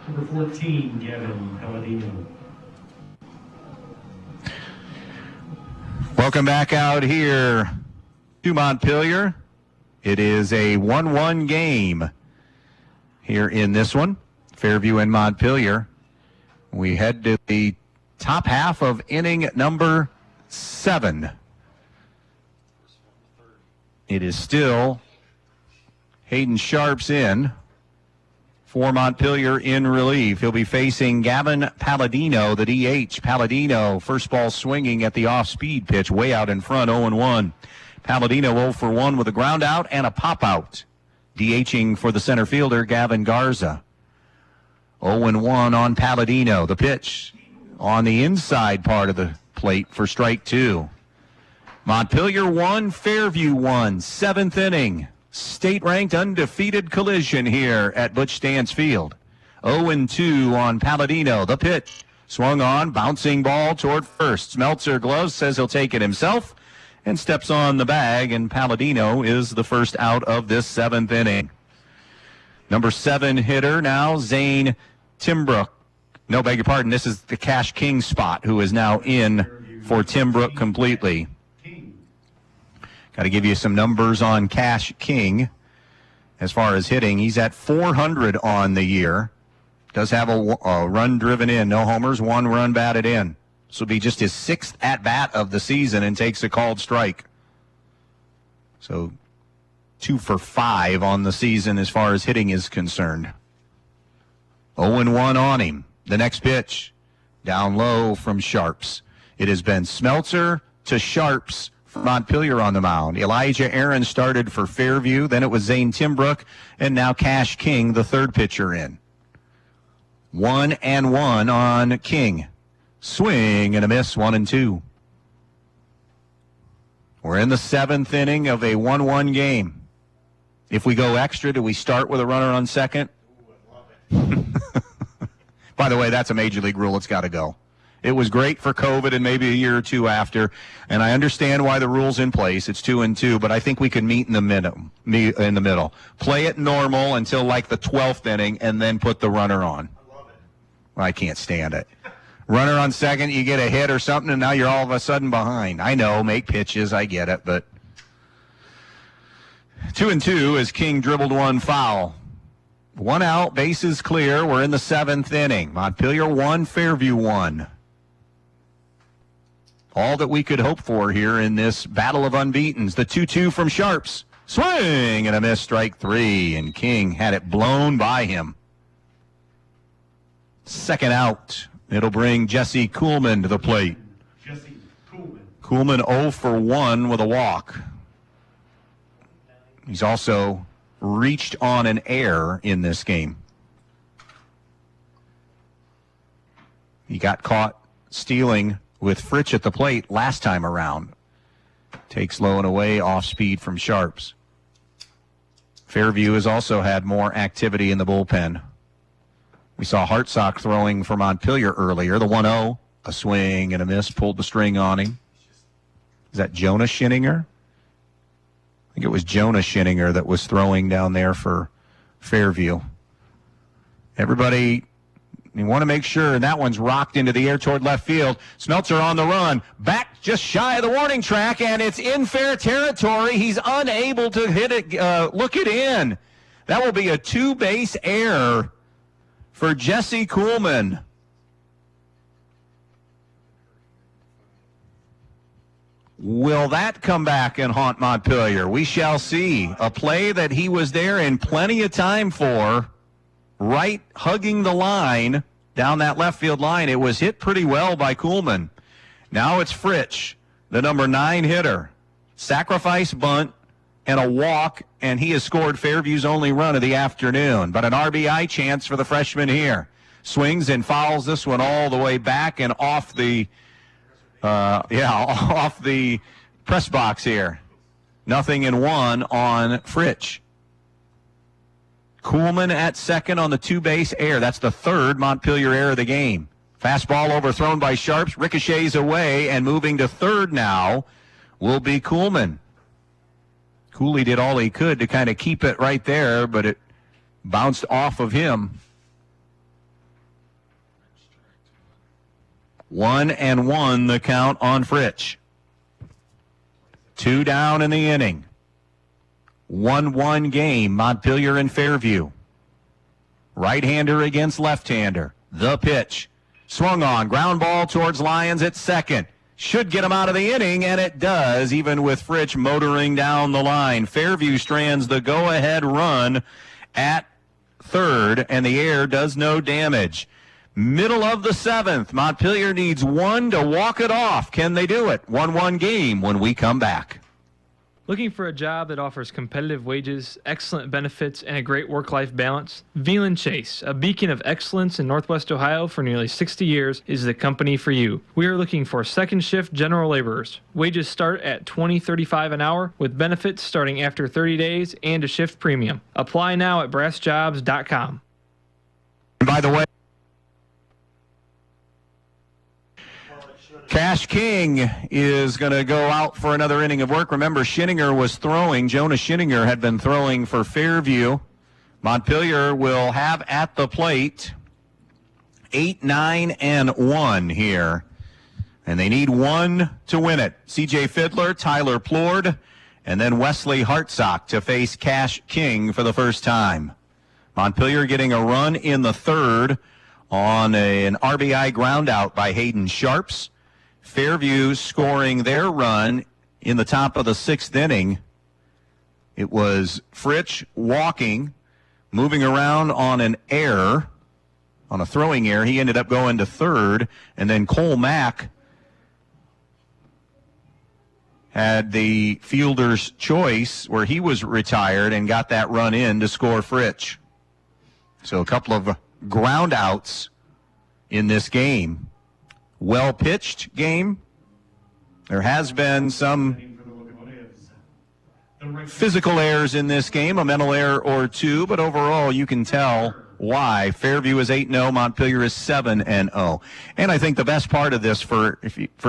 Number 14, Gavin Palladino. Welcome back out here to Montpelier. It is a 1-1 game here in this one. Fairview and Montpelier. We head to the Top half of inning number 7. It is still Hayden Sharps in for Montpelier in relief. He'll be facing Gavin Palladino, the DH. Palladino, first ball swinging at the off-speed pitch, way out in front, 0-1. Palladino 0 for 1 with a ground out and a pop-out. DHing for the center fielder, Gavin Garza. 0-1 on Palladino. The pitch on the inside part of the plate for strike 2. Montpelier 1, Fairview 1, 7th inning. State-ranked undefeated collision here at Butch Stance Field. 0-2 on Palladino. The pitch swung on, bouncing ball toward first. Smeltzer gloves, says he'll take it himself, and steps on the bag, and Palladino is the first out of this 7th inning. Number 7 hitter now, Zane Timbrook. No, beg your pardon, this is the Cash King spot, who is now in for Timbrook completely. Got to give you some numbers on Cash King. As far as hitting, he's at 400 on the year. Does have a run driven in, no homers, 1 run batted in. This will be just his 6th at-bat of the season and takes a called strike. So 2 for 5 on the season as far as hitting is concerned. 0-1 on him. The next pitch, down low from Sharps. It has been Smeltzer to Sharps for Montpelier on the mound. Elijah Aaron started for Fairview. Then it was Zane Timbrook, and now Cash King, the third pitcher in. 1-1 on King. Swing and a miss, 1-2. We're in the 7th inning of a 1-1 game. If we go extra, do we start with a runner on second? Ooh, I love it. By the way, that's a Major League rule. It's got to go. It was great for COVID and maybe a year or two after, and I understand why the rule's in place. It's 2-2, but I think we can meet in the middle. Play it normal until like the 12th inning, and then put the runner on. I love it. I can't stand it. Runner on second, you get a hit or something, and now you're all of a sudden behind. I know, make pitches, I get it, but 2-2 as King dribbled one foul. 1 out, bases clear. We're in the 7th inning. Montpelier 1, Fairview 1. All that we could hope for here in this battle of unbeatens. The 2-2 from Sharps. Swing and a miss, strike 3, and King had it blown by him. 2nd out. It'll bring Jesse Kuhlman to the plate. Jesse Kuhlman. Kuhlman 0 for 1 with a walk. He's also reached on an error in this game. He got caught stealing with Fritsch at the plate last time around. Takes low and away, off speed from Sharps. Fairview has also had more activity in the bullpen. We saw Hartsock throwing for Montpelier earlier. The 1-0, a swing and a miss, pulled the string on him. Is that Jonah Schinninger? I think it was Jonah Schinninger that was throwing down there for Fairview. Everybody, you want to make sure, and that one's rocked into the air toward left field. Smeltzer on the run, back just shy of the warning track, and it's in fair territory. He's unable to hit it, look it in. That will be a 2-base error for Jesse Kuhlman. Will that come back and haunt Montpelier? We shall see. A play that he was there in plenty of time for, right hugging the line, down that left field line. It was hit pretty well by Kuhlman. Now it's Fritsch, the number 9 hitter. Sacrifice bunt and a walk, and he has scored Fairview's only run of the afternoon. But an RBI chance for the freshman here. Swings and fouls this one all the way back and off the off the press box here. 0-1 on Fritsch. Kuhlman at second on the 2-base error. That's the 3rd Montpelier error of the game. Fastball overthrown by Sharps, ricochets away, and moving to 3rd now will be Kuhlman. Cooley did all he could to kind of keep it right there, but it bounced off of him. 1-1 the count on Fritsch. 2 down in the inning. 1-1 game, Montpelier and Fairview. Right-hander against left-hander. The pitch. Swung on. Ground ball towards Lyons at second. Should get him out of the inning, and it does, even with Fritsch motoring down the line. Fairview strands the go-ahead run at third, and the air does no damage. Middle of the seventh. Montpelier needs one to walk it off. Can they do it? 1-1 game when we come back. Looking for a job that offers competitive wages, excellent benefits, and a great work-life balance? Veland Chase, a beacon of excellence in Northwest Ohio for nearly 60 years, is the company for you. We are looking for second-shift general laborers. Wages start at $20.35 an hour, with benefits starting after 30 days and a shift premium. Apply now at brassjobs.com. And by the way, Cash King is going to go out for another inning of work. Remember, Schinninger was throwing. Jonas Schinninger had been throwing for Fairview. Montpelier will have at the plate 8, 9, and 1 here. And they need one to win it. C.J. Fiddler, Tyler Plord, and then Wesley Hartsock to face Cash King for the first time. Montpelier getting a run in the third on an RBI ground out by Hayden Sharps. Fairview scoring their run in the top of the sixth inning. It was Fritsch walking, moving around on an error, on a throwing error. He ended up going to third, and then Cole Mack had the fielder's choice where he was retired and got that run in to score Fritsch. So a couple of ground outs in this game. Well-pitched game. There has been some physical errors in this game, a mental error or two, but overall you can tell why. Fairview is 8-0, Montpelier is 7-0. And I think the best part of this for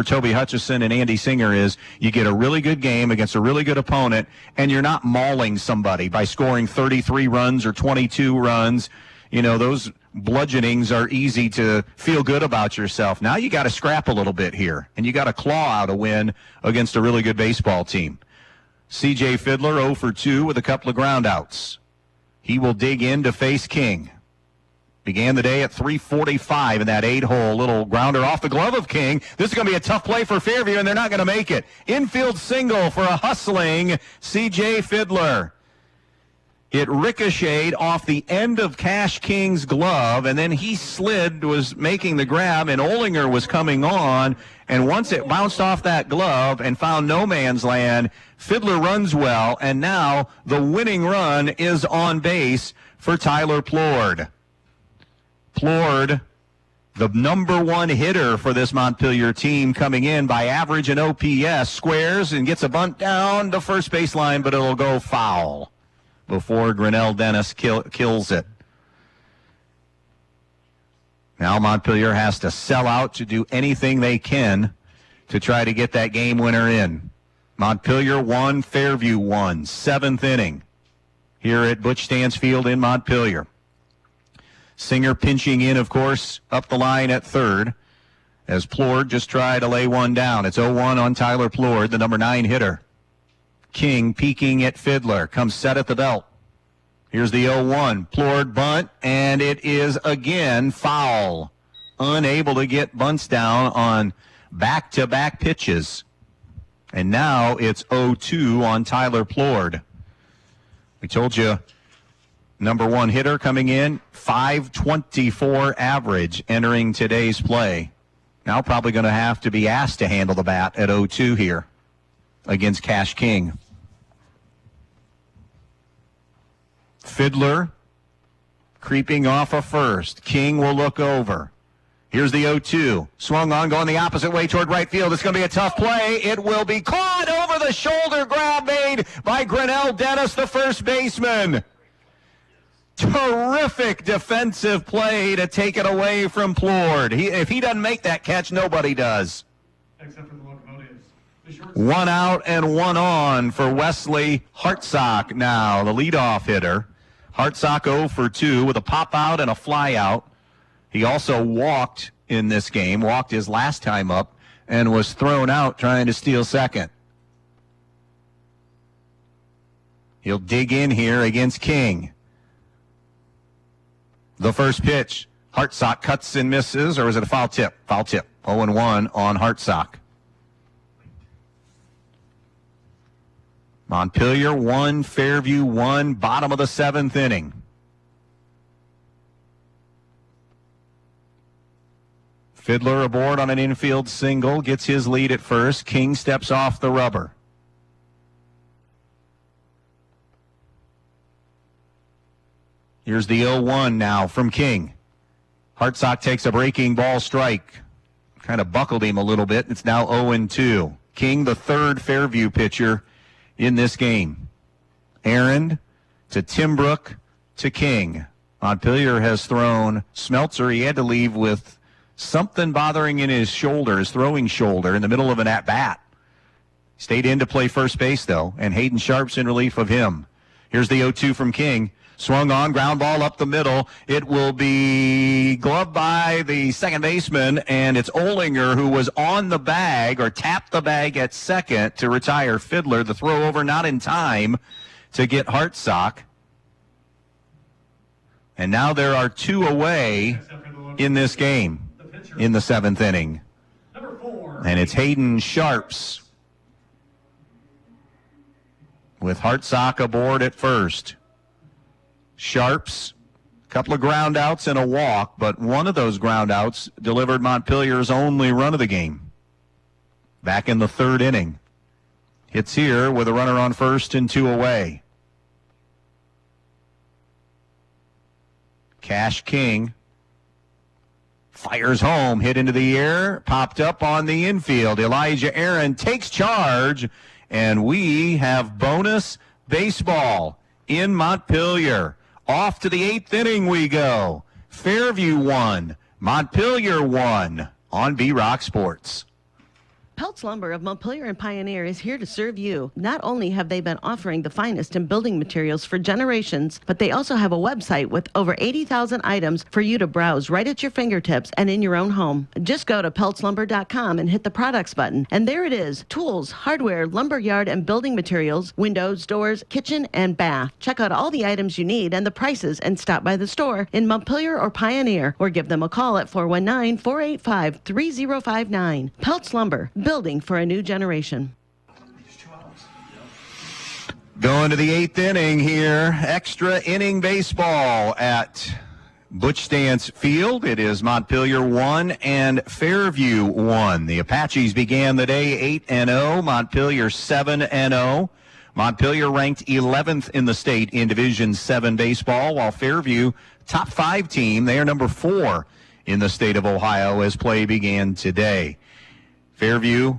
Toby Hutchison and Andy Singer is you get a really good game against a really good opponent, and you're not mauling somebody by scoring 33 runs or 22 runs. You know, those bludgeonings are easy to feel good about yourself. Now you got to scrap a little bit here, and you got to claw out a win against a really good baseball team. C.J. Fiddler 0 for 2 with a couple of ground outs. He will dig in to face King. Began the day at 345 in that 8-hole. Little grounder off the glove of King. This is going to be a tough play for Fairview, and they're not going to make it. Infield single for a hustling C.J. Fiddler. It ricocheted off the end of Cash King's glove, and then he slid, was making the grab, and Olinger was coming on. And once it bounced off that glove and found no man's land, Fiddler runs well, and now the winning run is on base for Tyler Plord. Plord, the number one hitter for this Montpelier team, coming in by average and OPS, squares and gets a bunt down the first baseline, but it'll go foul before Grinnell Dennis kills it. Now Montpelier has to sell out to do anything they can to try to get that game winner in. Montpelier 1, Fairview 1, seventh inning here at Butch Stansfield in Montpelier. Singer pinching in, of course, up the line at third as Plord just tried to lay one down. It's 0-1 on Tyler Plord, the number 9 hitter. King peeking at Fiddler, comes set at the belt. Here's the 0-1. Plord bunt, and it is again foul. Unable to get bunts down on back-to-back pitches. And now it's 0-2 on Tyler Plord. We told you, number 1 hitter coming in, .524 average entering today's play. Now probably going to have to be asked to handle the bat at 0-2 here against Cash King. Fiddler creeping off of first. King will look over. Here's the 0-2. Swung on, going the opposite way toward right field. It's going to be a tough play. It will be caught over the shoulder grab made by Grinnell Dennis, the first baseman. Terrific defensive play to take it away from Plord. If he doesn't make that catch, nobody does. Except for the Locomotives. 1 out and 1 on for Wesley Hartsock now, the leadoff hitter. Hartsock 0 for 2 with a pop out and a fly out. He also walked in this game, walked his last time up, and was thrown out trying to steal second. He'll dig in here against King. The first pitch. Hartsock cuts and misses, or was it a foul tip? Foul tip. 0-1 on Hartsock. Montpelier 1, Fairview 1, bottom of the 7th inning. Fiddler aboard on an infield single, gets his lead at first. King steps off the rubber. Here's the 0-1 now from King. Hartsock takes a breaking ball strike. Kind of buckled him a little bit. It's now 0-2. King, the third Fairview pitcher in this game. Aaron to Timbrook to King. Montpelier has thrown Smeltzer. He had to leave with something bothering in his shoulder, his throwing shoulder, in the middle of an at-bat. Stayed in to play first base, though, and Hayden Sharp's in relief of him. Here's the 0-2 from King. Swung on, ground ball up the middle. It will be gloved by the second baseman, and it's Olinger who was on the bag or tapped the bag at second to retire Fiddler. The throw over not in time to get Hartsock. And now there are 2 away in this game in the 7th inning. And it's Hayden Sharps with Hartsock aboard at first. Sharps, a couple of ground outs and a walk, but one of those ground outs delivered Montpelier's only run of the game. Back in the 3rd inning. Hits here with a runner on first and 2 away. Cash King fires home, hit into the air, popped up on the infield. Elijah Aaron takes charge, and we have bonus baseball in Montpelier. Off to the 8th inning we go. Fairview 1, Montpelier 1 on B-Rock Sports. Peltz Lumber of Montpelier and Pioneer is here to serve you. Not only have they been offering the finest in building materials for generations, but they also have a website with over 80,000 items for you to browse right at your fingertips and in your own home. Just go to peltzlumber.com and hit the products button, and there it is. Tools, hardware, lumberyard, and building materials, windows, doors, kitchen, and bath. Check out all the items you need and the prices, and stop by the store in Montpelier or Pioneer, or give them a call at 419-485-3059. Peltz Lumber, building for a new generation. Going to the 8th inning here. Extra inning baseball at Butch Stance Field. It is Montpelier 1 and Fairview 1. The Apaches began the day 8-0. Montpelier 7-0. Montpelier ranked 11th in the state in Division 7 baseball, while Fairview, top 5 team, they are number 4 in the state of Ohio as play began today. Fairview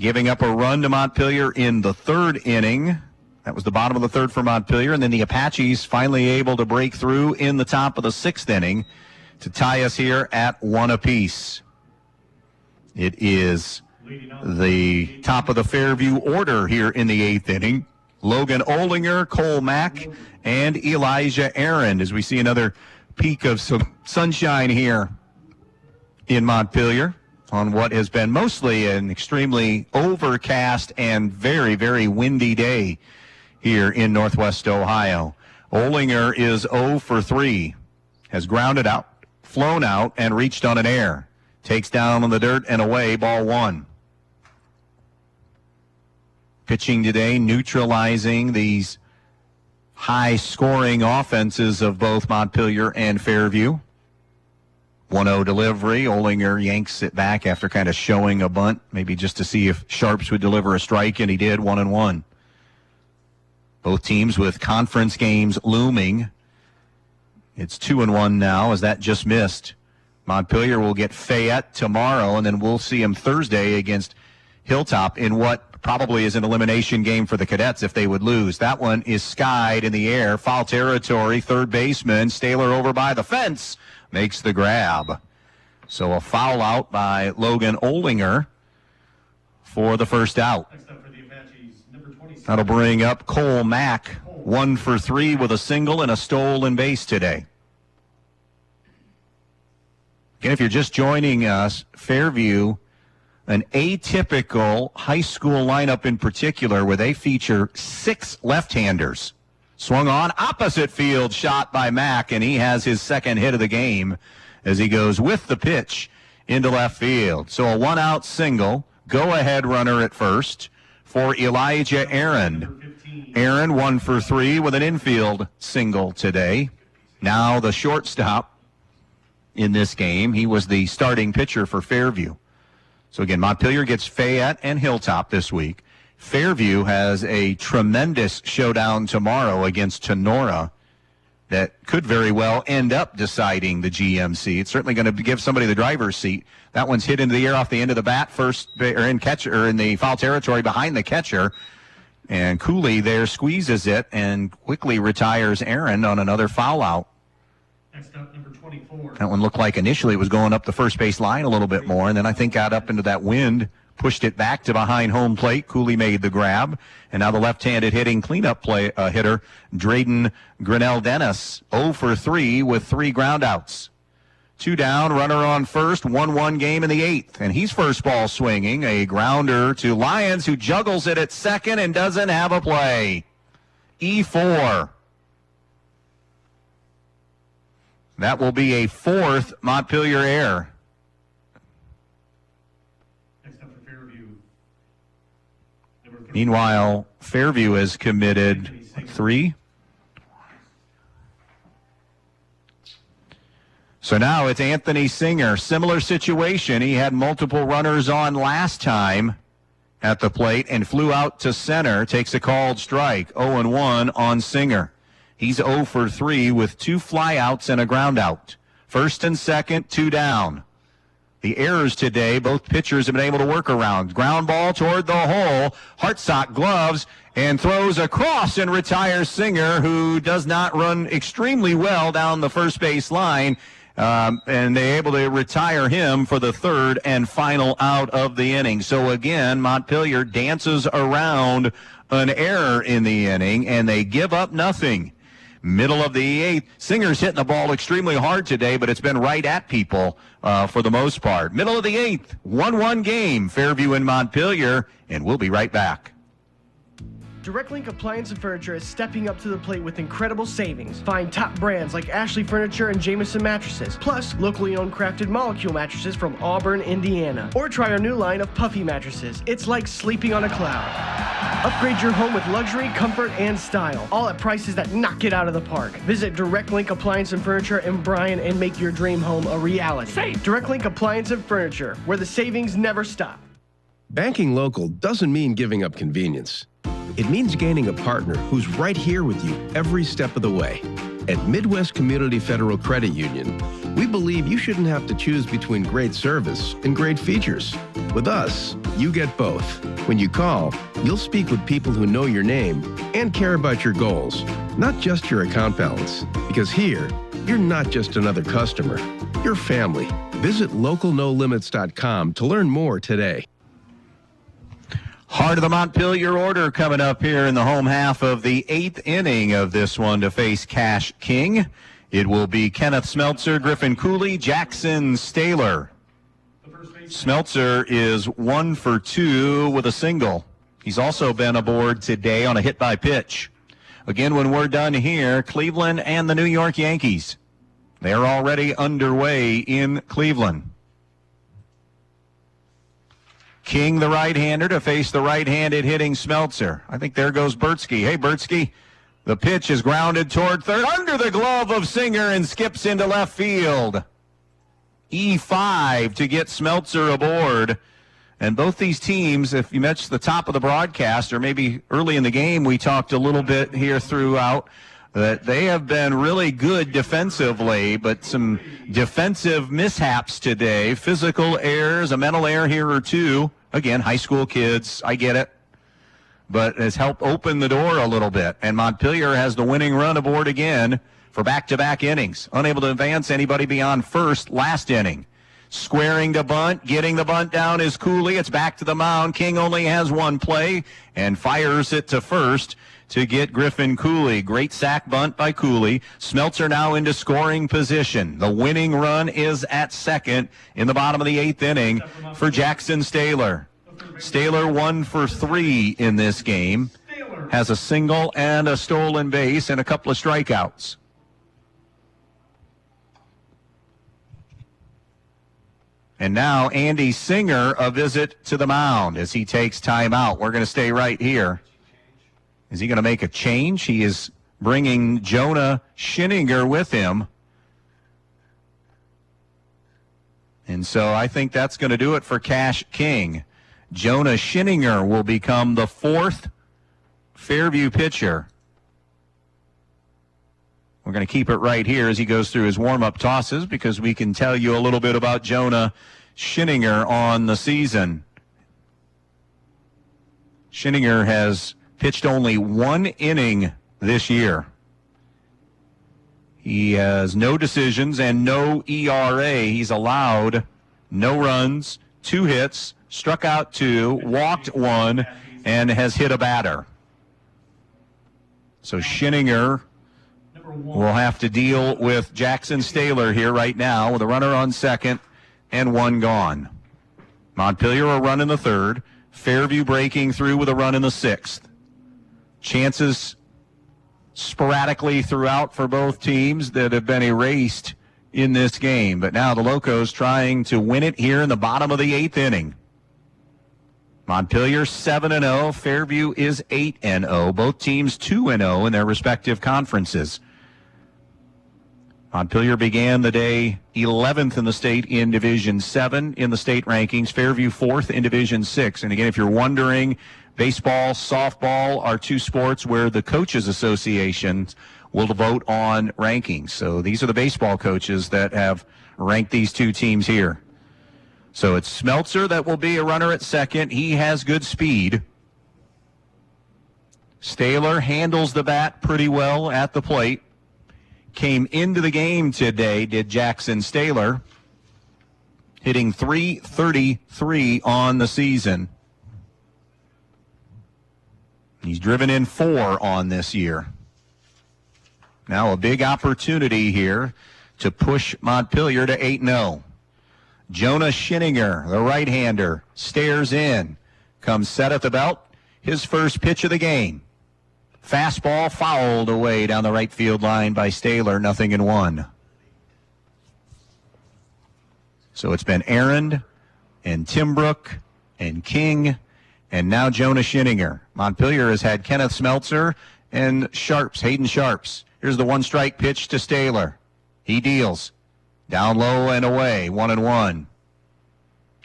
giving up a run to Montpelier in the 3rd inning. That was the bottom of the 3rd for Montpelier. And then the Apaches finally able to break through in the top of the 6th inning to tie us here at 1 apiece. It is the top of the Fairview order here in the 8th inning. Logan Olinger, Cole Mack, and Elijah Aaron, as we see another peak of some sunshine here in Montpelier on what has been mostly an extremely overcast and very, very windy day here in Northwest Ohio. Olinger is 0 for 3, has grounded out, flown out, and reached on an air. Takes down on the dirt and away, ball 1. Pitching today, neutralizing these high-scoring offenses of both Montpelier and Fairview. 1-0 delivery. Olinger yanks it back after kind of showing a bunt, maybe just to see if Sharps would deliver a strike, and he did. 1-1. Both teams with conference games looming. It's 2-1 now, as that just missed. Montpelier will get Fayette tomorrow, and then we'll see him Thursday against Hilltop in what probably is an elimination game for the Cadets if they would lose. That one is skied in the air. Foul territory. Third baseman Staler over by the fence makes the grab. So a foul out by Logan Olinger for the first out. That'll bring up Cole Mack, 1 for 3 with a single and a stolen base today. Again, if you're just joining us, Fairview, an atypical high school lineup in particular where they feature 6 left-handers. Swung on, opposite field shot by Mack, and he has his second hit of the game as he goes with the pitch into left field. So a one-out single, go-ahead runner at first for Elijah Aaron. Aaron 1 for 3 with an infield single today. Now the shortstop in this game. He was the starting pitcher for Fairview. So again, Montpelier gets Fayette and Hilltop this week. Fairview has a tremendous showdown tomorrow against Tenora that could very well end up deciding the GMC. It's certainly going to give somebody the driver's seat. That one's hit into the air off the end of the bat, first or in catcher or in the foul territory behind the catcher. And Cooley there squeezes it and quickly retires Aaron on another foul out. Next up, number 24. That one looked like initially it was going up the first base line a little bit more, and then I think got up into that wind, pushed it back to behind home plate. Cooley made the grab, and now the left-handed hitting cleanup hitter, Drayden Grinnell-Dennis, 0 for 3 with 3 groundouts. 2 down, runner on first, 1-1 game in the 8th, and he's first ball swinging, a grounder to Lyons, who juggles it at second and doesn't have a play. E4. That will be a 4th Montpelier error. Next up for Fairview. Meanwhile, Fairview has committed 3. So now it's Anthony Singer. Similar situation. He had multiple runners on last time at the plate and flew out to center. Takes a called strike. 0-1 on Singer. He's 0 for 3 with 2 flyouts and a ground out. First and second, 2 down. The errors today, both pitchers have been able to work around. Ground ball toward the hole. Hartsock gloves and throws across and retires Singer, who does not run extremely well down the first base line. And they're able to retire him for the 3rd and final out of the inning. So again, Montpelier dances around an error in the inning, and they give up nothing. Middle of the 8th, Singer's hitting the ball extremely hard today, but it's been right at people for the most part. Middle of the 8th, 1-1 game, Fairview and Montpelier, and we'll be right back. Direct Link Appliance and Furniture is stepping up to the plate with incredible savings. Find top brands like Ashley Furniture and Jameson Mattresses, plus locally owned crafted molecule mattresses from Auburn, Indiana. Or try our new line of puffy mattresses. It's like sleeping on a cloud. Upgrade your home with luxury, comfort, and style, all at prices that knock it out of the park. Visit Direct Link Appliance and Furniture in Bryan and make your dream home a reality. Save! Direct Link Appliance and Furniture, where the savings never stop. Banking local doesn't mean giving up convenience. It means gaining a partner who's right here with you every step of the way. At Midwest Community Federal Credit Union, we believe you shouldn't have to choose between great service and great features. With us, you get both. When you call, you'll speak with people who know your name and care about your goals, not just your account balance. Because here, you're not just another customer, you're family. Visit localnolimits.com to learn more today. Heart of the Montpelier order coming up here in the home half of the 8th inning of this one to face Cash King. It will be Kenneth Smeltzer, Griffin Cooley, Jackson Staylor. Smeltzer is 1 for 2 with a single. He's also been aboard today on a hit by pitch. Again, when we're done here, Cleveland and the New York Yankees. They're already underway in Cleveland. King, the right-hander, to face the right-handed hitting Smeltzer. I think there goes Bertsky. Hey, Bertsky, the pitch is grounded toward third, under the glove of Singer, and skips into left field. E5 to get Smeltzer aboard. And both these teams, if you mentioned the top of the broadcast, or maybe early in the game, we talked a little bit here throughout, that they have been really good defensively, but some defensive mishaps today, physical errors, a mental error here or two. Again, high school kids, I get it, but has helped open the door a little bit. And Montpelier has the winning run aboard again for back-to-back innings, unable to advance anybody beyond first last inning. Squaring to bunt, getting the bunt down is Cooley. It's back to the mound. King only has one play and fires it to first to get Griffin Cooley. Great sack bunt by Cooley. Smeltzer now into scoring position. The winning run is at second in the bottom of the 8th inning for Jackson Staylor. Staylor 1 for 3 in this game. has a single and a stolen base and a couple of strikeouts. And now Andy Singer a visit to the mound as he takes time out. We're going to stay right here. Is he going to make a change? He is bringing Jonah Schinninger with him. And so I think that's going to do it for Cash King. Jonah Schinninger will become the fourth Fairview pitcher. We're going to keep it right here as he goes through his warm-up tosses because we can tell you a little bit about Jonah Schinninger on the season. Schinninger has pitched only 1 inning this year. He has no decisions and no ERA. He's allowed no runs, 2 hits, struck out 2, walked 1, and has hit a batter. So Schinninger will have to deal with Jackson Staylor here right now with a runner on second and 1 gone. Montpelier a run in the 3rd. Fairview breaking through with a run in the 6th. Chances sporadically throughout for both teams that have been erased in this game. But now the Locos trying to win it here in the bottom of the 8th inning. Montpelier 7-0. Fairview is 8-0. Both teams 2-0 in their respective conferences. Montpelier began the day 11th in the state in Division 7 in the state rankings. Fairview 4th in Division 6. And again, if you're wondering, baseball, softball are 2 sports where the coaches associations will vote on rankings. So these are the baseball coaches that have ranked these 2 teams here. So it's Smeltzer that will be a runner at second. He has good speed. Staylor handles the bat pretty well at the plate. Came into the game today, did Jackson Staylor, hitting .333 on the season. He's driven in 4 on this year. Now a big opportunity here to push Montpelier to 8-0. Jonah Schinninger, the right-hander, stares in, comes set at the belt, his first pitch of the game. Fastball fouled away down the right field line by Staylor, 0-1. So it's been Aaron and Timbrook and King and now Jonah Schinninger. Montpelier has had Kenneth Smeltzer and Hayden Sharps. Here's the 1-strike pitch to Staylor. He deals. Down low and away, 1-1.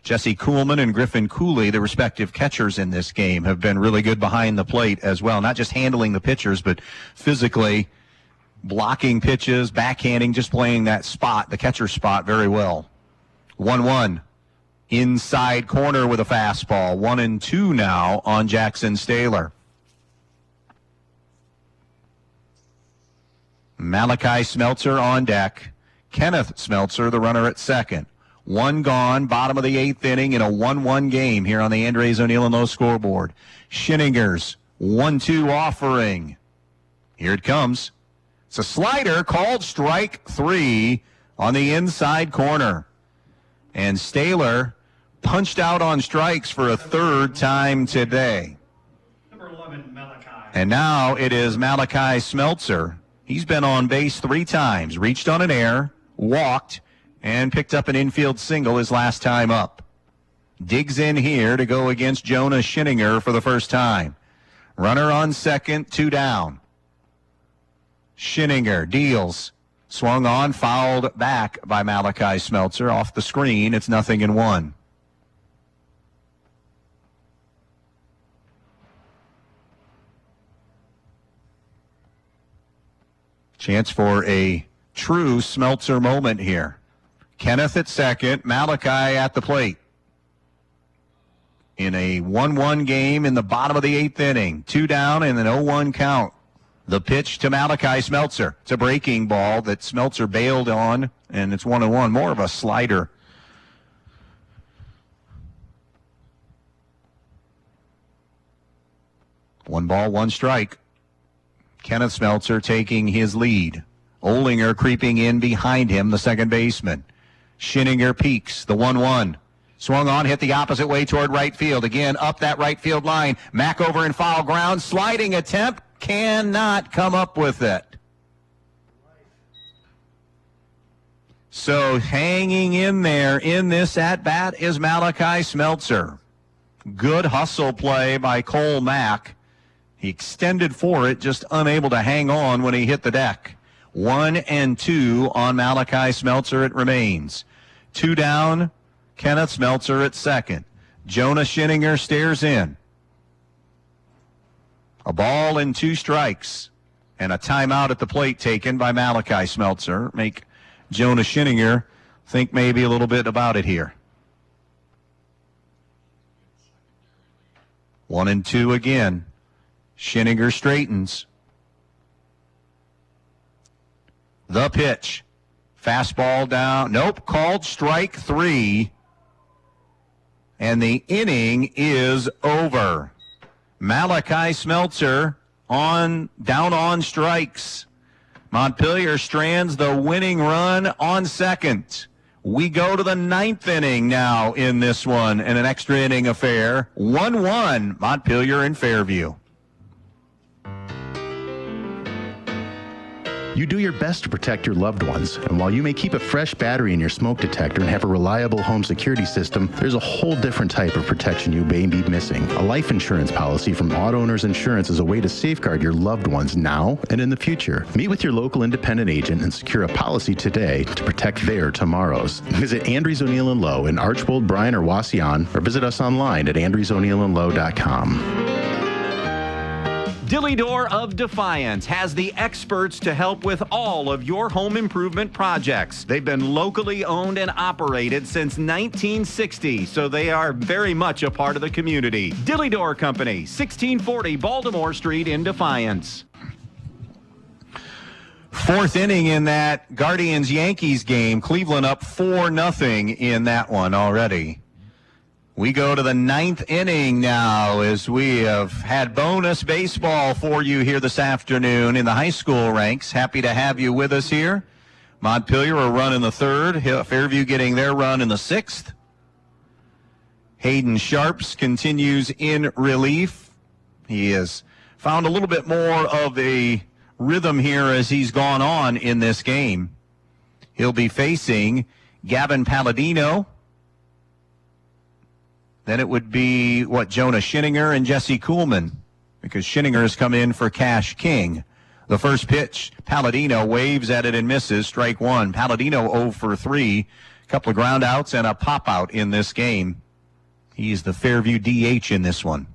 Jesse Kuhlman and Griffin Cooley, the respective catchers in this game, have been really good behind the plate as well. Not just handling the pitchers, but physically blocking pitches, backhanding, just playing that spot, the catcher spot, very well. 1-1. Inside corner with a fastball. 1-2 now on Jackson Staylor. Malachi Smeltzer on deck. Kenneth Smeltzer, the runner at second. 1 gone, bottom of the 8th inning in a 1-1 game here on the Andres O'Neill and Lowe scoreboard. Schinninger's 1-2 offering. Here it comes. It's a slider called strike 3 on the inside corner. And Staylor punched out on strikes for a 3rd time today. Number 11, Malachi. And now it is Malachi Smeltzer. He's been on base 3 times, reached on an error, walked, and picked up an infield single his last time up. Digs in here to go against Jonah Schinninger for the first time. Runner on second, 2 down. Schinninger deals. Swung on, fouled back by Malachi Smeltzer. Off the screen, it's 0-1. Chance for a true Smeltzer moment here. Kenneth at second, Malachi at the plate. In a 1-1 game in the bottom of the 8th inning. 2 down and an 0-1 count. The pitch to Malachi Smeltzer. It's a breaking ball that Smeltzer bailed on, and it's 1-1. More of a slider. One ball, 1 strike. Kenneth Smeltzer taking his lead. Olinger creeping in behind him, the second baseman. Schinninger peaks, the 1-1. Swung on, hit the opposite way toward right field. Again, up that right field line. Mack over in foul ground. Sliding attempt. Cannot come up with it. So hanging in there in this at-bat is Malachi Smeltzer. Good hustle play by Cole Mack. He extended for it, just unable to hang on when he hit the deck. 1-2 on Malachi Smeltzer it remains. 2 down, Kenneth Smeltzer at second. Jonah Schinninger stares in. A ball and 2 strikes. And a timeout at the plate taken by Malachi Smeltzer. Make Jonah Schinninger think maybe a little bit about it here. 1-2 again. Schinninger straightens. The pitch. Fastball down. Nope, called strike 3. And the inning is over. Malachi Smeltzer down on strikes. Montpelier strands the winning run on second. We go to the 9th inning now in this one, and an extra inning affair. 1-1, Montpelier and Fairview. You do your best to protect your loved ones, and while you may keep a fresh battery in your smoke detector and have a reliable home security system, there's a whole different type of protection you may be missing. A life insurance policy from Auto Owners Insurance is a way to safeguard your loved ones now and in the future. Meet with your local independent agent and secure a policy today to protect their tomorrows. Visit Andrews O'Neill & Lowe in Archbold, Bryan, or Wasion, or visit us online at andrewsoneillandlowe.com. Dilly Door of Defiance has the experts to help with all of your home improvement projects. They've been locally owned and operated since 1960, so they are very much a part of the community. Dilly Door Company, 1640 Baltimore Street in Defiance. 4th inning in that Guardians-Yankees game. Cleveland up 4-0 in that one already. We go to the 9th inning now as we have had bonus baseball for you here this afternoon in the high school ranks. Happy to have you with us here. Montpelier a run in the 3rd. Fairview getting their run in the 6th. Hayden Sharps continues in relief. He has found a little bit more of a rhythm here as he's gone on in this game. He'll be facing Gavin Palladino. Then it would be, Jonah Schinninger and Jesse Kuhlman, because Schinninger has come in for Cash King. The first pitch, Palladino waves at it and misses, strike 1. Palladino 0 for 3, a couple of ground outs and a pop out in this game. He's the Fairview DH in this one.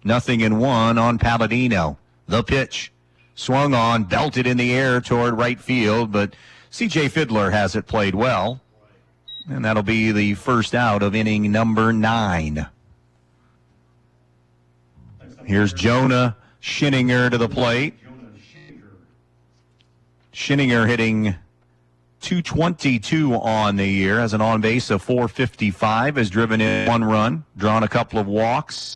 0-1 on Palladino. The pitch, swung on, belted in the air toward right field, but C.J. Fiddler has it played well. And that'll be the first out of inning number 9. Here's Jonah Schinninger to the plate. Schinninger hitting .222 on the year, has an on-base of .455, has driven in 1 run, drawn a couple of walks.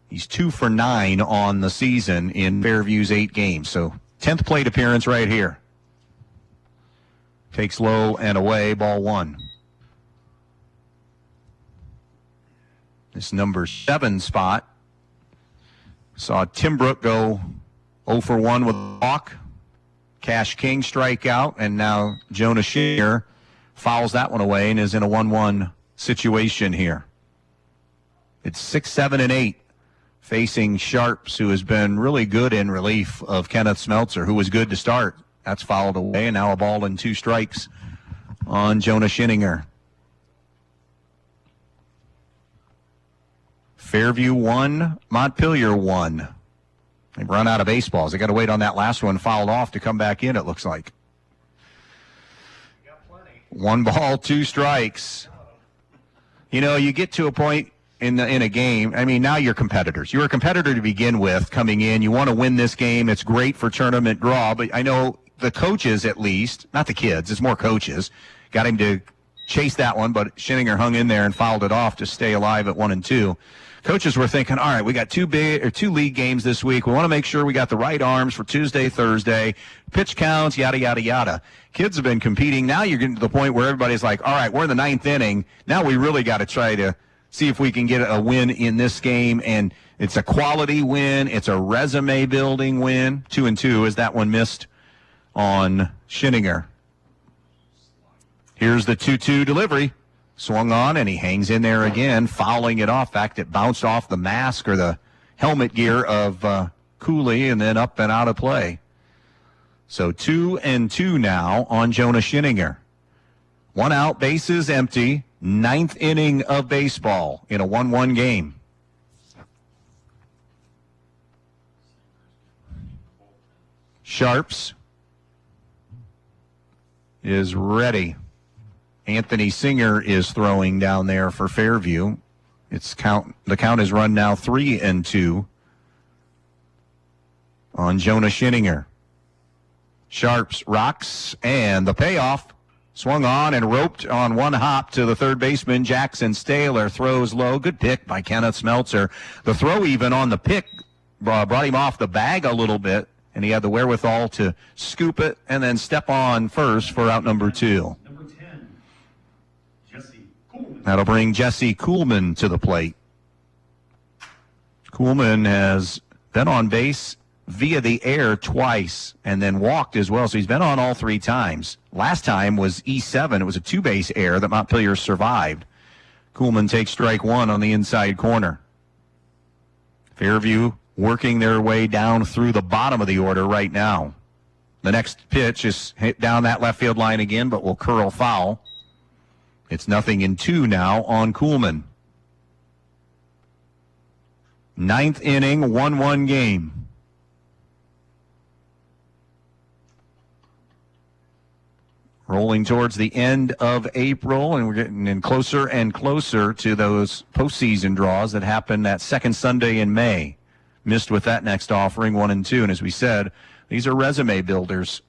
He's 2 for 9 on the season in Fairview's 8 games. So 10th plate appearance right here. Takes low and away, ball 1. This number 7 spot saw Tim Brook go 0 for 1 with a walk. Cash King strike out, and now Jonah Schinninger fouls that one away and is in a 1-1 situation here. It's 6, 7, and 8 facing Sharps, who has been really good in relief of Kenneth Smeltzer, who was good to start. That's fouled away, and now a ball and 2 strikes on Jonah Schinninger. Fairview 1, Montpelier 1. They've run out of baseballs. They got to wait on that last one fouled off to come back in, it looks like. 1 ball, 2 strikes. You know, you get to a point in a game, I mean, now you're competitors. You're a competitor to begin with coming in. You want to win this game. It's great for tournament draw, but I know the coaches, at least, not the kids, it's more coaches, got him to chase that one, but Schinninger hung in there and fouled it off to stay alive at 1-2. coaches were thinking, all right, we got two league games this week. We want to make sure we got the right arms for Tuesday, Thursday, pitch counts, yada, yada, yada. Kids have been competing. Now you're getting to the point where everybody's like, all right, we're in the 9th inning. Now we really got to try to see if we can get a win in this game. And it's a quality win. It's a resume-building win. 2-2 as that one missed on Schinninger. Here's the 2-2 delivery. Swung on, and he hangs in there again, fouling it off. In fact, it bounced off the mask or the helmet gear of Cooley and then up and out of play. So 2-2 now on Jonah Schinninger. 1 out, bases empty. 9th inning of baseball in a 1-1 game. Sharps is ready. Anthony Singer is throwing down there for Fairview. The count is run now 3-2 on Jonah Schinninger. Sharps rocks, and the payoff. Swung on and roped on one hop to the third baseman, Jackson Staler. Throws low. Good pick by Kenneth Smeltzer. The throw even on the pick brought him off the bag a little bit, and he had the wherewithal to scoop it and then step on first for out number 2. That'll bring Jesse Kuhlman to the plate. Kuhlman has been on base via the air twice and then walked as well, so he's been on all 3 times. Last time was E7. It was a 2-base error that Montpelier survived. Kuhlman takes strike 1 on the inside corner. Fairview working their way down through the bottom of the order right now. The next pitch is hit down that left field line again, but will curl foul. It's 0-2 now on Kuhlman. 9th inning, 1-1 game. Rolling towards the end of April, and we're getting in closer and closer to those postseason draws that happen that second Sunday in May. Missed with that next offering, 1-2. And as we said, these are resume builders.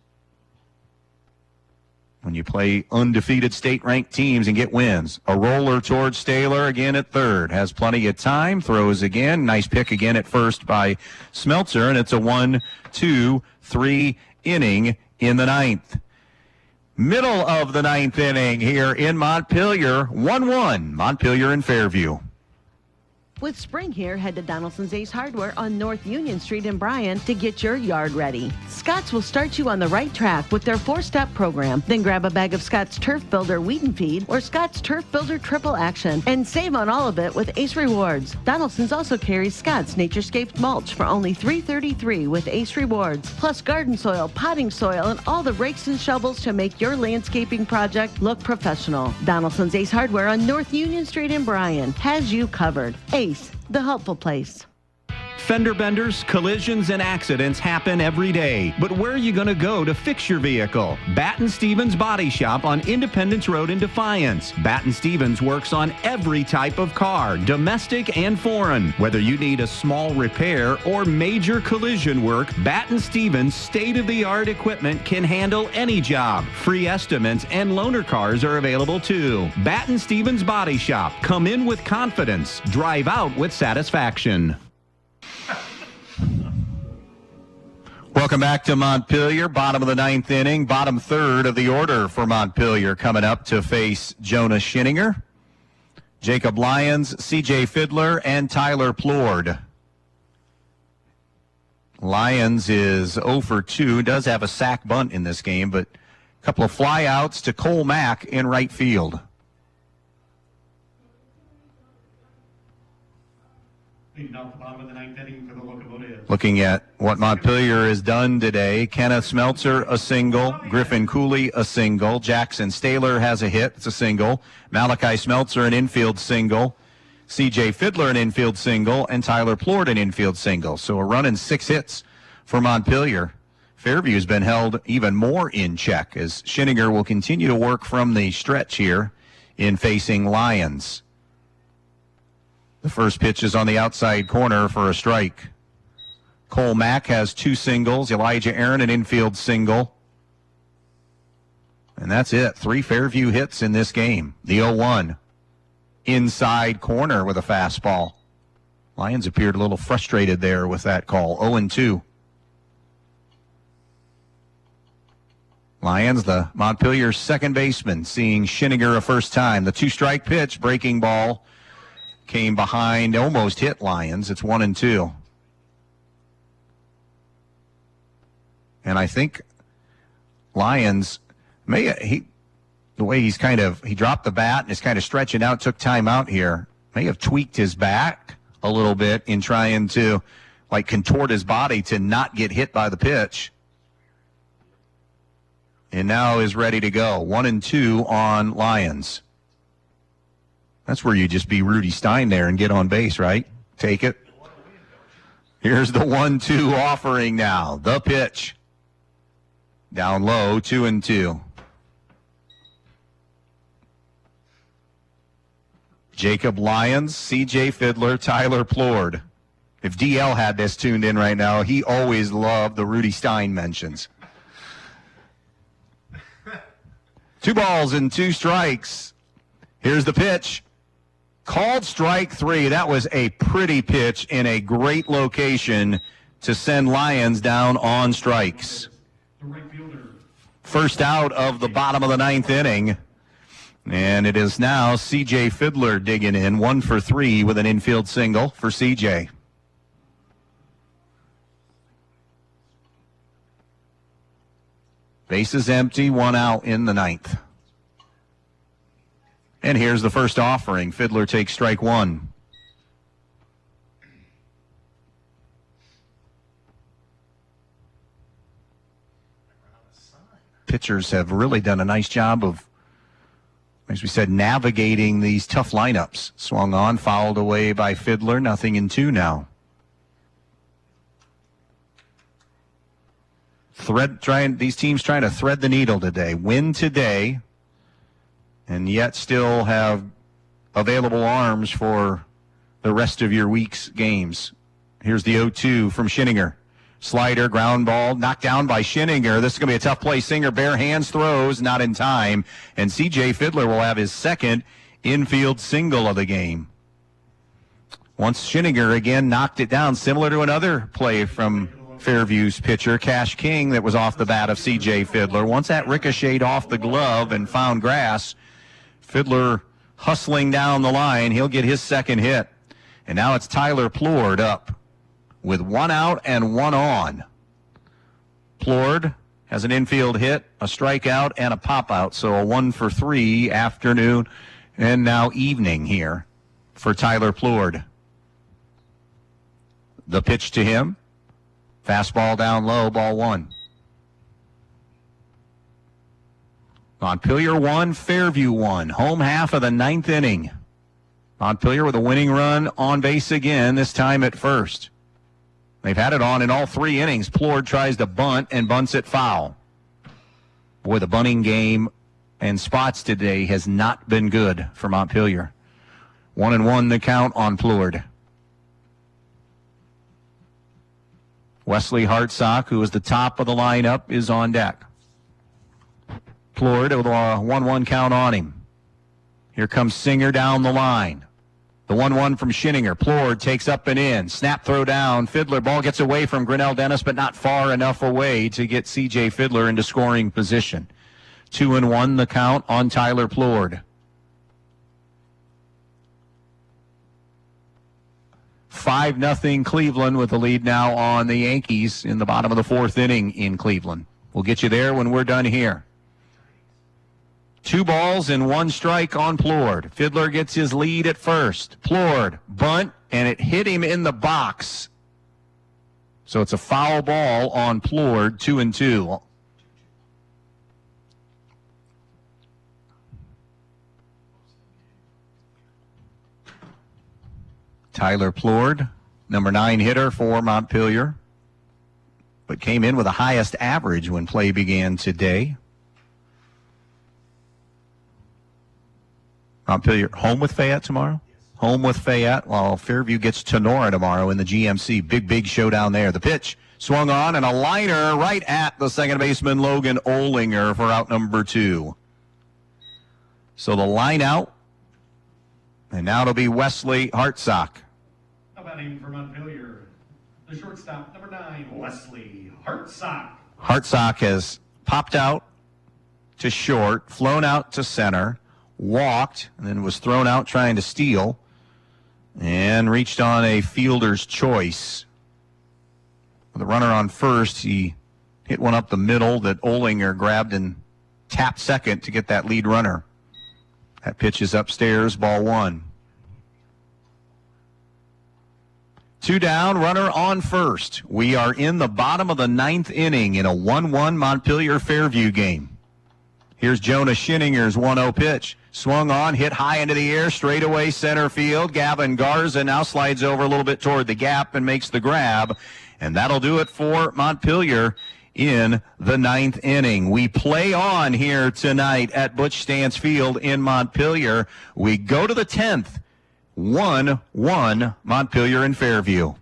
When you play undefeated state-ranked teams and get wins. A roller towards Staler again at third. Has plenty of time. Throws again. Nice pick again at first by Smeltzer. And it's a 1-2-3 inning in the 9th. Middle of the 9th inning here in Montpelier. 1-1. Montpelier and Fairview. With spring here, head to Donaldson's Ace Hardware on North Union Street in Bryan to get your yard ready. Scott's will start you on the right track with their 4-step program. Then grab a bag of Scott's Turf Builder Weed and Feed or Scott's Turf Builder Triple Action and save on all of it with Ace Rewards. Donaldson's also carries Scott's Naturescaped Mulch for only $3.33 with Ace Rewards, plus garden soil, potting soil, and all the rakes and shovels to make your landscaping project look professional. Donaldson's Ace Hardware on North Union Street in Bryan has you covered. Ace, the helpful place. Fender benders, collisions, and accidents happen every day. But where are you going to go to fix your vehicle? Batten Stevens Body Shop on Independence Road in Defiance. Batten Stevens works on every type of car, domestic and foreign. Whether you need a small repair or major collision work, Batten Stevens state-of-the-art equipment can handle any job. Free estimates and loaner cars are available too. Batten Stevens Body Shop. Come in with confidence. Drive out with satisfaction. Welcome back to Montpelier. Bottom of the 9th inning, bottom third of the order for Montpelier coming up to face Jonah Schinninger, Jacob Lyons, C.J. Fiddler, and Tyler Plord. Lyons is 0 for 2, does have a sack bunt in this game, but a couple of flyouts to Cole Mack in right field. Leading off the bottom of the 9th inning for the Locomotives. Looking at what Montpelier has done today, Kenneth Smeltzer, a single. Griffin Cooley, a single. Jackson Staler has a hit. It's a single. Malachi Smeltzer, an infield single. C.J. Fiddler, an infield single. And Tyler Plord, an infield single. So a run and 6 hits for Montpelier. Fairview's been held even more in check as Schinninger will continue to work from the stretch here in facing Lyons. The first pitch is on the outside corner for a strike. Cole Mack has 2 singles. Elijah Aaron, an infield single. And that's it. 3 Fairview hits in this game. The 0-1. Inside corner with a fastball. Lions appeared a little frustrated there with that call. 0-2. Lions, the Montpelier second baseman, seeing Shinniger a first time. The 2-strike pitch, breaking ball, came behind, almost hit Lions. It's 1-2. And I think Lions the way he dropped the bat and is kind of stretching out, took time out here, may have tweaked his back a little bit in trying to contort his body to not get hit by the pitch. And now is ready to go. 1-2 on Lions. That's where you just be Rudy Stein there and get on base, right? Take it. Here's the 1-2 offering now. The pitch. Down low, 2-2. Jacob Lyons, C.J. Fiddler, Tyler Plord. If DL had this tuned in right now, he always loved the Rudy Stein mentions. 2 balls and 2 strikes. Here's the pitch. Called strike 3. That was a pretty pitch in a great location to send Lions down on strikes. First out of the bottom of the 9th inning. And it is now C.J. Fiddler digging in, 1 for 3 with an infield single for C.J. Bases empty, 1 out in the 9th. And here's the first offering. Fiddler takes strike 1. Pitchers have really done a nice job of, as we said, navigating these tough lineups. Swung on, fouled away by Fiddler. 0-2 now. These teams trying to thread the needle today. Win today, and yet still have available arms for the rest of your week's games. Here's the 0-2 from Shinniger. Slider, ground ball, knocked down by Shinniger. This is going to be a tough play. Singer, bare hands, throws, not in time. And C.J. Fiddler will have his second infield single of the game. Once Shinniger again knocked it down, similar to another play from Fairview's pitcher, Cash King, that was off the bat of C.J. Fiddler. Once that ricocheted off the glove and found grass, Fiddler hustling down the line. He'll get his second hit. And now it's Tyler Plord up with 1 out and 1 on. Plord has an infield hit, a strikeout, and a pop-out. So a 1 for 3 afternoon and now evening here for Tyler Plord. The pitch to him. Fastball down low, ball 1. Montpelier 1, Fairview 1. Home half of the 9th inning. Montpelier with a winning run on base again, this time at first. They've had it on in all 3 innings. Plord tries to bunt and bunts it foul. Boy, the bunting game and spots today has not been good for Montpelier. 1-1 the count on Plord. Wesley Hartsock, who is the top of the lineup, is on deck. Plord with a 1-1 count on him. Here comes Singer down the line. The 1-1 from Shinniger. Plord takes up and in. Snap throw down. Fiddler. Ball gets away from Grinnell Dennis, but not far enough away to get C.J. Fiddler into scoring position. 2-1 the count on Tyler Plord. 5-0 Cleveland with the lead now on the Yankees in the bottom of the 4th inning in Cleveland. We'll get you there when we're done here. 2 balls and 1 strike on Plord. Fiddler gets his lead at first. Plord, bunt, and it hit him in the box. So it's a foul ball on Plord, 2-2. Tyler Plord, number 9 hitter for Montpelier, but came in with the highest average when play began today. Montpelier home with Fayette tomorrow? Yes. Home with Fayette, while Fairview gets Tenora tomorrow in the GMC. Big showdown there. The pitch swung on, and a liner right at the second baseman, Logan Olinger, for out number 2. So the line out, and now it'll be Wesley Hartsock. batting for Montpelier, the shortstop, number 9, Wesley Hartsock. Hartsock has popped out to short, flown out to center, walked, and then was thrown out trying to steal, and reached on a fielder's choice. With the runner on first, he hit one up the middle that Olinger grabbed and tapped second to get that lead runner. That pitch is upstairs, ball 1. 2 down, runner on first. We are in the bottom of the 9th inning in a 1-1 Montpelier-Fairview game. Here's Jonah Schinninger's 1-0 pitch. Swung on, hit high into the air, straightaway center field. Gavin Garza now slides over a little bit toward the gap and makes the grab. And that'll do it for Montpelier in the 9th inning. We play on here tonight at Butch Stance Field in Montpelier. We go to the 10th. 1-1 Montpelier and Fairview.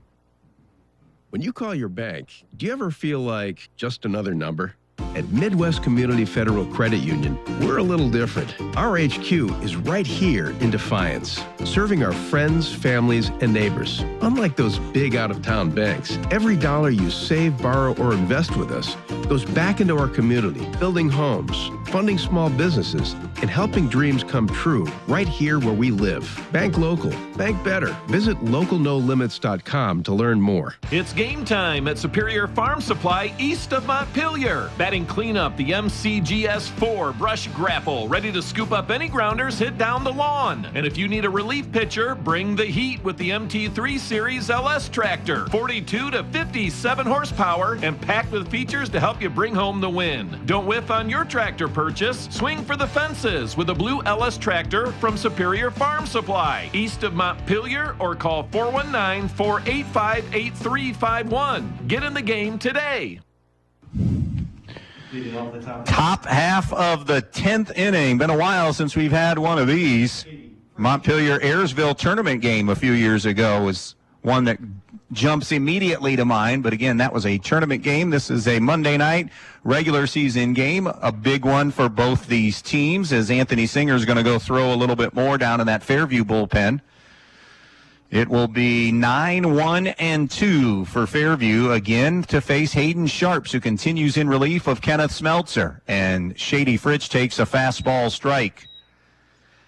When you call your bank, do you ever feel like just another number? At Midwest Community Federal Credit Union, we're a little different. Our HQ is right here in Defiance, serving our friends, families, and neighbors. Unlike those big out-of-town banks, every dollar you save, borrow, or invest with us goes back into our community, building homes, funding small businesses, and helping dreams come true right here where we live. Bank local. Bank better. Visit localnolimits.com to learn more. It's game time at Superior Farm Supply east of Montpelier. Batting cleanup, the MCGS4 brush grapple, ready to scoop up any grounders hit down the lawn. And if you need a relief pitcher, bring the heat with the MT3 Series LS tractor. 42 to 57 horsepower and packed with features to help you bring home the win. Don't whiff on your tractor purchase. Swing for the fences with a blue LS tractor from Superior Farm Supply, east of Montpelier, or call 419-485-8351. Get in the game today. Top half of the 10th inning. Been a while since we've had one of these. Montpelier Ayersville tournament game a few years ago was one that jumps immediately to mind. But again, that was a tournament game. This is a Monday night regular season game. A big one for both these teams, as Anthony Singer is going to go throw a little bit more down in that Fairview bullpen. It will be 9-1-2 for Fairview, again to face Hayden Sharps, who continues in relief of Kenneth Smeltzer. And Shady Fritsch takes a fastball strike.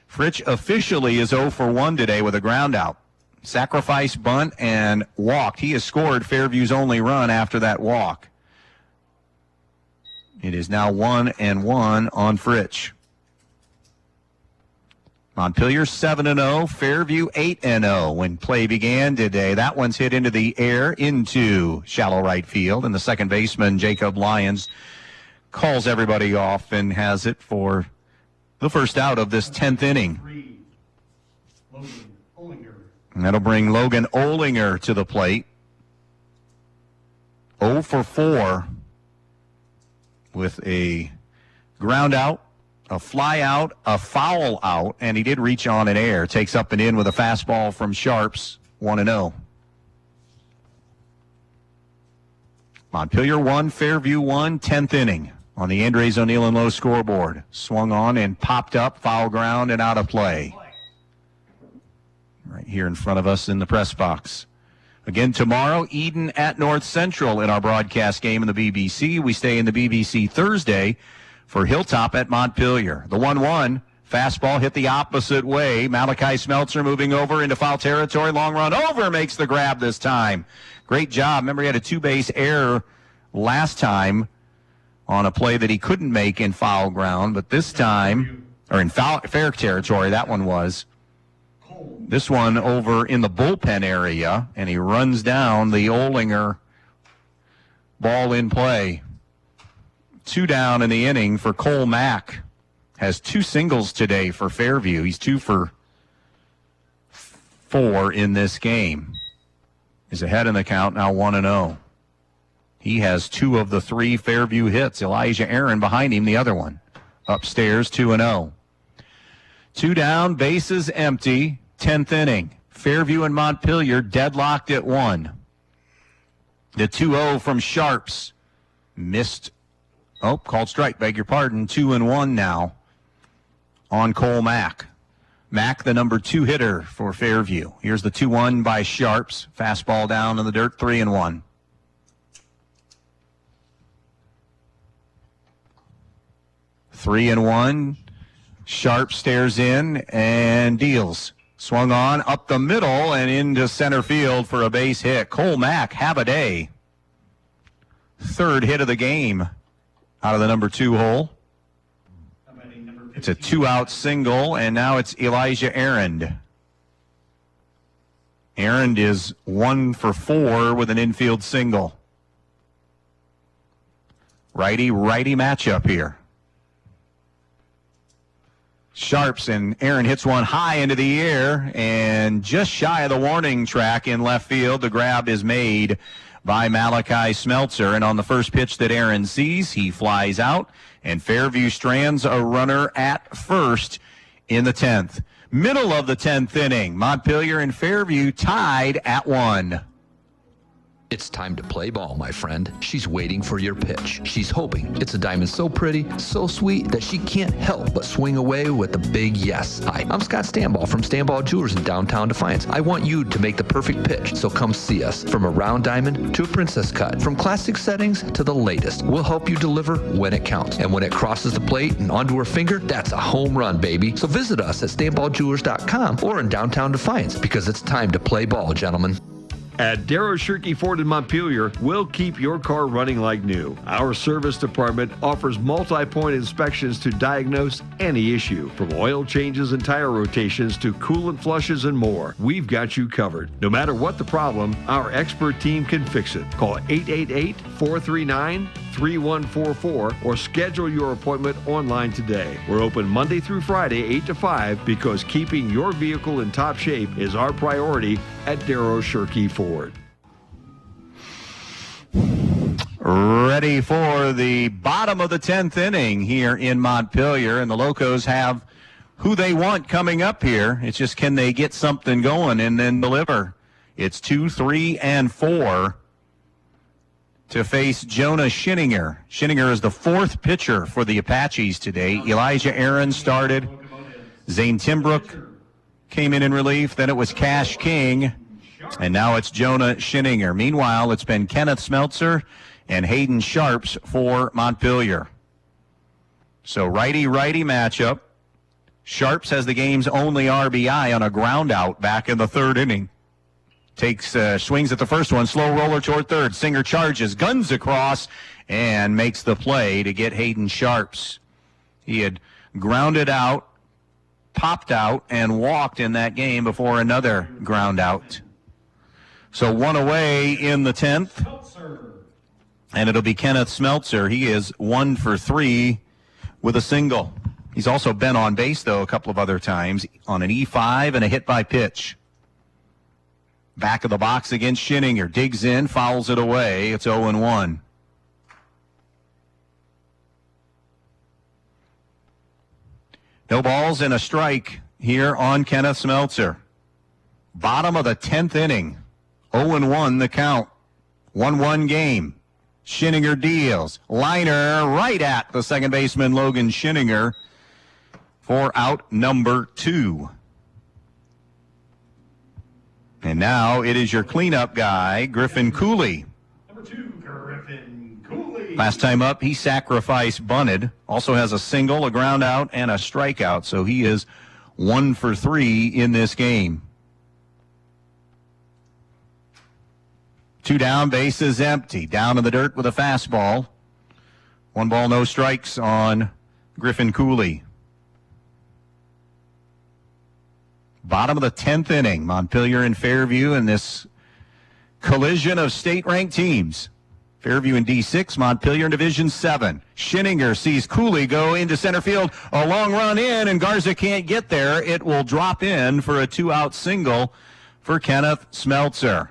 Fritsch officially is 0 for 1 today with a ground out. Sacrifice bunt and walked. He has scored Fairview's only run after that walk. It is now 1-1 on Fritsch. Montpelier 7-0, Fairview 8-0 when play began today. That one's hit into the air into shallow right field, and the second baseman, Jacob Lyons, calls everybody off and has it for the first out of this 10th inning. And that'll bring Logan Olinger to the plate. 0 for 4 with a ground out, a fly out, a foul out, and he did reach on an air. Takes up and in with a fastball from Sharps, 1-0. Montpelier 1, Fairview 1, 10th inning on the Andres O'Neill and Lowe scoreboard. Swung on and popped up, foul ground and out of play. Right here in front of us in the press box. Again tomorrow, Eden at North Central in our broadcast game in the BBC. We stay in the BBC Thursday for Hilltop at Montpelier. The 1-1, fastball hit the opposite way. Malachi Smeltzer moving over into foul territory. Long run over, makes the grab this time. Great job. Remember, he had a two-base error last time on a play that he couldn't make in foul ground, but this time, or in fair territory, that one was. This one over in the bullpen area, and he runs down the Olinger ball in play. 2 down in the inning for Cole Mack. Has 2 singles today for Fairview. He's 2 for 4 in this game. He's ahead in the count, now 1-0. He has 2 of the 3 Fairview hits. Elijah Aaron behind him, the other one. Upstairs, 2-0. 2 down, bases empty, 10th inning. Fairview and Montpelier deadlocked at 1. The 2-0 from Sharps. Missed. Oh, called strike, beg your pardon. 2-1 now on Cole Mack. Mack, the number 2 hitter for Fairview. Here's the 2-1 by Sharps. Fastball down in the dirt, 3-1. Three and one. Sharp stares in and deals. Swung on up the middle and into center field for a base hit. Cole Mack, have a day. 3rd hit of the game out of the number 2 hole. It's a 2-out single, and now it's Elijah Arend. Arend is 1 for 4 with an infield single. Righty-righty matchup here. Sharps, and Aaron hits one high into the air and just shy of the warning track in left field. The grab is made by Malachi Smeltzer, and on the first pitch that Aaron sees, he flies out, and Fairview strands a runner at first in the 10th. Middle of the 10th inning, Montpelier and Fairview tied at 1. It's time to play ball, my friend. She's waiting for your pitch. She's hoping it's a diamond so pretty, so sweet, that she can't help but swing away with a big yes. Hi, I'm Scott Stanball from Stanball Jewelers in downtown Defiance. I want you to make the perfect pitch, so come see us. From a round diamond to a princess cut, from classic settings to the latest, we'll help you deliver when it counts. And when it crosses the plate and onto her finger, that's a home run, baby. So visit us at StanballJewelers.com or in downtown Defiance, because it's time to play ball, gentlemen. At Darrow Shirkey Ford in Montpelier, we'll keep your car running like new. Our service department offers multi-point inspections to diagnose any issue, from oil changes and tire rotations to coolant flushes and more. We've got you covered. No matter what the problem, our expert team can fix it. Call 888-439-3144 or schedule your appointment online today. We're open Monday through Friday, 8 to 5, because keeping your vehicle in top shape is our priority at Darrow Shirkey Ford. Ready for the bottom of the 10th inning here in Montpelier, and the Locos have who they want coming up here. It's just, can they get something going and then deliver? It's 2, 3, and 4 to face Jonah Schinninger. Schinninger is the 4th pitcher for the Apaches today. Elijah Aaron started. Zane Timbrook came in relief. Then it was Cash King. And now it's Jonah Schinninger. Meanwhile, it's been Kenneth Smeltzer and Hayden Sharps for Montpelier. So righty-righty matchup. Sharps has the game's only RBI on a ground out back in the 3rd inning. Takes swings at the first one, slow roller toward third. Singer charges, guns across, and makes the play to get Hayden Sharps. He had grounded out, popped out, and walked in that game before another ground out. So 1 away in the 10th, and it'll be Kenneth Smeltzer. He is 1 for 3 with a single. He's also been on base, though, a couple of other times on an E5 and a hit by pitch. Back of the box against Schinninger. Digs in, fouls it away. It's 0-1. No balls and a strike here on Kenneth Smeltzer. Bottom of the 10th inning. 0-1 the count. 1-1 game. Schinninger deals. Liner right at the second baseman, Logan Schinninger, for out number 2. And now it is your cleanup guy, Griffin Cooley. Number 2, Griffin Cooley. Last time up, he sacrifice bunted. Also has a single, a ground out, and a strikeout. So he is 1 for 3 in this game. 2 down, bases empty. Down in the dirt with a fastball. 1 ball, no strikes on Griffin Cooley. Bottom of the 10th inning, Montpelier and Fairview in this collision of state-ranked teams. Fairview in D6, Montpelier in Division 7. Schinninger sees Cooley go into center field. A long run in, and Garza can't get there. It will drop in for a 2-out single for Kenneth Smeltzer.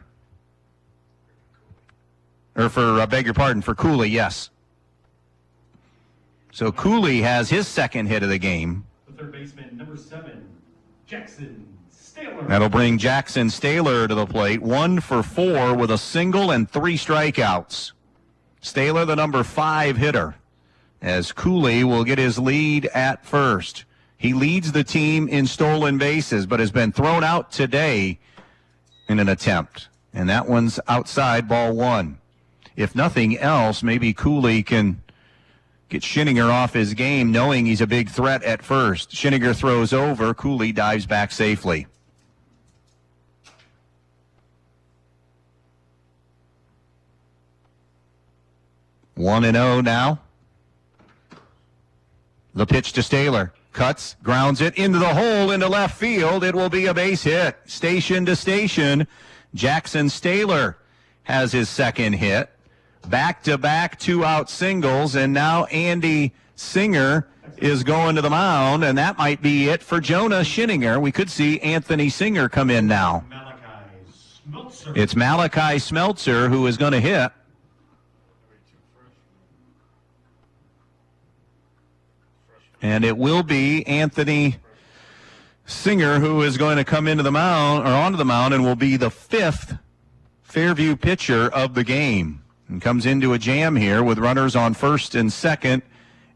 Or for, beg your pardon, for Cooley, yes. So Cooley has his 2nd hit of the game. The third baseman, number 7, Jackson Staler. That'll bring Jackson Staler to the plate. 1 for 4 with a single and 3 strikeouts. Staler, the number 5 hitter, as Cooley will get his lead at first. He leads the team in stolen bases, but has been thrown out today in an attempt. And that one's outside, ball one. If nothing else, maybe Cooley can get Shinninger off his game, knowing he's a big threat at first. Shinninger throws over. Cooley dives back safely. One and 0 now. The pitch to Staylor. Cuts, grounds it into the hole, into left field. It will be a base hit. Station to station. Jackson Staylor has his second hit. Back-to-back two-out singles, and now Andy Singer is going to the mound, and that might be it for Jonah Shinninger. We could see Anthony Singer come in now. It's Malachi Smeltzer who is going to hit. And it will be Anthony Singer who is going to come into the mound, or onto the mound, and will be the fifth Fairview pitcher of the game. And comes into a jam here with runners on first and second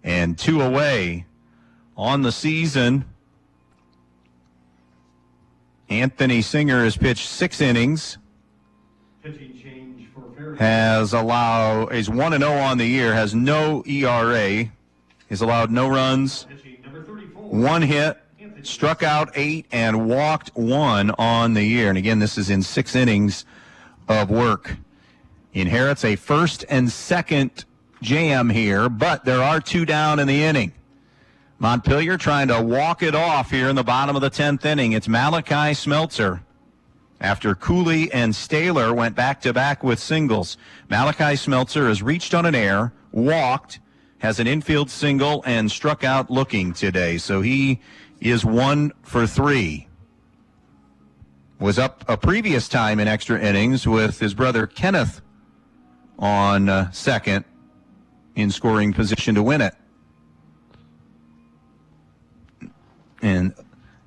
and 2 away on the season. Anthony Singer has pitched 6 innings. Pitching change for Fairview. Is 1-0 on the year, has no ERA. He's allowed no runs, 1 hit, struck out 8, and walked 1 on the year. And again, this is in 6 innings of work. Inherits a first and second jam here, but there are 2 down in the inning. Montpelier trying to walk it off here in the bottom of the 10th inning. It's Malachi Smeltzer. After Cooley and Staylor went back-to-back with singles, Malachi Smeltzer has reached on an error, walked, has an infield single, and struck out looking today. So he is 1 for 3. Was up a previous time in extra innings with his brother Kenneth on second in scoring position to win it. And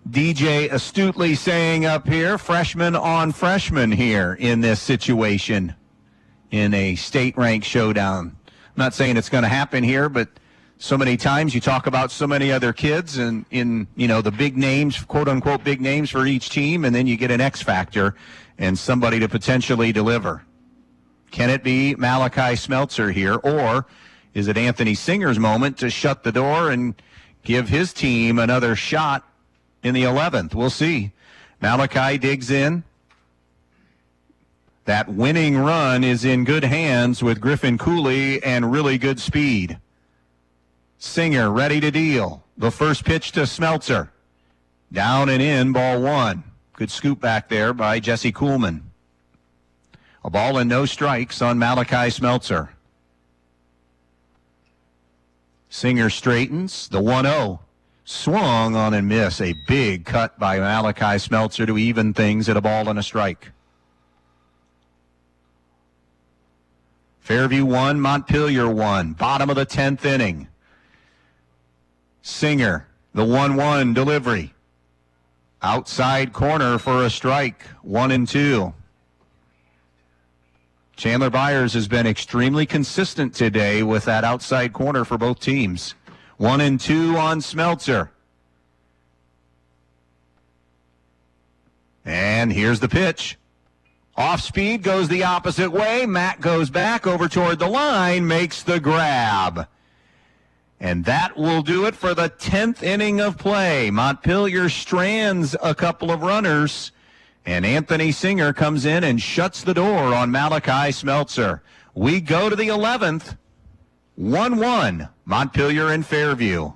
DJ astutely saying up here, freshman on freshman here in this situation in a state-ranked showdown. I'm not saying it's going to happen here, but so many times you talk about so many other kids and in, the big names, quote-unquote big names for each team, and then you get an X factor and somebody to potentially deliver. Can it be Malachi Smeltzer here, or is it Anthony Singer's moment to shut the door and give his team another shot in the 11th? We'll see. Malachi digs in. That winning run is in good hands with Griffin Cooley and really good speed. Singer ready to deal. The first pitch to Smeltzer. Down and in, ball 1. Good scoop back there by Jesse Kuhlman. A ball and no strikes on Malachi Smeltzer. Singer straightens. The 1-0. Swung on and miss. A big cut by Malachi Smeltzer to even things at a ball and a strike. Fairview 1, Montpelier 1. Bottom of the 10th inning. Singer, the 1-1 delivery. Outside corner for a strike. 1-2. Chandler Byers has been extremely consistent today with that outside corner for both teams. 1-2 on Smeltzer. And here's the pitch. Off speed, goes the opposite way. Matt goes back over toward the line, makes the grab. And that will do it for the 10th inning of play. Montpelier strands a couple of runners, and Anthony Singer comes in and shuts the door on Malachi Smeltzer. We go to the 11th. 1-1, Montpelier and Fairview.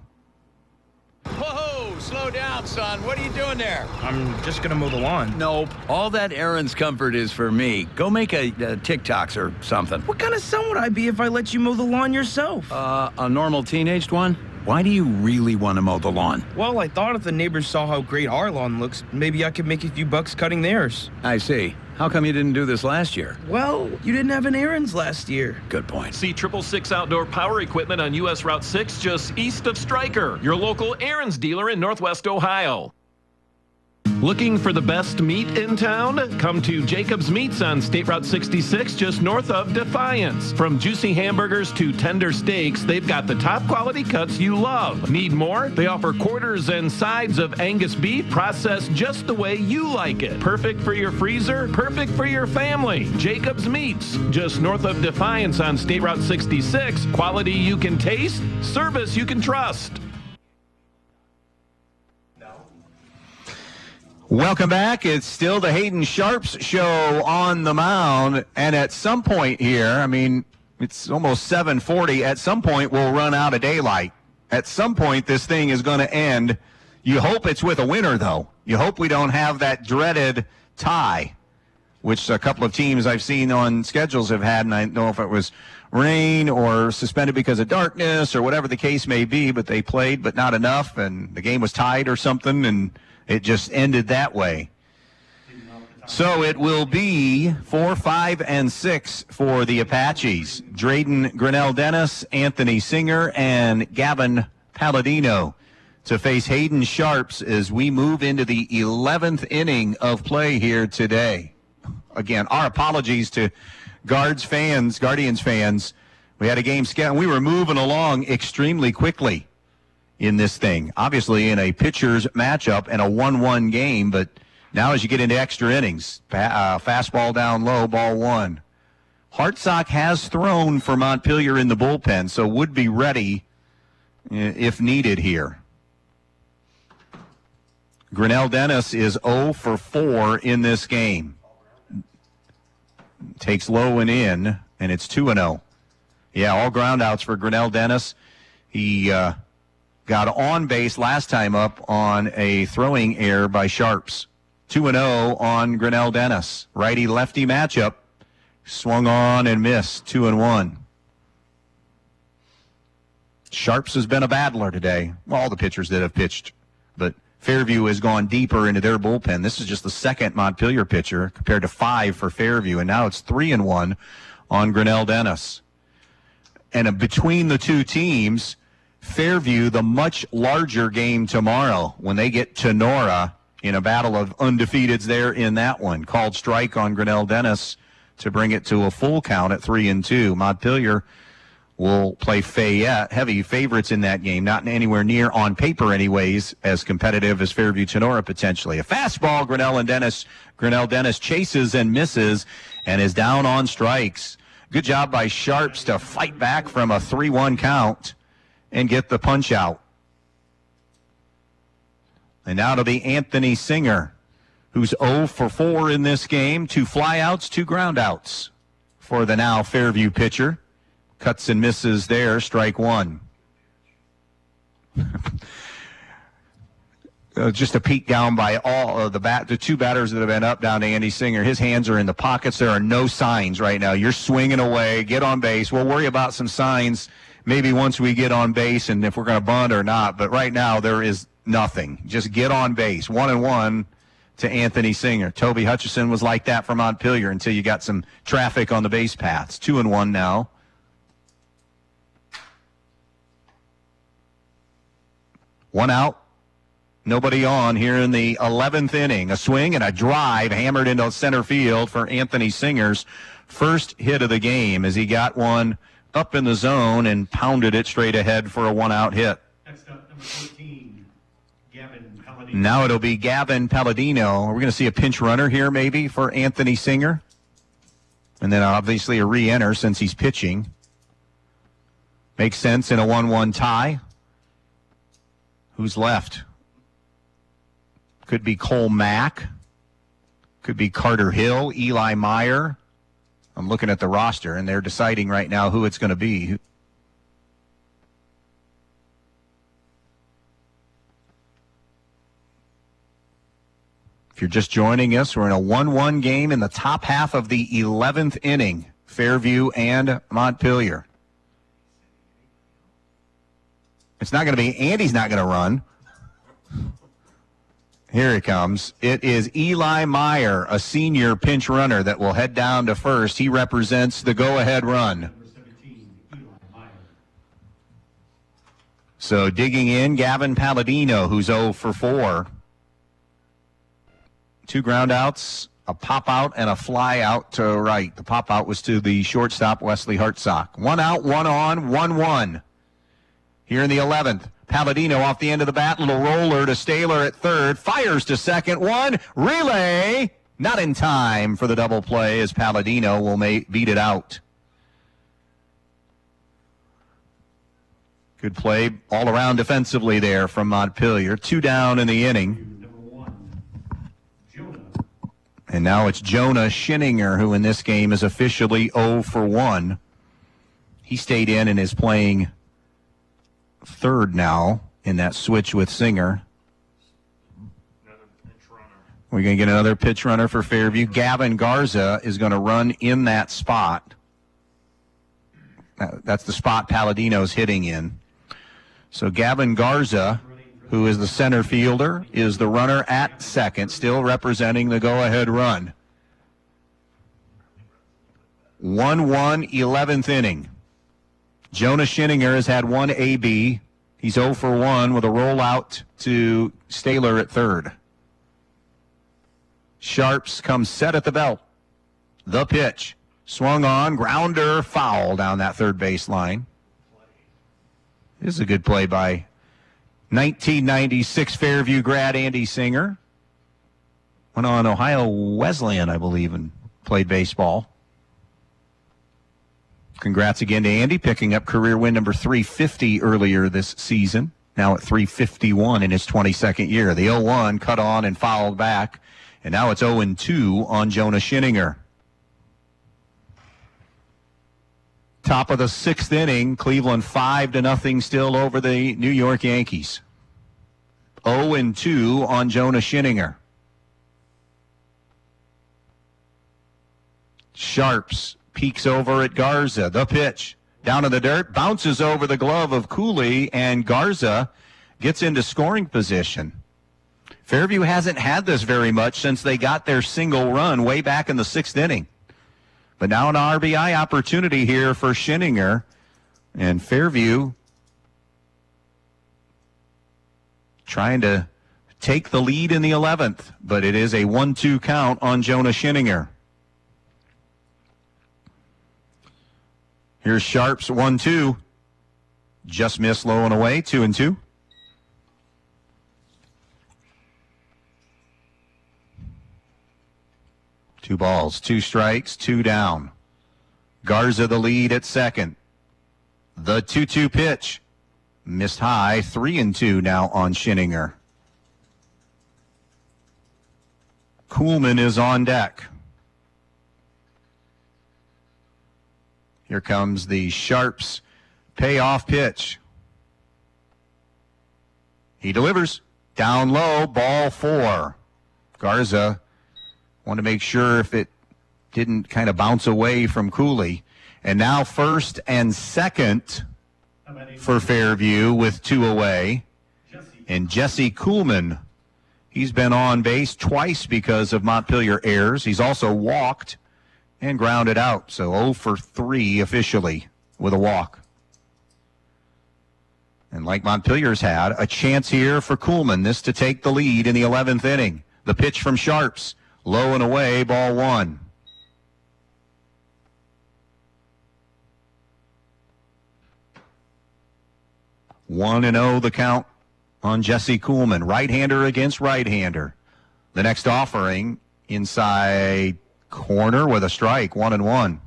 Whoa, slow down, son. What are you doing there? I'm just going to mow the lawn. Nope. All that errands comfort is for me. Go make a TikToks or something. What kind of son would I be if I let you mow the lawn yourself? A normal teenaged one? Why do you really want to mow the lawn? Well, I thought if the neighbors saw how great our lawn looks, maybe I could make a few bucks cutting theirs. I see. How come you didn't do this last year? Well, you didn't have an errands last year. Good point. See 666 Outdoor Power Equipment on U.S. Route 6, just east of Stryker, your local Aaron's dealer in Northwest Ohio. Looking for the best meat in town? Come to Jacob's Meats on State Route 66, just north of Defiance. From juicy hamburgers to tender steaks, they've got the top quality cuts you love. Need more? They offer quarters and sides of Angus beef processed just the way you like it. Perfect for your freezer, perfect for your family. Jacob's Meats, just north of Defiance on State Route 66. Quality you can taste, service you can trust. Welcome back. It's still the Hayden Sharps show on the mound. And at some point here, I mean, it's almost 7:40. At some point, we'll run out of daylight. At some point, this thing is going to end. You hope it's with a winner, though. You hope we don't have that dreaded tie, which a couple of teams I've seen on schedules have had. And I don't know if it was rain or suspended because of darkness or whatever the case may be, but they played, but not enough. And the game was tied or something. And it just ended that way. So it will be 4, 5, and 6 for the Apaches. Drayden Grinnell-Dennis, Anthony Singer, and Gavin Palladino to face Hayden Sharps as we move into the 11th inning of play here today. Again, our apologies to Guardians fans. We had a game scheduled. We were moving along extremely quickly in this thing, obviously in a pitcher's matchup and a 1-1 game, but now as you get into extra innings, fastball down low, ball one. Hartsock has thrown for Montpelier in the bullpen, so would be ready if needed here. Grinnell-Dennis is 0 for 4 in this game. Takes low and in, and it's 2-0. Yeah, all ground outs for Grinnell-Dennis. He got on base last time up on a throwing error by Sharps. 2-0 on Grinnell-Dennis. Righty-lefty matchup. Swung on and missed. 2-1. Sharps has been a battler today. Well, all the pitchers that have pitched. But Fairview has gone deeper into their bullpen. This is just the second Montpelier pitcher compared to 5 for Fairview. And now it's 3-1 on Grinnell-Dennis. And between the two teams, Fairview, the much larger game tomorrow when they get to Nora in a battle of undefeateds there in that one. Called strike on Grinnell-Dennis to bring it to a full count at 3-2. Montpelier will play Fayette, heavy favorites in that game, not anywhere near, on paper anyways, as competitive as Fairview to Nora potentially. A fastball, Grinnell-Dennis chases and misses and is down on strikes. Good job by Sharps to fight back from a 3-1 count and get the punch out. And now it'll be Anthony Singer, who's 0 for 4 in this game. 2 flyouts, 2 groundouts for the now Fairview pitcher. Cuts and misses there, strike one. Just a peek down by all of the 2 batters that have been up down to Andy Singer. His hands are in the pockets. There are no signs right now. You're swinging away. Get on base. We'll worry about some signs maybe once we get on base and if we're going to bunt or not. But right now there is nothing. Just get on base. 1-1 to Anthony Singer. Toby Hutchison was like that for Montpelier until you got some traffic on the base paths. 2-1 now. One out. Nobody on here in the 11th inning. A swing and a drive hammered into center field for Anthony Singer's first hit of the game as he got one up in the zone and pounded it straight ahead for a 1-out hit. Next up, number 14, Gavin Palladino. Now it'll be Gavin Palladino. We're going to see a pinch runner here maybe for Anthony Singer. And then obviously a re-enter since he's pitching. Makes sense in a 1-1 tie. Who's left? Could be Cole Mack. Could be Carter Hill, Eli Meyer. I'm looking at the roster, and they're deciding right now who it's going to be. If you're just joining us, we're in a 1-1 game in the top half of the 11th inning. Fairview and Montpelier. It's not going to be, Andy's not going to run. Here it comes. It is Eli Meyer, a senior pinch runner that will head down to first. He represents the go-ahead run. So digging in, Gavin Palladino, who's 0 for 4. 2 ground outs, a pop out, and a fly out to right. The pop out was to the shortstop, Wesley Hartsock. 1 out, 1 on, 1-1. Here in the 11th, Palladino off the end of the bat, little roller to Staylor at third, fires to second, 1, relay, not in time for the double play as Palladino will beat it out. Good play all around defensively there from Montpelier. 2 down in the inning. And now it's Jonah Schinninger, who in this game is officially 0 for 1. He stayed in and is playing third now in that switch with Singer. We're going to get another pitch runner for Fairview. Gavin Garza is going to run in that spot. That's the spot Palladino's hitting in. So Gavin Garza, who is the center fielder, is the runner at second, still representing the go-ahead run. 1-1, 11th inning. Jonah Schinninger has had 1 AB. He's 0 for 1 with a rollout to Staylor at third. Sharps comes set at the belt. The pitch. Swung on, grounder, foul down that third base line. This is a good play by 1996 Fairview grad Andy Singer. Went on Ohio Wesleyan, I believe, and played baseball. Congrats again to Andy, picking up career win number 350 earlier this season. Now at 351 in his 22nd year. The 0-1 cut on and fouled back. And now it's 0-2 on Jonah Schinninger. Top of the 6th inning, Cleveland 5-0 still over the New York Yankees. 0-2 on Jonah Schinninger. Sharps peeks over at Garza. The pitch. Down in the dirt. Bounces over the glove of Cooley, and Garza gets into scoring position. Fairview hasn't had this very much since they got their single run way back in the 6th inning. But now an RBI opportunity here for Schinninger. And Fairview trying to take the lead in the 11th. But it is a 1-2 count on Jonah Schinninger. Here's Sharps, 1-2. Just missed low and away, 2-2. Two balls, 2 strikes, 2 down. Garza the lead at second. The 2-2 pitch. Missed high, 3-2 now on Schinninger. Kuhlman is on deck. Here comes the Sharps payoff pitch. He delivers. Down low, ball 4. Garza wanted to make sure if it didn't kind of bounce away from Cooley. And now first and second for Fairview with 2 away. And Jesse Kuhlman, he's been on base twice because of Montpelier errors. He's also walked and grounded out. So 0 for 3 officially with a walk. And like Montpelier's had, a chance here for Kuhlman, this to take the lead in the 11th inning. The pitch from Sharps. Low and away, ball 1. One and 0 the count on Jesse Kuhlman. Right-hander against right-hander. The next offering inside corner with a strike, 1-1.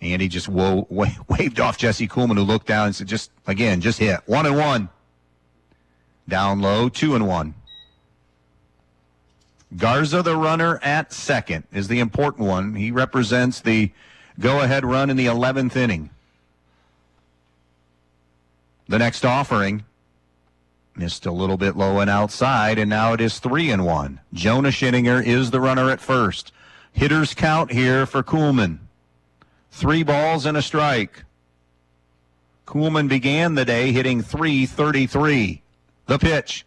Andy just waved off Jesse Kuhlman, who looked down and said, just hit. 1-1. Down low, 2-1. Garza, the runner at second, is the important one. He represents the go-ahead run in the 11th inning. The next offering missed a little bit low and outside, and now it is 3-1. Jonah Schinninger is the runner at first. Hitters count here for Kuhlman. 3 balls and a strike. Kuhlman began the day hitting .333. The pitch.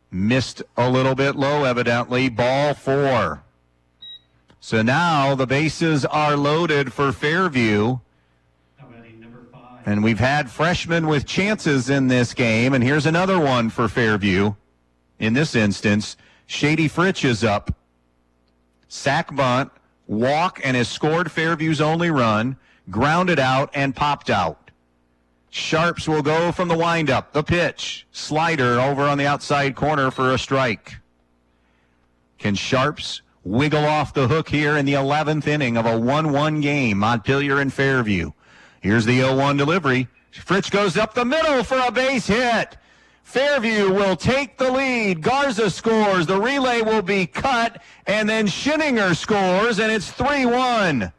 Missed a little bit low, evidently. Ball 4. So now the bases are loaded for Fairview. And we've had freshmen with chances in this game. And here's another one for Fairview. in this instance, Shady Fritsch is up. Sack bunt, walk, and has scored Fairview's only run, grounded out, and popped out. Sharps will go from the windup. The pitch. Slider over on the outside corner for a strike. Can Sharps wiggle off the hook here in the 11th inning of a 1-1 game, Montpelier and Fairview? Here's the 0-1 delivery. Fritsch goes up the middle for a base hit. Fairview will take the lead. Garza scores. The relay will be cut, and then Schinninger scores, and it's 3-1.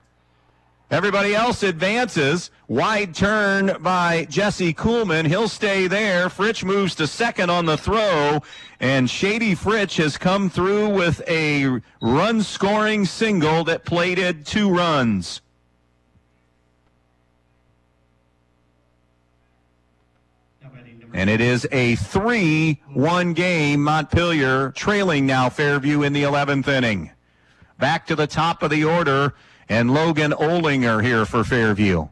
Everybody else advances. Wide turn by Jesse Kuhlman. He'll stay there. Fritsch moves to second on the throw, and Shady Fritsch has come through with a run-scoring single that plated 2 runs. And it is a 3-1 game. Montpelier trailing now Fairview in the 11th inning. Back to the top of the order, and Logan Olinger here for Fairview.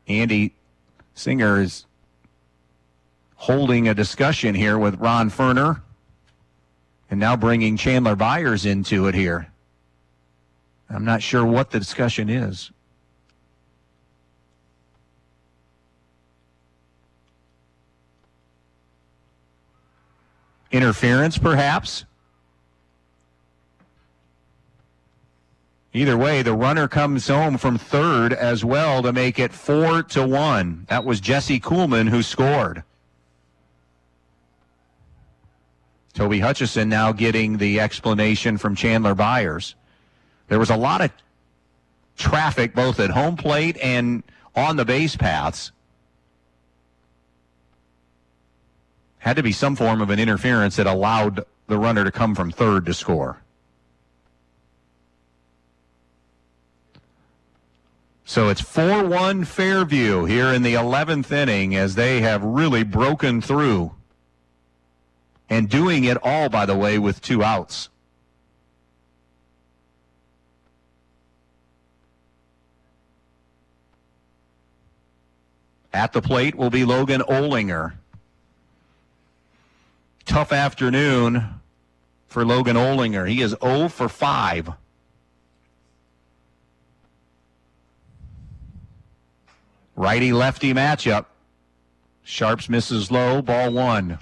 Andy Singer is holding a discussion here with Ron Ferner, and now bringing Chandler Byers into it here. I'm not sure what the discussion is. Interference, perhaps? Either way, the runner comes home from third as well to make it 4-1. That was Jesse Kuhlman who scored. Toby Hutchison now getting the explanation from Chandler Byers. There was a lot of traffic both at home plate and on the base paths. Had to be some form of an interference that allowed the runner to come from third to score. So it's 4-1 Fairview here in the 11th inning as they have really broken through. And doing it all, by the way, with 2 outs. At the plate will be Logan Olinger. Tough afternoon for Logan Olinger. He is 0 for 5. Righty-lefty matchup. Sharps misses low, ball 1.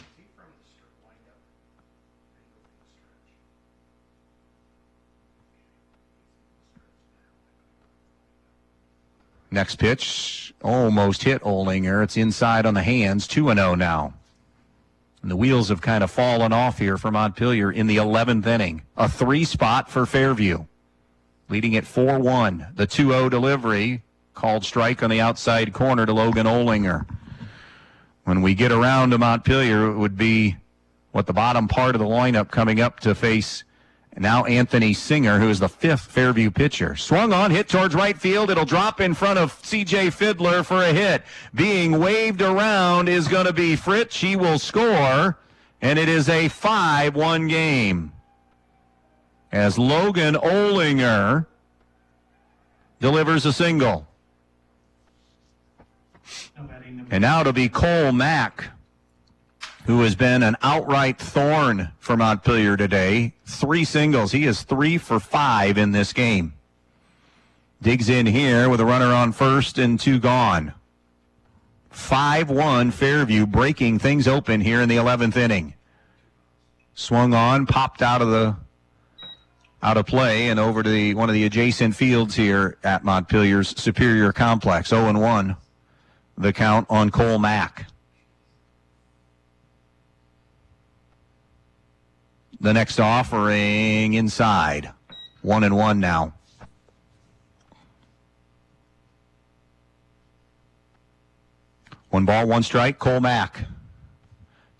Next pitch, almost hit Olinger. It's inside on the hands, 2-0 now. And the wheels have kind of fallen off here for Montpelier in the 11th inning. A 3 spot for Fairview, leading at 4-1. The 2-0 delivery, called strike on the outside corner to Logan Olinger. When we get around to Montpelier, it would be the bottom part of the lineup coming up to face now Anthony Singer, who is the 5th Fairview pitcher. Swung on, hit towards right field. It'll drop in front of C.J. Fiddler for a hit. Being waved around is going to be Fritsch. He will score, and it is a 5-1 game. As Logan Olinger delivers a single. And now it'll be Cole Mack, who has been an outright thorn for Montpelier today. 3 singles. He is 3 for 5 in this game. Digs in here with a runner on first and 2 gone. 5-1 Fairview, breaking things open here in the 11th inning. Swung on, popped out of play and over to one of the adjacent fields here at Montpelier's Superior Complex. 0-1, the count on Cole Mack. The next offering inside. 1-1 now. One ball, one strike, Cole Mack.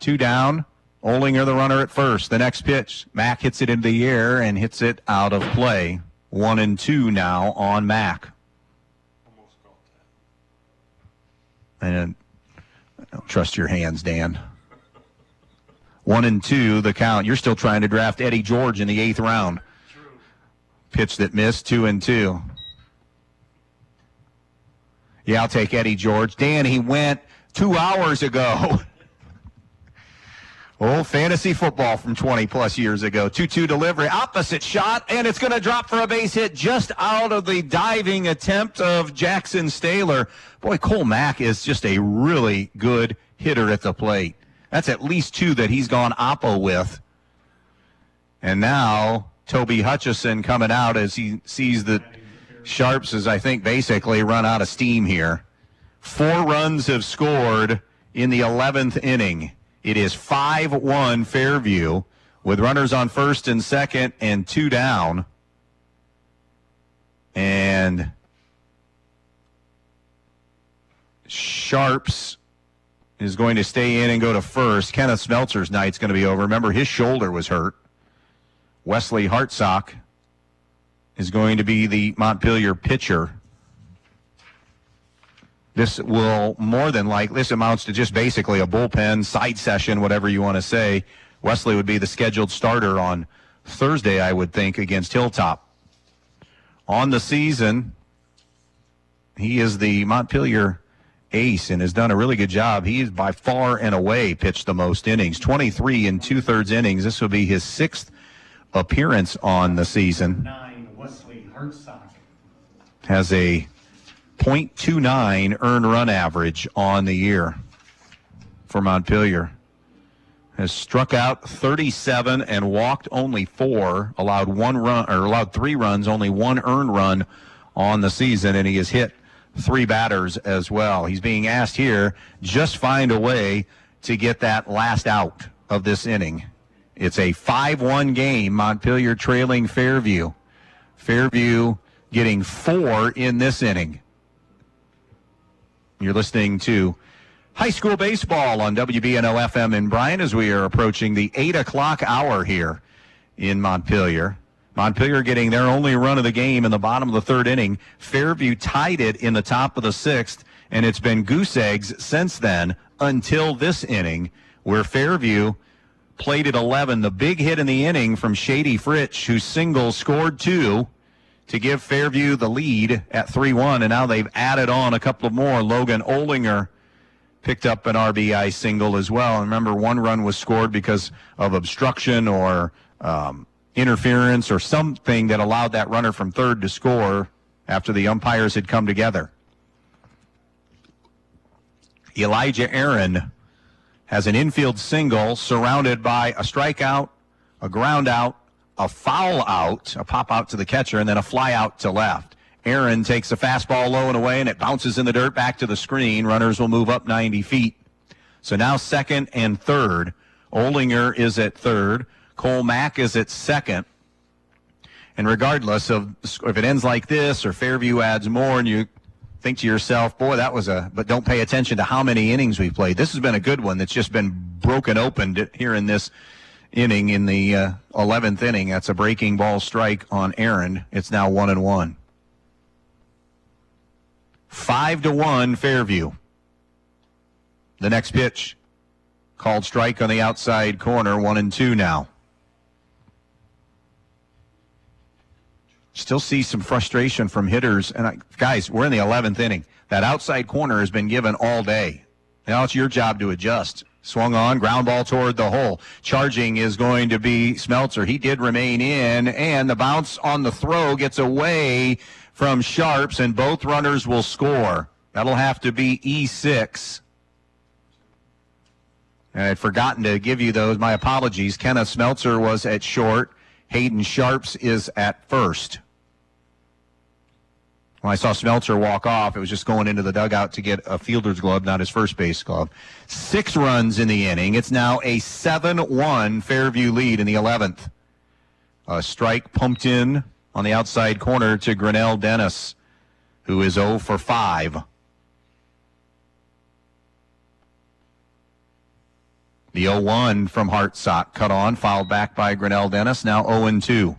2 down. Olinger the runner at first. The next pitch, Mack hits it into the air and hits it out of play. 1-2 now on Mack. And I don't trust your hands, Dan. 1-2 the count. You're still trying to draft Eddie George in the 8th round. Pitch that missed, 2-2. Yeah, I'll take Eddie George. Dan, he went 2 hours ago. Old fantasy football from 20-plus years ago. 2-2 delivery, opposite shot, and it's going to drop for a base hit just out of the diving attempt of Jackson Staylor. Boy, Cole Mack is just a really good hitter at the plate. That's at least 2 that he's gone oppo with. And now Toby Hutchison coming out as he sees that Sharps is, I think, basically run out of steam here. 4 runs have scored in the 11th inning. It is 5-1 Fairview with runners on first and second and 2 down. And Sharps is going to stay in and go to first. Kenneth Smeltzer's night's going to be over. Remember, his shoulder was hurt. Wesley Hartsock is going to be the Montpelier pitcher. This will more than likely, this amounts to just basically a bullpen side session, whatever you want to say. Wesley would be the scheduled starter on Thursday, I would think, against Hilltop. On the season, he is the Montpelier ace and has done a really good job. He is by far and away pitched the most innings, 23 and 2/3 innings. This will be his 6th appearance on the season. 9, Wesley Hartsock. Has a .29 earned run average on the year for Montpelier. Has struck out 37 and walked only 4, allowed 3 runs, only 1 earned run on the season, and he has hit 3 batters as well. He's being asked here, just find a way to get that last out of this inning. It's a 5-1 game, Montpelier trailing Fairview. Fairview getting 4 in this inning. You're listening to high school baseball on WBNO-FM in Bryan as we are approaching the 8 o'clock hour here in Montpelier. Montpelier getting their only run of the game in the bottom of the 3rd inning. Fairview tied it in the top of the 6th, and it's been goose eggs since then until this inning where Fairview played at 11. The big hit in the inning from Shady Fritsch, who single scored 2 to give Fairview the lead at 3-1, and now they've added on a couple of more. Logan Olinger picked up an RBI single as well. And remember, 1 run was scored because of obstruction or interference or something that allowed that runner from third to score after the umpires had come together. Elijah Aaron has an infield single surrounded by a strikeout, a ground out, a foul out, a pop out to the catcher, and then a fly out to left. Aaron takes a fastball low and away, and it bounces in the dirt back to the screen. Runners will move up 90 feet. So now 2nd and 3rd. Olinger is at 3rd. Cole Mack is at 2nd. And regardless of if it ends like this or Fairview adds more and you think to yourself, boy, that was but don't pay attention to how many innings we've played. This has been a good one that's just been broken open here in this inning in the 11th inning. That's a breaking ball strike on Aaron. It's now 1-1. 5-1 Fairview. The next pitch called strike on the outside corner. 1-2 now. Still see some frustration from hitters. And guys, we're in the 11th inning. That outside corner has been given all day. Now it's your job to adjust. Swung on, ground ball toward the hole. Charging is going to be Smeltzer. He did remain in, and the bounce on the throw gets away from Sharps, and both runners will score. That'll have to be E6. And I'd forgotten to give you those. My apologies. Kenneth Smeltzer was at short. Hayden Sharps is at first. When I saw Smeltzer walk off, it was just going into the dugout to get a fielder's glove, not his first base glove. 6 runs in the inning. It's now a 7-1 Fairview lead in the 11th. A strike pumped in on the outside corner to Grinnell Dennis, who is 0 for 5. The 0-1 from Hartsock cut on, fouled back by Grinnell Dennis, now 0-2.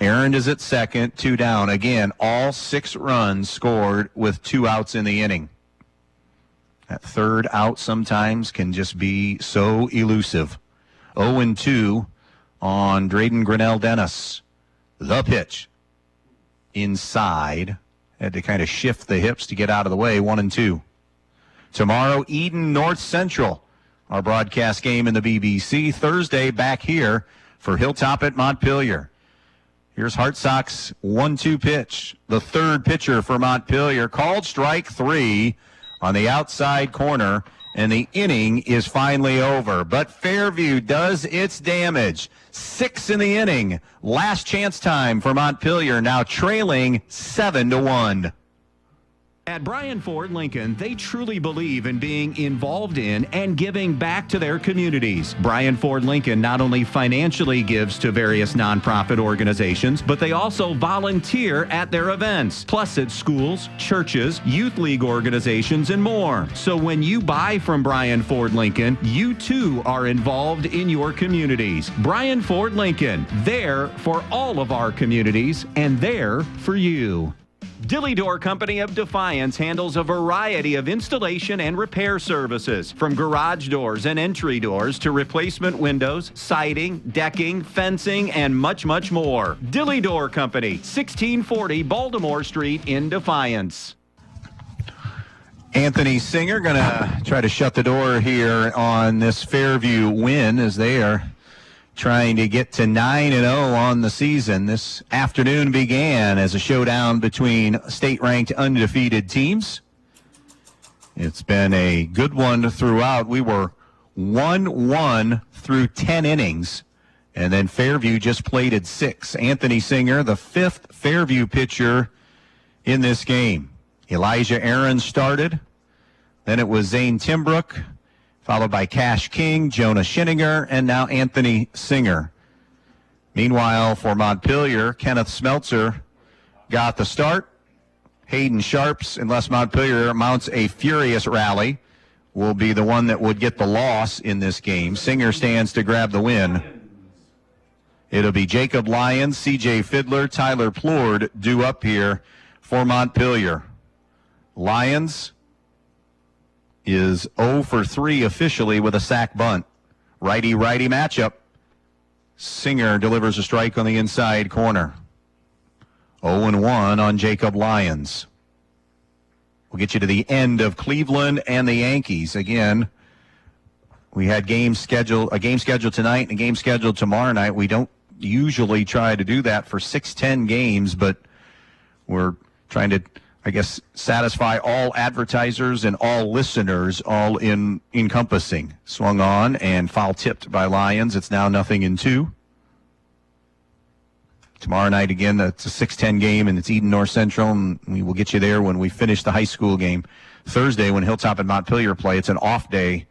Aaron is at 2nd, 2 down. Again, all 6 runs scored with 2 outs in the inning. That 3rd out sometimes can just be so elusive. 0-2 on Drayden Grinnell Dennis. The pitch inside, Had to kind of shift the hips to get out of the way. 1-2. Tomorrow, Eden North Central. Our broadcast game in the BBC. Thursday, back here for Hilltop at Montpelier. Here's Hart Sox 1-2 pitch. The third pitcher for Montpelier called strike 3 on the outside corner, and the inning is finally over. But Fairview does its damage. 6 in the inning. Last chance time for Montpelier, now trailing 7-1. At Bryan Ford Lincoln, they truly believe in being involved in and giving back to their communities. Bryan Ford Lincoln not only financially gives to various nonprofit organizations, but they also volunteer at their events, plus at schools, churches, youth league organizations, and more. So when you buy from Bryan Ford Lincoln, you too are involved in your communities. Bryan Ford Lincoln, there for all of our communities and there for you. Dilly Door Company of Defiance handles a variety of installation and repair services, from garage doors and entry doors to replacement windows, siding, decking, fencing, and much, much more. Dilly Door Company, 1640 Baltimore Street in Defiance. Anthony Singer going to try to shut the door here on this Fairview win as they are trying to get to 9-0 on the season. This afternoon began as a showdown between state-ranked undefeated teams. It's been a good one throughout. We were 1-1 through 10 innings, and then Fairview just plated 6. Anthony Singer, the 5th Fairview pitcher in this game. Elijah Aaron started. Then it was Zane Timbrook, followed by Cash King, Jonah Schinninger, and now Anthony Singer. Meanwhile, for Montpelier, Kenneth Smeltzer got the start. Hayden Sharps, unless Montpelier mounts a furious rally, will be the one that would get the loss in this game. Singer stands to grab the win. It'll be Jacob Lyons, C.J. Fiddler, Tyler Plourd due up here for Montpelier. Lyons is 0 for 3 officially with a sack bunt. Righty-righty matchup. Singer delivers a strike on the inside corner. 0-1 on Jacob Lyons. We'll get you to the end of Cleveland and the Yankees. Again, we had a game scheduled tonight and a game scheduled tomorrow night. We don't usually try to do that for 6-10 games, but we're trying to, I guess, satisfy all advertisers and all listeners, all encompassing. Swung on and foul tipped by Lyons. It's now 0-2. Tomorrow night, again, that's a 6-10 game, and it's Eden North Central, and we will get you there when we finish the high school game. Thursday, when Hilltop and Montpelier play, it's an off day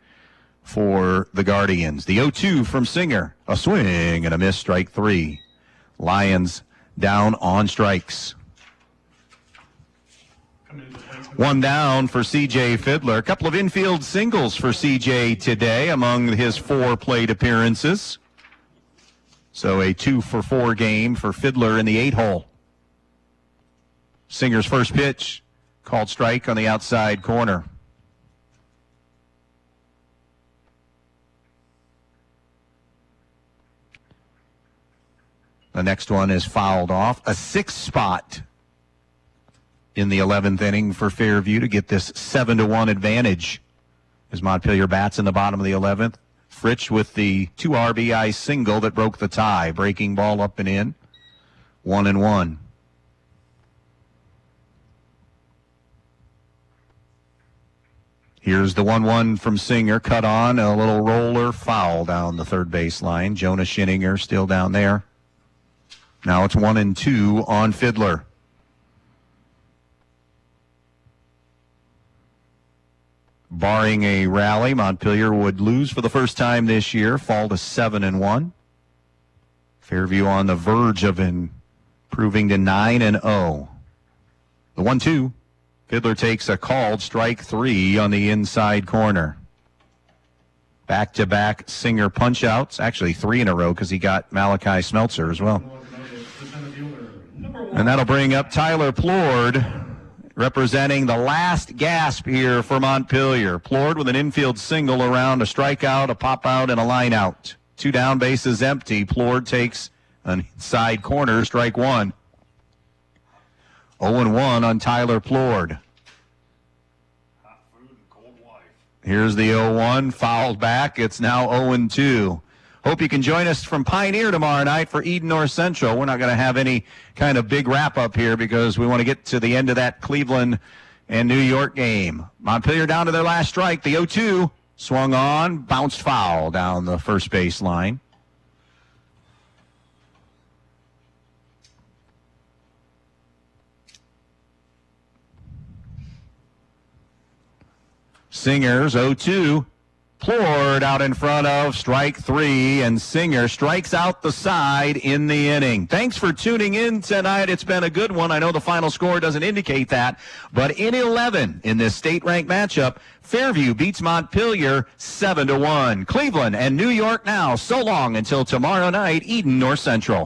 for the Guardians. The 0-2 from Singer. A swing and a miss, strike 3. Lions down on strikes. One down for C.J. Fiddler. A couple of infield singles for C.J. today among his 4 plate appearances. So a 2-for-4 game for Fiddler in the 8-hole. Singer's first pitch, called strike on the outside corner. The next one is fouled off. A 6th spot in the 11th inning for Fairview to get this 7-1 advantage as Montpelier bats in the bottom of the 11th. Fritsch with the 2 RBI single that broke the tie. Breaking ball up and in. 1-1. Here's the 1-1 from Singer. Cut on, a little roller, foul down the third base line. Jonah Schinninger still down there. Now it's 1-2 on Fiddler. Barring a rally, Montpelier would lose for the first time this year, fall to 7-1. Fairview on the verge of improving to 9-0. The 1-2. Fiddler takes a called strike 3 on the inside corner. Back-to-back Singer punch-outs. Actually 3 in a row because he got Malachi Smeltzer as well. And that'll bring up Tyler Plourd, representing the last gasp here for Montpelier. Plourd with an infield single around, a strikeout, a pop-out, and a line-out. 2 down, bases empty. Plourd takes an inside corner, strike 1. 0-1 on Tyler Plord. Here's the 0-1, fouled back. It's now 0-2. Hope you can join us from Pioneer tomorrow night for Eden North Central. We're not going to have any kind of big wrap-up here because we want to get to the end of that Cleveland and New York game. Montpelier down to their last strike. The 0-2 swung on, bounced foul down the first base line. Singer's 0-2. Plord out in front of strike 3, and Singer strikes out the side in the inning. Thanks for tuning in tonight. It's been a good one. I know the final score doesn't indicate that, but in 11 in this state-ranked matchup, Fairview beats Montpelier 7-1. Cleveland and New York now. So long until tomorrow night, Eden North Central.